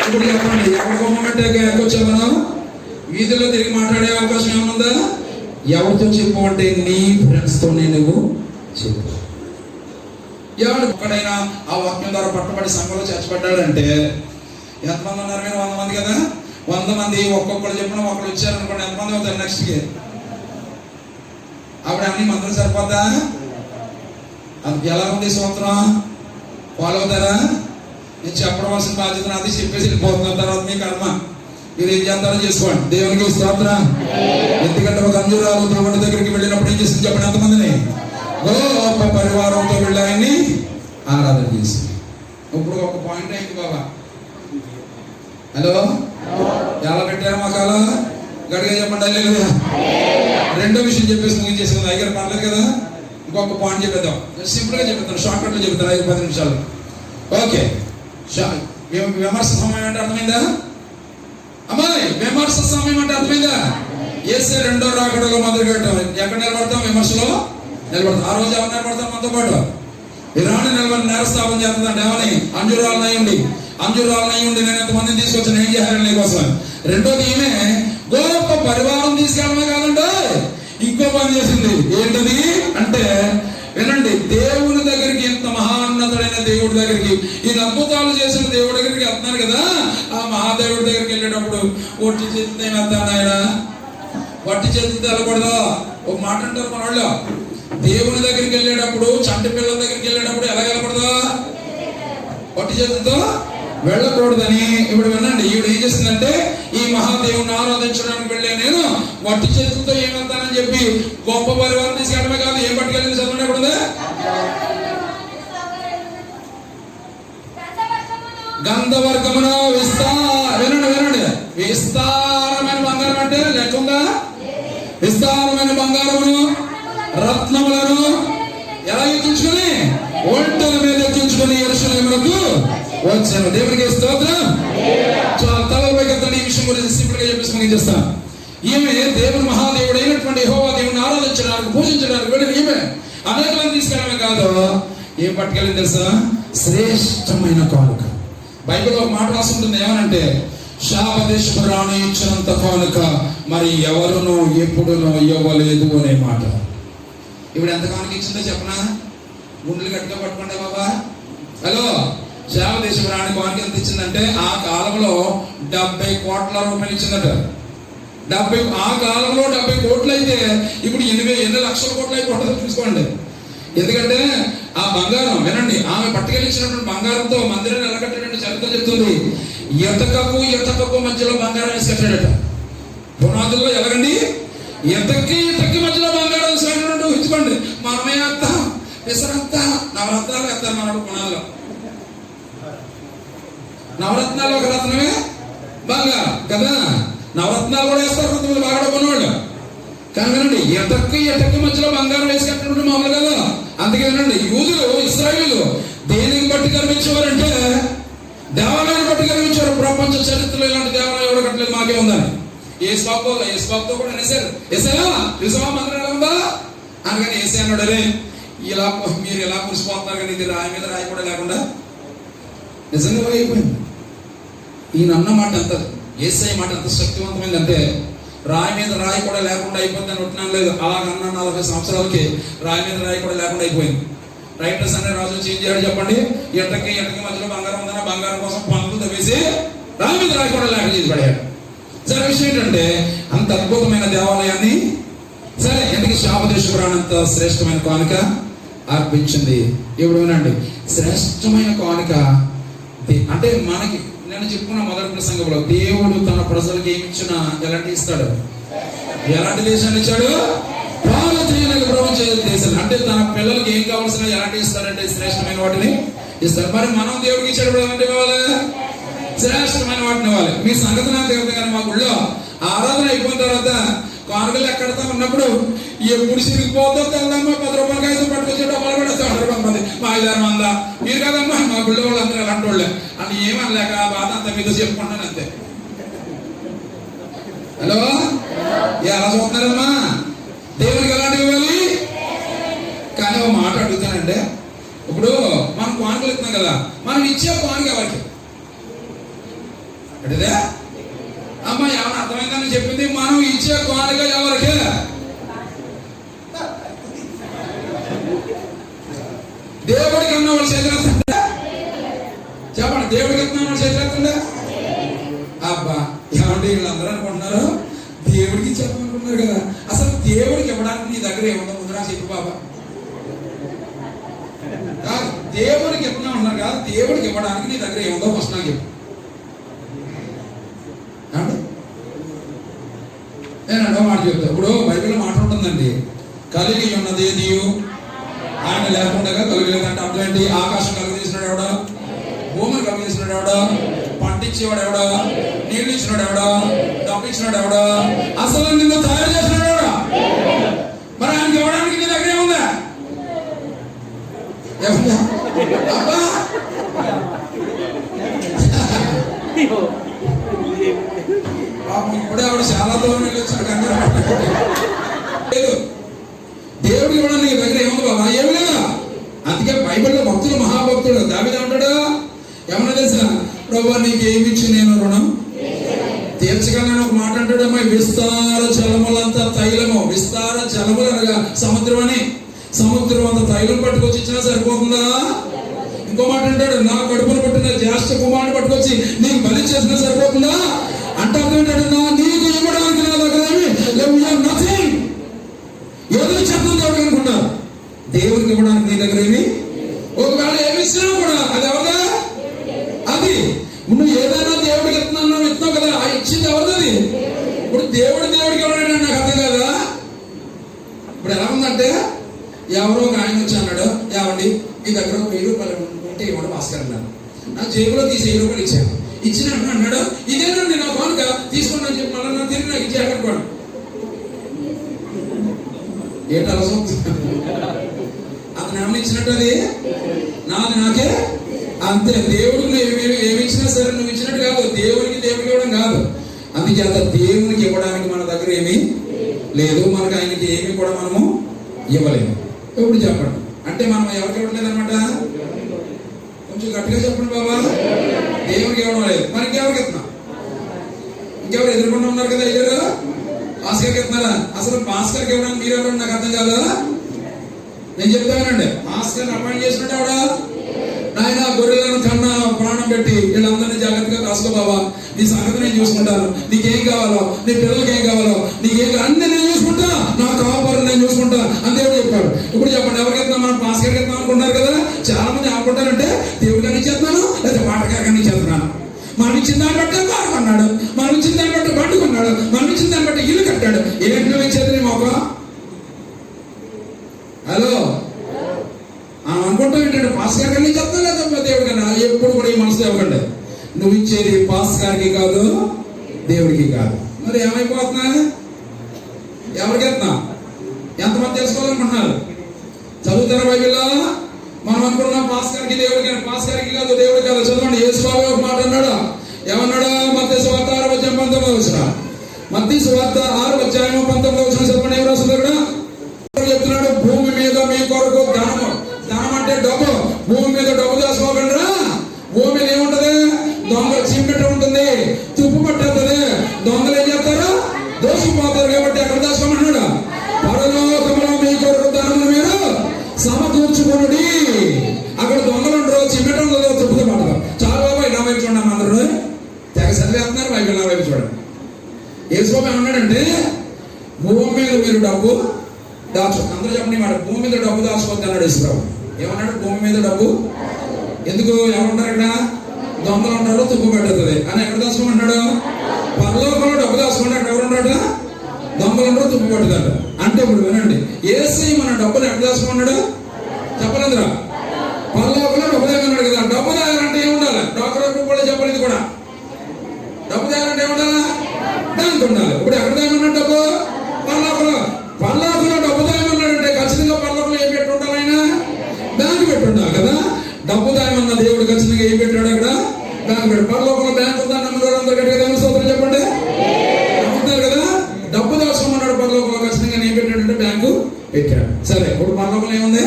ఇప్పుడు చెప్పండి, ఎవరి గొప్ప ఎక్కొచ్చా మనం? వీధిలో తిరిగి మాట్లాడే అవకాశం ఏముందా? ఎవరితో చెప్పు అంటే నీ ఫ్రెండ్స్ తోనే నువ్వు చెప్పు. ఎవరు ఒక్కడైనా ఆ వాక్యం ద్వారా పట్టబడి సంఘంలో చేర్చబడ్డాడంటే ఎంతమంది ఉన్నారు? మీరు 100 మంది కదా. 100 మంది ఒక్కొక్కరు చెప్పిన ఒకరు వచ్చారనుకోండి, ఎంతమంది అవుతారు నెక్స్ట్కి? అప్పుడు అన్ని మందులు సరిపోద్దా? అది ఎలా ఉంది సంవత్సరం? ఫాలో అవుతారా? నేను చెప్పవలసిన బాధ్యత నాది, చెప్పేసి వెళ్ళిపోతున్న తర్వాత మీ కర్మ, మీరు ఏం చేస్తారో చేసుకోండి. దేవునికి స్తోత్రం. ఎందుకంటే ఒక అంజురాలు దేవుడి దగ్గరికి వెళ్ళినప్పుడు ఏం చేసింది చెప్పండి? ఎంతమందిని? గొప్ప పరివారంతో వెళ్ళి ఆయన్ని ఆరాధన చేసింది. ఇప్పుడు ఒక పాయింట్ అయింది బాబా. హలో, ఎలా పెట్టారు మా కాలం? గడిగా చెప్పండి. రెండో విషయం చెప్పేసి ముగించేసింది. అయ్యారు పర్లేదు కదా. ఇంకొక పాయింట్ చెప్పేద్దాం, సింపుల్ గా చెప్తాను, షార్ట్ కట్ లో చెప్తాను, 5-10 నిమిషాలు. ఓకే, విమర్శ సమయం అంటే అర్థమైందా అమ్మాయి? విమర్శ సమయం అంటే అర్థమైందా? ఏసే 2వ రాకడలో మొదలు పెట్టాం. ఎక్కడ నిలబడతాం? విమర్శలో నిలబడతాం. ఆ రోజు ఎవరు నిలబడతాం మనతో పాటు? ఇరాని నిలబడి నేరస్థాపన చేస్తుందంటే ఏమని? అంజురాలనయ్యుండి నేను ఎంతమందిని తీసుకొచ్చాను, ఏం చేయాలి నీ కోసం. రెండోది ఈమె గొప్ప పరివారం తీసుకెళ్ళడమే కాదండి, ఇంకో పని చేసింది. ఏంటది అంటే వినండి, దేవుని దగ్గరికి, ఇంత మహాన్నతుడైన దేవుడి దగ్గరికి, ఈ అద్భుతాలు చేసిన దేవుడి దగ్గరికి వెళ్తున్నారు కదా. ఆ మహాదేవుడి దగ్గరికి వెళ్ళేటప్పుడు ఒట్టి చేతితో వెళ్తాను ఆయన, వట్టి చేతితో వెళ్ళకూడదు. ఒక మాట అంటారు మన వాళ్ళు, దేవుని దగ్గరికి వెళ్ళేటప్పుడు, చంటి పిల్లల దగ్గరికి వెళ్ళేటప్పుడు ఎలా వెళ్ళకూడదు? వట్టి చేతులతో వెళ్ళకూడదని. ఇప్పుడు వినండి, ఈవిడ ఏం చేసిందంటే, ఈ మహాదేవుని ఆరాధించడానికి వెళ్ళే నేను వట్టి చేతులతో ఏం వెళ్తానని చెప్పి గొప్ప పరివారం తీసుకెళ్ళడమే కాదు, ఏం పట్టుకెళ్ళింది చదవండి. ఎక్కడ గంధవర్గమును వినండి, విస్తారమైన బంగారం అంటే లెక్కుందా? విస్తారమైన బంగారమును రత్నములను ఎలా ఎక్కించుకొని, ఒంటల మీద ఎక్కించుకొని యెరూషలేమునకు వచ్చాను. దేవునికి స్తోత్రం. చాలా తలపైకి ఈ విషయం గురించి సింపుల్ గా చెప్పేసి ముగించేస్తాను. ఈమె దేవుని మహాదేవుడు అయినటువంటి యెహోవా దేవుని ఆరాధించడానికి, పూజించడానికి వెళ్ళిన ఈమె అనేక మంది తీసుకెళ్ళడమే కాదు, ఏం పట్టుకెళ్ళింది తెలుసా? శ్రేష్టమైన కానుక. బైబిల్లో ఒక మాట రాసి ఉంటుంది, ఏమనంటే, శాపదేశపురాణి ఇచ్చినంత కానుక మరి ఎవరునో ఎప్పుడునో ఇవ్వలేదు అనే మాట. ఇప్పుడు ఎంత కానుక ఇచ్చిందో చెప్పనా? గుండెలు గట్టిగా పట్టుకోండి బాబా. హలో, శాపదేశపురాణి కానుక ఎంత ఇచ్చిందంటే, ఆ కాలంలో 70 కోట్ల రూపాయలు ఇచ్చిందట. ఆ కాలంలో 70 కోట్లు అయితే ఇప్పుడు ఎన్ని లక్షల కోట్లు అయిపోతుందో చూసుకోండి. ఎందుకంటే ఆ బంగారం, వినండి, ఆమె పట్టుకెళ్ళిచ్చినటువంటి బంగారంతో మందిరాన్ని ఎలా కట్టాడంటే చరిత్ర చెప్తుంది. ఎతకకు మధ్యలో బంగారం వేసి కట్టాడట. పునాదుల్లో ఎలాగండి, ఎతకి మధ్యలో బంగారం వేసి కట్టాడు. ఊహించుకోండి, మనమే వేస్తాం, విసరంతా నవరత్నాలు వేస్తారు మన పునాదులో. నవరత్నాలు ఒక రత్నమే బంగారం కదా, నవరత్నాలు కూడా వేస్తారు కొంతమంది బాగా కొన్నవాళ్ళు. కానీ వినండి, ఎతక్కి మధ్యలో బంగారం వేసి కట్టినట్టు మామూలు కదా. అందుకే వినండి, యూదులు, ఇశ్రాయేలు దేనికి బట్టి కనిపించేవారంటే దేవాలయాన్ని బట్టి కనిపించారు. ప్రపంచ చరిత్రలో ఇలాంటి దేవాలయం ఎవరు కట్టలేదు, మాకే ఉందని. ఏసుబాబుతో కూడా అనేసారు, ఏసయ్యా చూసావా మందిరం ఎలా ఉందా? అందుకని ఏసై అన్నాడు, అరే ఇలా మీరు ఎలా కురిసిపోతున్నారు కానీ ఇది రాయి మీద రాయి కూడా లేకుండా నిజంగా అయిపోయింది. ఈయన అన్న మాట ఎంత, ఏసై మాట ఎంత శక్తివంతమైందంటే, రాయి మీద రాయి కూడా లేకుండా అయిపోయిందని ఉంటున్నాను లేదు. అలాగన్నా 40 సంవత్సరాలకి రాయి మీద రాయి కూడా లేకుండా అయిపోయింది. రైటర్స్ అనే రాజు ఏం చేయాడు చెప్పండి? ఎంటకి మధ్యలో బంగారం ఉందన్న బంగారం కోసం పనులు తవ్వేసి రాయి మీద రాయి కూడా లేకుండా చేసి పడాడు. సరే, విషయం ఏంటంటే, అంత అద్భుతమైన దేవాలయాన్ని సరే ఎందుకు శాపదేశపురాణి అంత శ్రేష్టమైన కానుక అర్పించింది. ఇప్పుడు వినండి, శ్రేష్టమైన కానుక అంటే మనకి నేను చెప్పుకున్న మొదటి ప్రసంగంలో, దేవుడు తన ప్రజలకు ఏమి ఇచ్చినా ఎలాంటి ఇస్తాడు? ఎలాంటి దేశాన్ని ఇచ్చాడు? పాలతీయులకు ప్రపంచ దేశాలు. అంటే తన పిల్లలకి ఏం కావాల్సిన ఎలాంటి ఇస్తాడంటే శ్రేష్టమైన వాటిని ఇస్తాడు. మరి మనం దేవుడికి ఇచ్చాడు ఎలాంటి ఇవ్వాలి? శ్రేష్టమైన వాటిని ఇవ్వాలి. మీ సంగతి నాకు తెలియదు కానీ మా గుళ్ళో ఆరాధన అయిపోయిన తర్వాత కానుకలు ఎక్కడతా ఉన్నప్పుడు ఎప్పుడు సిరిగిపోతో తెల్లమ్మా 10 రూపాయలకి 5 పట్టుకొచ్చి డబ్బాలు పడేస్తా ఉంటారు కొంతమంది. మా 5-6 మందా మీరు కదమ్మా, మా గుళ్ళో వాళ్ళందరూ అలాంటి వాళ్ళే అని ఏమనలేక ఆ బాధ అంతా మీతో చెప్పుకుంటాను అంతే. హలో, ఎలా చూస్తున్నారమ్మా? దేవునికి ఎలాంటివి ఇవ్వాలి? కానీ ఒక మాట అడుగుతానంటే, ఇప్పుడు మనం కానుకలు ఇస్తున్నాం కదా, మనం ఇచ్చే కానుక ఎవరికి? అడిదే అమ్మా ఏమైనా అర్థమైందని చెప్పింది. మనం ఇచ్చే కానుక ఎవరికి? దేవుడికి అన్న వాళ్ళు చేతులెత్తండి చెప్పండి. దేవుడికి ఎత్తున్నా వాళ్ళు చేతులెత్తండి. అబ్బా ఏమంటే వీళ్ళందరూ అనుకుంటున్నారు దేవుడికి చెప్పనుకుంటున్నారు కదా. అసలు దేవుడికి ఇవ్వడానికి నీ దగ్గర ఏముందో ముందు నాకు చెప్పు బాబా. కాదు, దేవుడికి ఎత్తున్నా ఉన్నారు కదా, దేవుడికి ఇవ్వడానికి నీ దగ్గర ఏముందో ఫస్ట్ నాకు చెప్పు. నేను అడవ మాట చెప్తా. ఇప్పుడు బైబిల్లో మాట ఉంటుందండి, కలిగి ఉన్నది ఏదియు ఆయన లేకుండా కలిగలేదంటే అర్థం ఏంటి? ఆకాశం కలుగజేసినాడు ఎవడో, భూమిని కలుగజేసినాడు ఎవడో, పంట ఇచ్చేవాడు ఎవడో, నీళ్ళు ఇచ్చినాడు ఎవడో, డబ్బు ఇచ్చినాడు ఎవడో, అసలు నిన్ను తయారు చేసినాడు ఎవడో. మరి ఆయనకి ఇవ్వడానికి నీ దగ్గర ఏముందా? అబ్బా ఇప్పుడే ఆవిడ చాలా దూరం వెళ్ళొచ్చాడు. దేవుడికి కూడా నీ దగ్గర ఏముంది బాబా? ఏమి లేదా? అందుకే బైబిల్లో భక్తులు, మహాభక్తుడు దావీదు అంటాడు, ఏమన్నా తెలుసా? ప్రభువా నీకు ఏమి ఇచ్చి నేను రుణం తీర్చగలను ఒక మాట అంటాడమ్మా. విస్తార జలములంతా తైలము, విస్తార జలములు అనగా సముద్రం అని, సముద్రం అంత తైలం పట్టుకొచ్చి ఇచ్చినా సరిపోతుందా? ఇంకో మాట అంటాడు, నా కడుపును పట్టిన జ్యేష్ఠ కుమారుని పట్టుకొచ్చి నీకు బలి చేసినా సరిపోతుందా? అంటే ఏంటంటే నీకు ఇవ్వడానికి నా దగ్గర నథింగ్, ఏదో చెప్తుంది దేవుడు అనుకున్నారు. ఇవ్వడానికి నీ దగ్గర ఏమి, ఒకవేళ ఏమి ఇచ్చినా కూడా అది ఎవరిదా? అది నువ్వు ఏదైనా దేవుడికి ఇస్తున్నావు కదా, ఆ ఇచ్చింది ఎవరిది? ఇప్పుడు దేవుడికి ఎవరైనా నాకు అర్థం కదా. ఇప్పుడు ఎలా ఉందంటే, ఎవరో ఒక ఆయన వచ్చి అన్నాడు, ఏమండి మీ దగ్గర 1000 రూపాయలు ఉంటే ఇవ్వండి భాస్కర్ అన్నాను. నా జేబులో తీసి 1000 రూపాయలు ఇచ్చాను. ఇచ్చినట్టు అన్నాడు, ఇదేనండి నా కానుక తీసుకున్నాను చెప్పి మళ్ళీ నా తిరిగి నాకు ఇచ్చేయకనుకోండి. ఏంటి అలా అతను ఏమన్నా ఇచ్చినట్టు అది నాది నాకే అంతే. దేవుడికి ఏమి ఇచ్చినా సరే నువ్వు ఇచ్చినట్టు కాదు, దేవుడికి ఇవ్వడం కాదు. అందుచేత దేవునికి ఇవ్వడానికి మన దగ్గర ఏమీ లేదు, మనకు ఆయనకి ఏమి కూడా మనము ఇవ్వలేము. ఎప్పుడు చెప్పండి అంటే మనం ఎవరికి ఇవ్వట్లేదు అనమాట. కొంచెం గట్టిగా చెప్పండి బాబా. దేవునికి ఇవ్వడం లేదు, మనకి ఎవరికి ఇస్తున్నాం? ఇంకెవరు ఎదుర్కొంటూ ఉన్నారు కదా, అయ్యారు భాస్కర్కి ఇస్తున్నారా? అసలు భాస్కర్కి ఇవ్వడానికి మీరు ఎవరు నాకు అర్థం కాదా? నేను చెప్తానండి, భాస్కర్ని అపాయింట్ చేసినట్టు ఎవడా? నాయన గొర్రెలను కన్నా ప్రాణం పెట్టి వీళ్ళందరినీ జాగ్రత్తగా కాసుకో బాబా, నీ సంగతి నేను చూసుకుంటాను, నీకేం కావాలో, నీ పిల్లలకి ఏం కావాలో, నీకేం అన్ని నేను చూసుకుంటా, నా కాపాడు నేను చూసుకుంటా అని దేవుడు చెప్పాడు. ఇప్పుడు చెప్పండి ఎవరికి ఇద్దాం? మనం భాస్కర్కి ఇద్దాం అనుకుంటారు కదా. చాలా మంది అనుకుంటారంటే దేవుడికి ఇచ్చేస్తున్నాను లేదా పాటకారిని ఇచ్చేస్తున్నాను. మనం ఇచ్చిన దాన్ని బట్టి కారు కొన్నాడు, మనం ఇచ్చిన దాన్ని బట్టి బండి కొన్నాడు, మనం ఇచ్చిన దాన్ని బట్టి ఇల్లు కట్టాడు. ఏంటి నువ్వు ఇచ్చేది నీ మొక్క? హలో అనుకుంటాం ఏంటంటే భాస్కర్ గారిని చెప్తా లేదా దేవుడి కన్నా. ఎప్పుడు కూడా ఈ మనసులో ఇవ్వకండి. నువ్వు ఇచ్చేది భాస్కర్కి కాదు, దేవుడికి కాదు. మరి ఏమైపోతున్నా? ఎవరికి ఇస్తున్నా? ఎంతమంది తెలుసుకోవాలనుకుంటున్నారు? చదువుతారా బైబిల్లో? మనం అనుకున్నాం భాస్కర్కి దేవుడికి, భాస్కర్కి కాదు దేవుడికి కాదు. చదవండి, యేసుబాబు ఒక మాట అన్నాడు. ఏమన్నాడు? మత్తయి సువార్త 6:19. మత్తయి సువార్త 6:19 చెప్పండి. ఏం రాస్తుంది అక్కడ? చెప్తున్నాడు, భూమి మీద మీ కొరకు ధనము, ధనం అంటే డబ్బు, భూమి మీద డబ్బు దాచుకోకండి. భూమి మీద ఏముంటది? దొంగలు చీమిట ఉంటుంది, తుప్పు పట్టేస్తుంది, దొంగలు ఏం చేస్తారు? దోసుకుపోతారు. కాబట్టి ఎక్కడ దాచుకోమంటున్నాడు? పరలోకములో మీ కొరకు ధనము మీరు సమకూర్చుకునుడి. అక్కడ దొంగలు ఉండరు, చిమ్మెట ఉండదు, తుప్పుతో పడతారు. చాలా బాబాయ్ నా వైపు చూడండి, అందరూ తెగ చదివేస్తున్నారు. బైబిల్ నా వైపు చూడండి. యేసుబాబు ఏమన్నాడంటే, భూమి మీద మీరు డబ్బు దాచు, అందరూ చెప్పండి మాట, భూమి మీద డబ్బు దాచుకోవద్దు అన్నాడు యేసుబాబు. ఏమన్నాడు? భూమి మీద డబ్బు. ఎందుకు? ఎవరుంటారు ఇక్కడ? దొంగలు ఉంటారు, తుప్పు పెడుతుంది అని. ఎక్కడ దాచుకోమంటాడు? పరలోకంలో డబ్బు దాచుకోండి. అక్కడ ఎవరుంటాడు? దొంగలు ఉంటారు, తుప్పు పట్టుతాడు. అంటే ఇప్పుడు వినండి, యేసయ్య మన డబ్బులు ఎక్కడ దాచుకున్నాడు? చెప్పలేదురా? పరలోకంలో డబ్బు దాచుకున్నాడు కదా. డబ్బు దాయాలంటే ఏముండాలి? డాక్టర్ కూడా చెప్పాలి. ఇది కూడా డబ్బు దాయాలంటే ఏముండాలా? బ్యాంక్ ఉండాలి. ఇప్పుడు ఎక్కడ దాయమన్నాడు డబ్బు? పరలోకంలో. పరలోకంలో డబ్బు దాయమన్నాడంటే ఖచ్చితంగా పరలోకంలో ఏం పెట్టి ఉండాలి? ఆయన బ్యాంకు పెట్టి ఉండాలి కదా. డబ్బు దాయమన్న దేవుడు ఖచ్చితంగా ఏం పెట్టాడు? అక్కడ బ్యాంకు పెట్టాడు. పరలోకంలో బ్యాంక్ ఉందా? నమ్మకం అందరూ గట్టిగా సోదరులు చెప్పండి. నమ్ముతున్నారు కదా. డబ్బు దాచుకోమన్నాడు పరలోకంలో, ఖచ్చితంగా ఏం పెట్టాడంటే బ్యాంకు పెట్టాడు. సరే, ఇప్పుడు పరలోకంలో ఏముంది?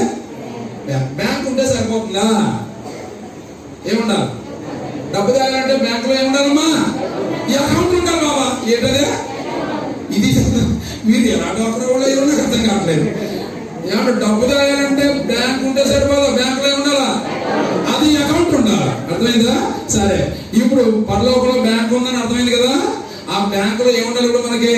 బ్యాంక్ ఉంటే సరిపోతుందా? ఏముండాలి? డబ్బు దాయాలంటే బ్యాంకులో ఏముండాలమ్మా? ఈ అకౌంట్ ఉండాలి బాబా. ఏంటదే? ఇది మీరు ఎలా డాక్టర్ కూడా ఏమన్నా అర్థం కావట్లేదు. ఏమన్నా డబ్బు దాయాలంటే బ్యాంక్ ఉంటే సరిపోదా? బ్యాంకులో ఉండాలా? అది అకౌంట్ ఉండాలి. అర్థమైందా? సరే, ఇప్పుడు పరలోకంలో బ్యాంక్ ఉందని అర్థమైంది కదా. ఆ బ్యాంకులో ఏముండాలి? ఇప్పుడు మనకి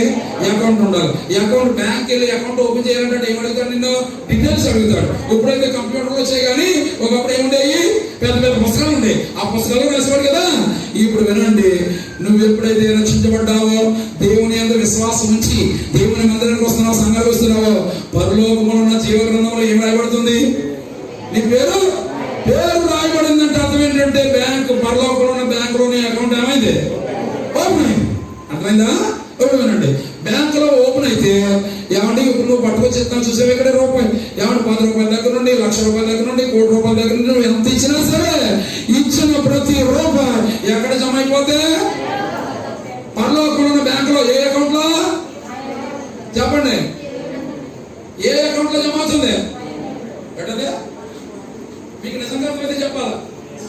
అకౌంట్ ఉండాలి. ఈ అకౌంట్ బ్యాంక్ వెళ్ళి అకౌంట్ ఓపెన్ చేయాలంటే ఏమడుగుతాడు? నిన్ను డీటెయిల్స్ అడుగుతాడు. ఇప్పుడైతే కంప్యూటర్లు వచ్చాయి, కానీ ఒకప్పుడు ఏముండేవి? పెద్ద పెద్ద పుస్తకాలు ఉండే. ఆ పుస్తకాలు రాసేవాడు కదా. ఇప్పుడు వినండి, నువ్వు ఎప్పుడైతే రక్షించబడ్డావో, దేవుని యందు విశ్వాసం ఉంచి దేవుని మందిరానికి వస్తున్నావు, సంఘానికి వస్తున్నావో, పరలోకములో ఉన్న జీవ గ్రంథంలో ఏం రాయబడుతుంది? నీ పేరు రాయబడిందంటే అర్థం ఏంటంటే బ్యాంకు, పరలోకంలో ఉన్న బ్యాంకులోని అకౌంట్ ఏమైంది? ఓపెన్ అయింది. అర్థమైందా? ఓపెనండి. బ్యాంకులో ఓపెన్ అయితే ఏమంటే ఇప్పుడు నువ్వు పట్టుకొచ్చేస్తాను చూసావు ఇక్కడ రూపాయి, ఏమంటే 10 రూపాయల దగ్గర నుండి, 1,00,000 రూపాయల దగ్గర నుండి, 1,00,00,000 రూపాయల దగ్గర నుండి నువ్వు ఎంత ఇచ్చినా సరే, ఇచ్చిన ప్రతి రూపాయి ఎక్కడ జమ అయిపోతే? పరలోకంలో ఉన్న బ్యాంకులో. ఏ అకౌంట్ లో? చెప్పండి, ఏ అకౌంట్ లో జమ అవుతుంది? ఏంటది? మీకు నిజంగా అయితే చెప్పాలా?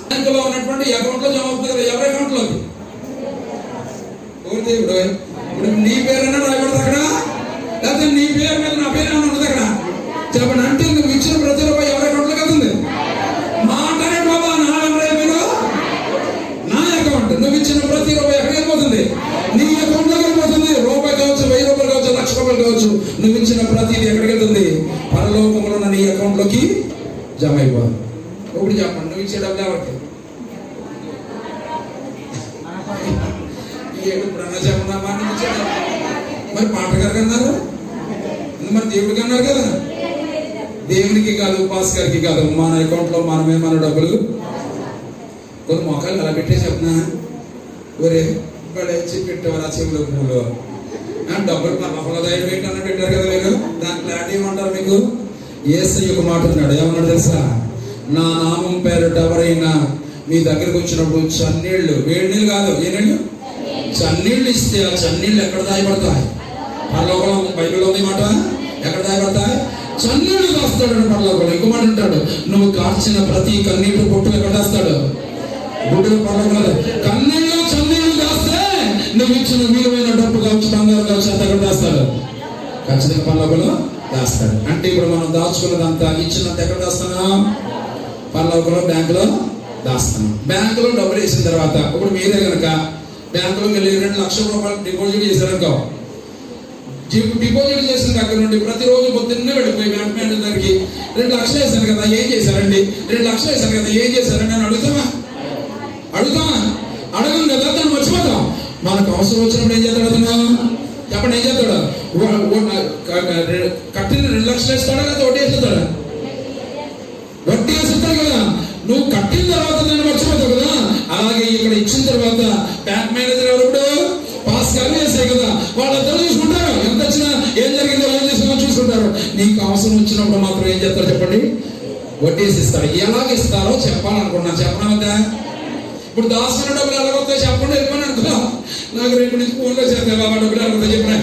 బ్యాంకులో ఉన్నటువంటి అకౌంట్ లో జమ అవుతుంది కదా. ఎవరి అకౌంట్ లోకి? ఇప్పుడు నీ పేరైనా రాయబడదు అక్కడ, లేకపోతే నీ పేరు మీద నా పేరు ఏమైనా ఉండదు అక్కడ? చెప్పండి. అంటే నువ్వు ఇచ్చిన ప్రతి రూపాయి ఎవరి అకౌంట్లో కదండి? మాట్లాడే బాబా, నా మీరు నా అకౌంట్. నువ్వు ఇచ్చిన ప్రతి రూపాయి ఎక్కడికి వెళ్ళిపోతుంది? నీ అకౌంట్ లోకి వెళ్ళిపోతుంది. రూపాయి కావచ్చు, 1000 రూపాయలు కావచ్చు, 1,00,000 రూపాయలు కావచ్చు, నువ్వు ఇచ్చిన ప్రతిది ఎక్కడికి వెళ్తుంది? పరలోకంలో నీ అకౌంట్ లోకి జమ అయిపోదు. ఇప్పుడు చెప్పండి, నువ్వు ఇచ్చే డబ్బులు ఎవరికి? ఎప్పుడన్నా చెప్పమా నువ్వు ఇచ్చే డబ్బులు? మరి పాటగారు అన్నారు, మరి దేవుడికి అన్నారు కదా. దేవునికి కాదు, పాస్ గారికి కాదు, మన అకౌంట్లో మనమే మన డబ్బులు కొన్ని మొక్కలు అలా పెట్టే చెప్పనా, ఒరే పడేసి పెట్టేవారు ఆ చెవులు పూలు డబ్బులు పర్లఫలదాయం ఏంటన్నా పెట్టారు కదా మీరు. దాని క్లారిటీ ఏమంటారు మీకు? యేసయ్య ఒక మాట ఉన్నాడు, ఏమన్నాడు తెలుసా? నా నామం పేరిట ఎవరైనా మీ దగ్గరకు వచ్చినప్పుడు చన్నీళ్ళు, వేడి నీళ్ళు కాదు, ఏ నీళ్ళు, చన్నీళ్ళు ఇస్తే ఆ చన్నీళ్ళు ఎక్కడ దాయపడతాయి? పరలోకం. బైబిల్లో ఉంది మాట, ఎక్కడ దాయపడతాయి? చన్నీళ్ళు దాస్తాడు పరలోకం. ఇంకో మాట అంటాడు, నువ్వు కార్చిన ప్రతి కన్నీటి పొట్టు ఎక్కడ దాస్తాడు? గుడ్డు పరలోకం. కన్నీళ్ళు చన్నీళ్ళు దాస్తే నువ్వు ఇచ్చిన విలువైన డబ్బు కావచ్చు, బంగారు కావచ్చు, అంత ఎక్కడ దాస్తాడు? ఖచ్చితంగా పరలోకంలో దాస్తాడు. అంటే ఇప్పుడు మనం దాచుకున్నదంతా, ఇచ్చినంత ఎక్కడ దాస్తున్నాం? పరలోకంలో, బ్యాంకులో దాస్తున్నాం. బ్యాంకులో డబ్బులు వేసిన తర్వాత ఇప్పుడు మీరే కనుక బ్యాంకులోకి వెళ్ళి 2 లక్షల రూపాయలు డిపాజిట్ చేశారనుకో, డిపాజిట్ చేసిన దగ్గర నుండి ప్రతిరోజు పొద్దున్నే వెళ్ళిపోయి బ్యాంక్ మేనేజర్ దగ్గరికి 2 లక్షలు వేశాను కదా ఏం చేశారండి, 2 లక్షలు వేశాను కదా ఏం చేశారండి అని అడుగుతామా? అడగం కదా, దాన్ని మర్చిపోతాం. మనకు అవసరం వచ్చినప్పుడు ఏం చేస్తాడు అతను? చెప్పండి, ఏం చేస్తాడు? కట్టిన 2 లక్షలు వేస్తాడా కదా వడ్డీ వేస్తాడా? వడ్డీ వేస్తాడు కదా. నువ్వు కట్టిన తర్వాత నేను మర్చిపోతావు కదా. అలాగే ఇక్కడ ఇచ్చిన తర్వాత బ్యాంక్ మేనేజర్ ఎవరు? పాస్ గారు వేసాయి కదా, వాళ్ళందరూ చూసుకుంటారు. ఎంత వచ్చినా ఏం జరిగిందో ఏం చేసినా చూసుకుంటారు. నీకు అవసరం వచ్చినప్పుడు మాత్రం ఏం చేస్తారు చెప్పండి? వడ్డీసి ఇస్తారు. ఎలాగ ఇస్తారో చెప్పాలనుకున్నాను, చెప్పనా? ఇప్పుడు దాచుకున్న డబ్బులు ఎలాగొస్తాయో చెప్పండి, వెళ్ళిపోయి అనుకో. నాకు రేపు నుంచి ఫోన్లో చేస్తాను, బాబా డబ్బులు ఎలాగొస్తా చెప్పిన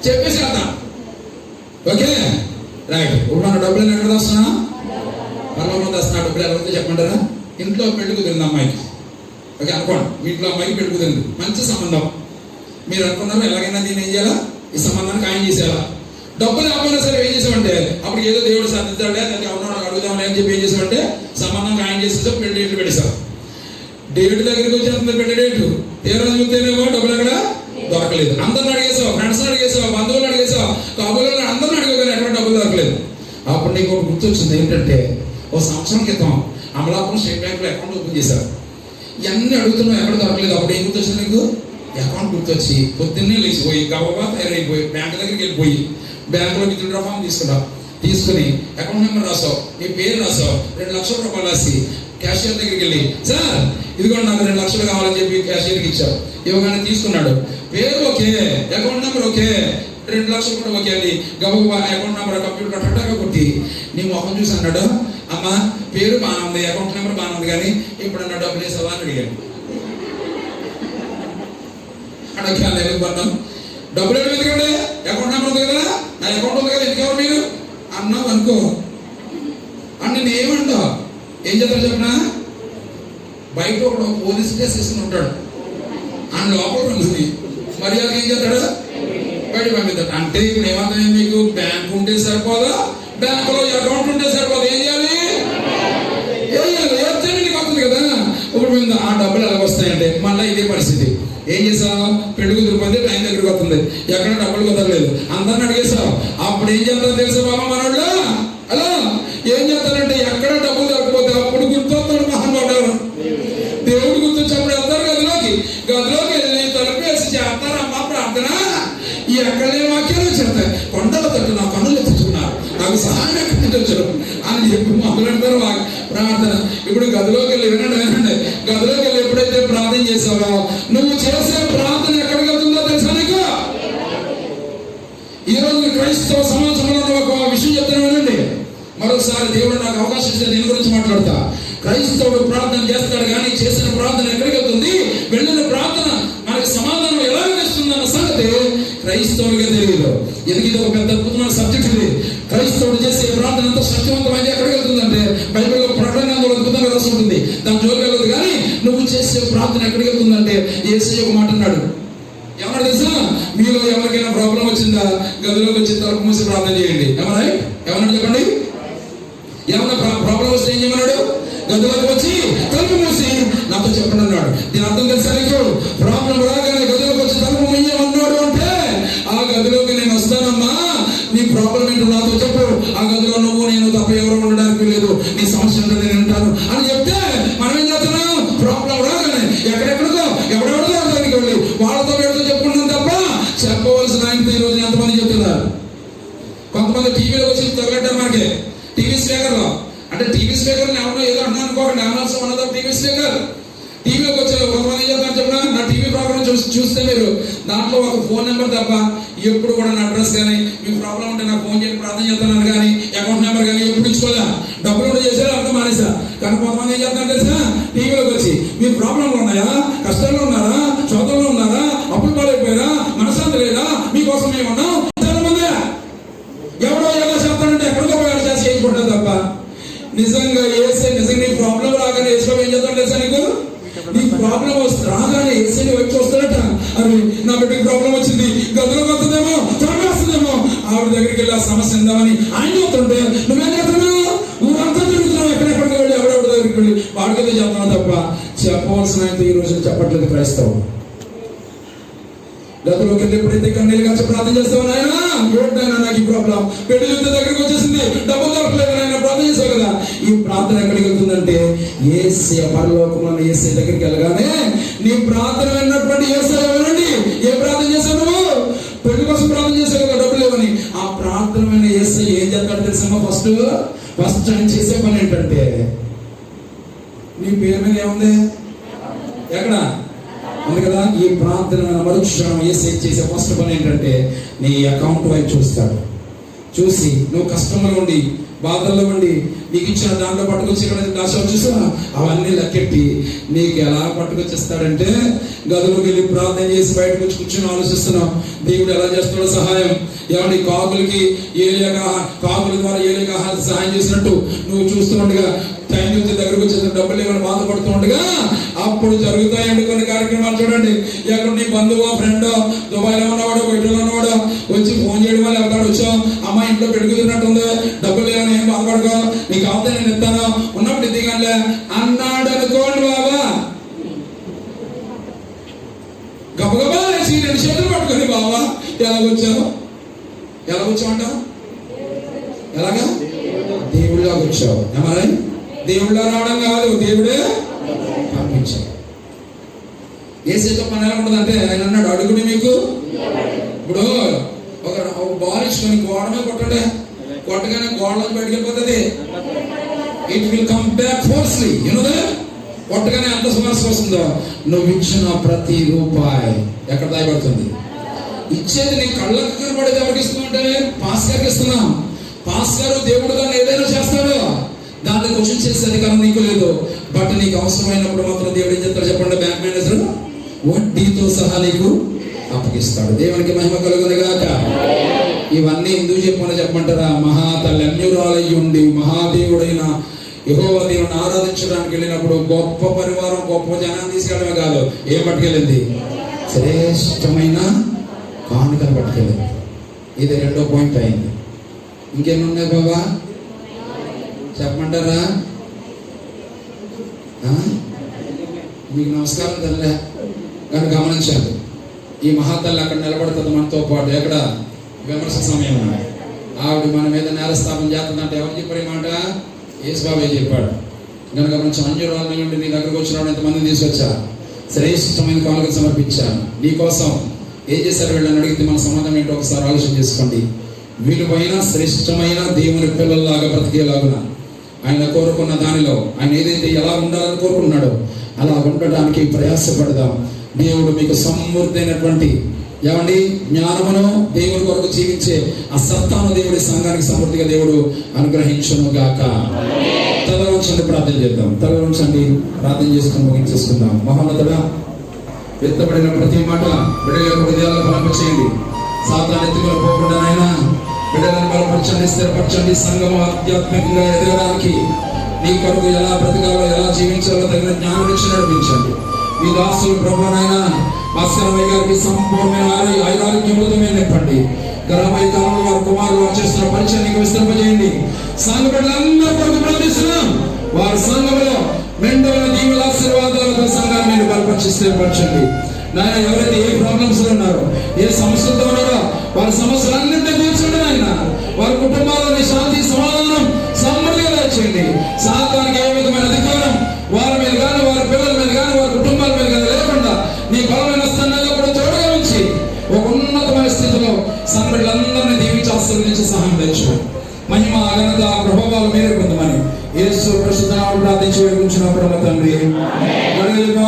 చెప్పేసేద్దాం. Okay right. ఇప్పుడు మన డబ్బులు ఎక్కడ దాస్తున్నా? పర్లోకంలో దాస్తున్నా. డబ్బులు ఎలాగొస్తా చెప్పంటారా? ఇంట్లో పెళ్లి కుదిరింది అమ్మాయికి, ఓకే అనుకోండి. మీ ఇంట్లో అమ్మాయికి పెళ్లి కుదిరింది, మంచి సంబంధం. మీరు అనుకున్నారు ఎలాగైనా దీన్ని ఏం చేయాలా, ఈ సంబంధాన్ని ఖాయం చేసేయాలా. డబ్బులు లేకపోయినా సరే ఏం చేసామంటే అప్పుడు ఏదో దేవుడు సాధిస్తాడే, అది అవునా అడుగుదామని అని చెప్పి ఏం చేసామంటే సంబంధం ఖాయం చేసేసాం, పెళ్లి డేట్లు పెట్టేసాం. డేట్ దగ్గరికి వచ్చినంత పెళ్లి డేటు తీరా చూస్తేనేమో డబ్బులు అక్కడ దొరకలేదు. అందరిని అడిగేసావు, ఫ్రెండ్స్ అడిగేసావు, బంధువులు అడిగేసావు, కాబోలు అందరిని అడిగేసావు, ఎక్కడ డబ్బులు దొరకలేదు. అప్పుడు నీకు ఒక గుర్తొచ్చింది ఏంటంటే, ఓ సంవత్సరం క్రితం అమలాపురం స్టేట్ బ్యాంక్ లో అకౌంట్ ఓపెన్ చేశారు. ఇవన్నీ అడుగుతున్నావు, ఎక్కడ దొరకలేదు. అప్పుడు ఏం గుర్తొచ్చింది నీకు? అకౌంట్ గుర్తొచ్చి పొద్దున్నే లేచిపోయి గబగబా తయారైపోయి బ్యాంక్ దగ్గరికి వెళ్ళిపోయి బ్యాంకులో విత్డ్రా ఫామ్ తీసుకుని అకౌంట్ నెంబర్ రాసావు, నీ పేరు రాసావు, 2 లక్షల రూపాయలు రాసి క్యాషియర్ దగ్గరికి వెళ్ళి, సార్ ఇదిగోండి నాకు 2 లక్షలు కావాలని చెప్పి క్యాషియర్కి ఇచ్చావు. ఇవ్వగానే తీసుకున్నాడు. పేరు ఓకే, అకౌంట్ నెంబర్ ఓకే, 2 లక్షలు కూడా ఓకే అని గబగబా అకౌంట్ నెంబర్ కంప్యూటర్ టటాగా కొట్టి నీ మొహం చూసి అన్నాడు, అమ్మా పేరు బాగా ఉంది, అకౌంట్ నెంబర్ బాగా ఉంది, కానీ ఇప్పుడన్నా డబ్బులు వేసావా అని అడిగాడు. అడగాలి ఎందుకు డబ్బులు ఎందుకంటే అకౌంట్ నెంబర్ ఉంది కదా, నా అకౌంట్ ఉంది కదా, ఎందుకెవరు మీరు అన్నావు అనుకో. అని నేను ఏమంటా ఏం చేస్తాడు చెప్పిన, బయట ఒక పోలీస్ కేసు తీసుకుని ఉంటాడు, ఆయన లోపల ఉంది, మరి అది ఏం చేస్తాడు? బయట పంపిస్తాడు. అంటే ఇప్పుడు ఏమన్నా మీకు బ్యాంక్ ఉంటే సరిపోదా, బ్యాంకులో అకౌంట్ ఉంటే సరిపోదా, ఏం చేయాలి? ఏం నీకు అవుతుంది కదా. ఇప్పుడు మేము ఆ డబ్బులు ఎలా వస్తాయంటే మళ్ళీ ఇదే పరిస్థితి. ఏం చేసావు? పెళ్లి కుదిరిపోతే టైం దగ్గరికి వస్తుంది, ఎక్కడ డబ్బులు కుదరలేదు, అందరిని అడిగేసావు. అప్పుడు ఏం చేస్తారో తెలుసా బాబా మనోళ్ళు? అలా ఏం చేస్తారంటే ఎక్కడ డబ్బులు దొరకపోతే అప్పుడు గుర్తొస్తాడు మహానుభావుడు. దేవుడు గుర్తొచ్చినప్పుడు వెళ్తారు గదిలోకి వెళ్ళి తలుపు వేసి చేస్తారమ్మా ప్రార్థన. ఈ ఎక్కడనే వాక్యాలు వచ్చేస్తాయి, కొండల తట్టు నా పనులు ఎత్తుతున్నారు, నాకు సహాయం ఎక్కడి నుంచి వచ్చారు అని చెప్పి మొదలెడతారు ప్రార్థన. ఇప్పుడు గదిలోకి వెళ్ళి వినండి, గదిలోకి వెళ్ళి ఎప్పుడైతే ప్రార్థన చేసావో నువ్వు చేసే ప్రార్థన ఎక్కడికి వెళ్తుందో తెలుసా నీకు? ఈరోజు క్రైస్తవ సమాజంలో ఒక విషయం చెప్తాను వినండి. మరొకసారి దేవుడు నాకు అవకాశం ఇస్తే దీని గురించి మాట్లాడతా. క్రైస్తవుడు ప్రార్థన చేస్తాడు, కానీ చేసిన ప్రార్థన ఎక్కడికి వెళ్తుంది, వెళ్ళిన ప్రార్థన మనకి సమాధానం ఎలా ఇస్తుందన్న సంగతి క్రైస్తవుడిగా తెలియదు. ఇది ఒక పెద్ద అద్భుతమైన సబ్జెక్ట్. ఇది క్రైస్తవుడు చేసే ప్రార్థన ఎంత సత్యవంతమైంది ఎక్కడికి వెళ్తుందంటే బైబిల్లో ప్రకటన అద్భుతంగా రాసి ఉంటుంది, దాని జోలికి వెళ్ళదు. కానీ నువ్వు చేసే ప్రార్థన ఎక్కడికి వెళ్తుందంటే యేసయ్య ఒక మాట అన్నాడు, ఏమన్నా తెలుసా? మీలో ఎవరికైనా ప్రాబ్లం వచ్చిందా గదిలోకి వచ్చి తలుపు మూసి ప్రార్థన చేయండి. ఏమన్నా చెప్పండి, ఏమన్నా ప్రాబ్లం వస్తే ఏం చేయమన్నాడు? గదిలోకి వచ్చి తలుపు మూసి నాతో చెప్పండి అన్నాడు. దీని అర్థం తెలుసా నీకు? ప్రాబ్లం రాగానే గదిలోకి వచ్చి తలుపు మూయమన్నాడు అంటే ఆ గదిలోకి నేను వస్తానమ్మా, నీ ప్రాబ్లం ఏంటో నాతో చెప్పు, ఆ గదిలో నువ్వు నేను మంది టీవీలో వచ్చి తగలట్టారు మనకి. టీవీ స్పీకర్లో అంటే టీవీ స్పీకర్ ఎవరో ఏదో అంటున్నాను అనుకోకండి. Also one of the TV speaker. టీవీలోకి వచ్చే కొంతమంది చెప్తాను చెప్పిన నా టీవీ ప్రోగ్రామ్ చూస్తే మీరు దాంట్లో ఒక ఫోన్ నెంబర్ తప్ప ఎప్పుడు కూడా నా అడ్రస్ కానీ మీకు ప్రాబ్లం ఉంటే నాకు ఫోన్ చేసి ప్రార్థన చేస్తున్నాను కానీ అకౌంట్ నెంబర్ కానీ ఎప్పుడు ఇచ్చుకోలే. డబ్బులు కూడా చేశారు అర్థం మానేసా. కానీ కొంతమంది ఏం చేస్తాను తెలుసా, టీవీలోకి వచ్చి మీకు ప్రాబ్లంలు ఉన్నాయా, కష్టాల్లో ఉన్నారా, చోదల్లో ఉన్నారా, అప్పులు పాలైపోయారా, మనశ్శాంతి లేదా, మీకోసం మేము ఉన్నాం. చాలా మంది ఎవడో ఏదో చెప్తానంటే ఎక్కడికో పోయాడు చేసి చేయించుకుంటారు తప్ప నిజంగా ఏసే నిజంగా నీ ప్రాబ్లం రాగానే వేసుకో ఏం చేద్దాం తెలుసా, నీ ప్రాబ్లం రాగానే ఏసీ వచ్చి వస్తాడట. అరే నా బిడ్డకి ప్రాబ్లం వచ్చింది, గదిలోకి వస్తుందేమో, త్వరగా వస్తుందేమో, ఆవిడ దగ్గరికి వెళ్ళి ఆ సమస్య ఉందామని ఆయన చెప్తుంటే నువ్వేం చేస్తున్నావు, ఊరంతా తిరుగుతున్నావు, ఎక్కడెక్కడికి వెళ్ళి ఎవరెవరి దగ్గరికి వెళ్ళి వాడికైతే చెప్తున్నావు తప్ప చెప్పవలసిన అయితే ఈ రోజు చెప్పట్లేదు క్రైస్తవం. గదిలోకి వెళ్ళి ఎప్పుడైతే కన్నీళ్ళు కాచి ప్రార్థన చేస్తావు, నాయన చూడటైనా నాకు ఈ ప్రాబ్లం, పెళ్లి యుద్ధ దగ్గరికి వచ్చేసింది, డబ్బు దొరకలేదు, ఆయన ప్రార్థన చేసావు కదా. ఈ ప్రార్థన ఎక్కడికి వెళ్తుందంటే యేసయ్య పరలోకంలో యేసయ్య దగ్గరికి వెళ్ళగానే నీ ప్రార్థన విన్నటువంటి యేసయ్య ఎవరండి, ఏ ప్రార్థన చేశావు నువ్వు, పెళ్లి కోసం ప్రార్థన చేసావు కదా, డబ్బులు లేవని. ఆ ప్రార్థన విన్న యేసయ్య ఏం చేస్తాడు తెలుసమ్మా, ఫస్ట్ ఆయన చేసే పని ఏంటంటే నీ పేరు మీద ఏముంది, ఎక్కడ ఉంది కదా, ఈ ప్రార్థన మరుక్షణం యేసయ్య చేసే ఫస్ట్ పని ఏంటంటే నీ అకౌంట్ వైపు చూస్తాడు. చూసి నువ్వు కష్టంలో ఉండి బాధల్లో ఉండి నీకు ఇచ్చిన దాంట్లో పట్టుకొచ్చి ఇక్కడ దాచావు చూసా, అవన్నీ లెక్కెట్టి నీకు ఎలా పట్టుకొచ్చేస్తాడంటే గదిలోకి వెళ్ళి ప్రార్థన చేసి బయటకు వచ్చి కూర్చొని ఆలోచిస్తున్నావు దేవుడు ఎలా చేస్తాడో సహాయం. ఏమండి కాకుల ద్వారా ఏలియాకి సహాయం చేసినట్టు నువ్వు చూస్తుండగా టైం నుంచి దగ్గరకు వచ్చే డబ్బులు ఏమైనా బాధపడుతూ ఉండగా అప్పుడు జరుగుతాయండి కొన్ని కార్యక్రమాలు. చూడండి, ఎక్కడ నీ బంధువో ఫ్రెండో దుబాయ్లో ఉన్నవాడో బయటలో ఉన్నవాడో వచ్చి ఫోన్ చేయడం వల్ల ఎవరు వచ్చావు, అమ్మాయి ఇంట్లో పెరుగుతున్నట్టుంది, డబ్బులు లేవని ఏం బాధపడకో, నీకు అవుతా నేను ఇస్తాను, ఉన్నప్పుడు ఇదిగానే అన్నాడు అనుకోండి బాబా. గబగబా వేసి 2 చేతులు పట్టుకొని బాబా ఎలాగొచ్చావు అంట, ఎలాగా దేవుళ్ళగా వచ్చావు. ఏమరా దేవుళ్ళ రావడం కాదు, దేవుడే పంపించాడు. ఏసైతో పని ఎలా ఉంటుందంటే ఆయన అన్నాడు అడుగుని మీకు. ఇప్పుడు ఒక బాల్ ఇచ్చుకొని గోడ మీద కొట్టండి, కొట్టగానే గోడలోకి బయటకు వెళ్ళిపోతుంది. ఇట్ విల్ కమ్ బ్యాక్ ఫోర్స్లీ, కొట్టగానే అంత సమస్య వస్తుందో నువ్వు ఇచ్చిన ప్రతి రూపాయి ఎక్కడ దాయబడుతుంది. ఇచ్చేది నీ కళ్ళకు కనబడేది ఎవరికి ఇస్తుందంటే పాస్టర్కి ఇస్తున్నాం. పాస్టర్ దేవుడు దాన్ని ఏదైనా చేస్తాడు, దాన్ని క్వశ్చన్ చేసే అధికారం నీకు లేదు. బట్ నీకు అవసరమైనప్పుడు మాత్రం దేవుడు ఏం చెప్తాడు చెప్పండి, బ్యాంక్ మేనేజర్ వడ్డీతో సహా నీకు అప్పగిస్తాడు. దేవునికి మహిమ కలుగును గాక. ఇవన్నీ ఎందుకు చెప్పమని చెప్పమంటారా, మహాతల్లి అన్యురాలయ్యి ఉండి మహాదేవుడైన యెహోవా దేవుని ఆరాధించడానికి వెళ్ళినప్పుడు గొప్ప పరివారం గొప్ప జనాన్ని తీసుకెళ్ళడమే కాదు, ఏం పట్టుకెళ్ళింది, శ్రేష్టమైన కానుకలు పట్టుకెళ్ళింది. ఇది 2వ పాయింట్ అయింది. ఇంకేమి ఉన్నాయి బాబా చెప్పమంటారా? మీకు నమస్కారం తల్లే. కానీ గమనించాలి, ఈ మహాతల్లి అక్కడ నిలబడుతుంది మనతో పాటు. ఎక్కడ విమర్శ సమయం ఆవిడ మన మీద నేరస్థాపన చేస్తుందంటే ఎవరు చెప్పారు ఈ మాట, యేసుబాబే చెప్పాడు. కనుక కొంచెం అంజురాల నుండి నీ దగ్గరకు వచ్చిన ఎంతమందిని తీసుకొచ్చా, శ్రేష్టమైన కానుకలు సమర్పించాను నీకోసం. ఏం చేశారు వీళ్ళని అడిగితే మన సమాధానం ఏంటో ఒకసారి ఆలోచన చేసుకోండి. విలువైన శ్రేష్టమైన దేవుని పిల్లల్లాగా బ్రతికేలాగున ఆయన కోరుకున్న దానిలో ఆయన ఏదైతే ఎలా ఉండాలని కోరుకున్నాడో అలా ఉండడానికి ప్రయాసపడదాం. దేవుడు మీకు సమృద్ధి అయినటువంటి ఏమండి జ్ఞానమును దేవుడి కొరకు జీవించే ఆ సత్తాను దేవుడి సంఘానికి సమృద్ధిగా దేవుడు అనుగ్రహించును గాక. తల వంచండి ప్రార్థన చేద్దాం. తల వంచండి ప్రార్థన చేసుకుని ముగించేసుకుందాం. మహోన్నతుడా, ఎత్తబడిన ప్రతి మాట బిడ్డల హృదయాలను ఫలింపచేయండి. సాతాను ఎత్తుకుని పోకుండా నాయన బిడ్డలను బలపరచండి, స్థిరపరచండి. సంఘం ఆధ్యాత్మికంగా ఎదగడానికి నీ కొరకు ఎలా బ్రతకాలో ఎలా జీవించాలో తగిన జ్ఞానం ఇచ్చి నడిపించండి. మీ దాసులు ప్రభువైన భాస్కరమయ్య గారికి సంపూర్ణమైన ఆరోగ్యములతో నింపండి. ఘనమైన కాలంలో వారి కుమారులు చేస్తున్న పరిచయానికి విస్తరింపజేయండి. సంఘ బిడ్డలందరూ కొరకు ప్రార్థిస్తున్నాం. వారి సంఘంలో మెండైన దీవుల ఆశీర్వాదాలతో సంఘాన్ని మీరు బలపరిచి స్థిరపరచండి. నాయన ఎవరైతే ఏ ప్రాబ్లమ్స్ ఉన్నారో ఏ సమస్యలతో ఉన్నారో వారి సమస్యలన్నింటినీ తీర్చండి. నాయన వారి కుటుంబాలని శాంతి సమాధానం సమృద్ధిగా తెచ్చండి. సాతానికి ఏ విధమైన అధికారం వారి మీద కానీ వారి పిల్లల మీద కానీ వారి కుటుంబాల మీద కానీ లేకుండా నీ బలమైన స్థానాల్లో కూడా తోడుగా ఉంచి ఒక ఉన్నతమైన స్థితిలో సంఘటనలందరినీ దీవించి ఆశీర్వదించి సహాయం తెచ్చు. ఆశీర్వాదాలు మీరే పొందమని యేసు పరిశుద్ధ నామములో ప్రార్థించి వేడుకుంటున్నాం పరమ తండ్రి.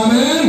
ఆమేన్.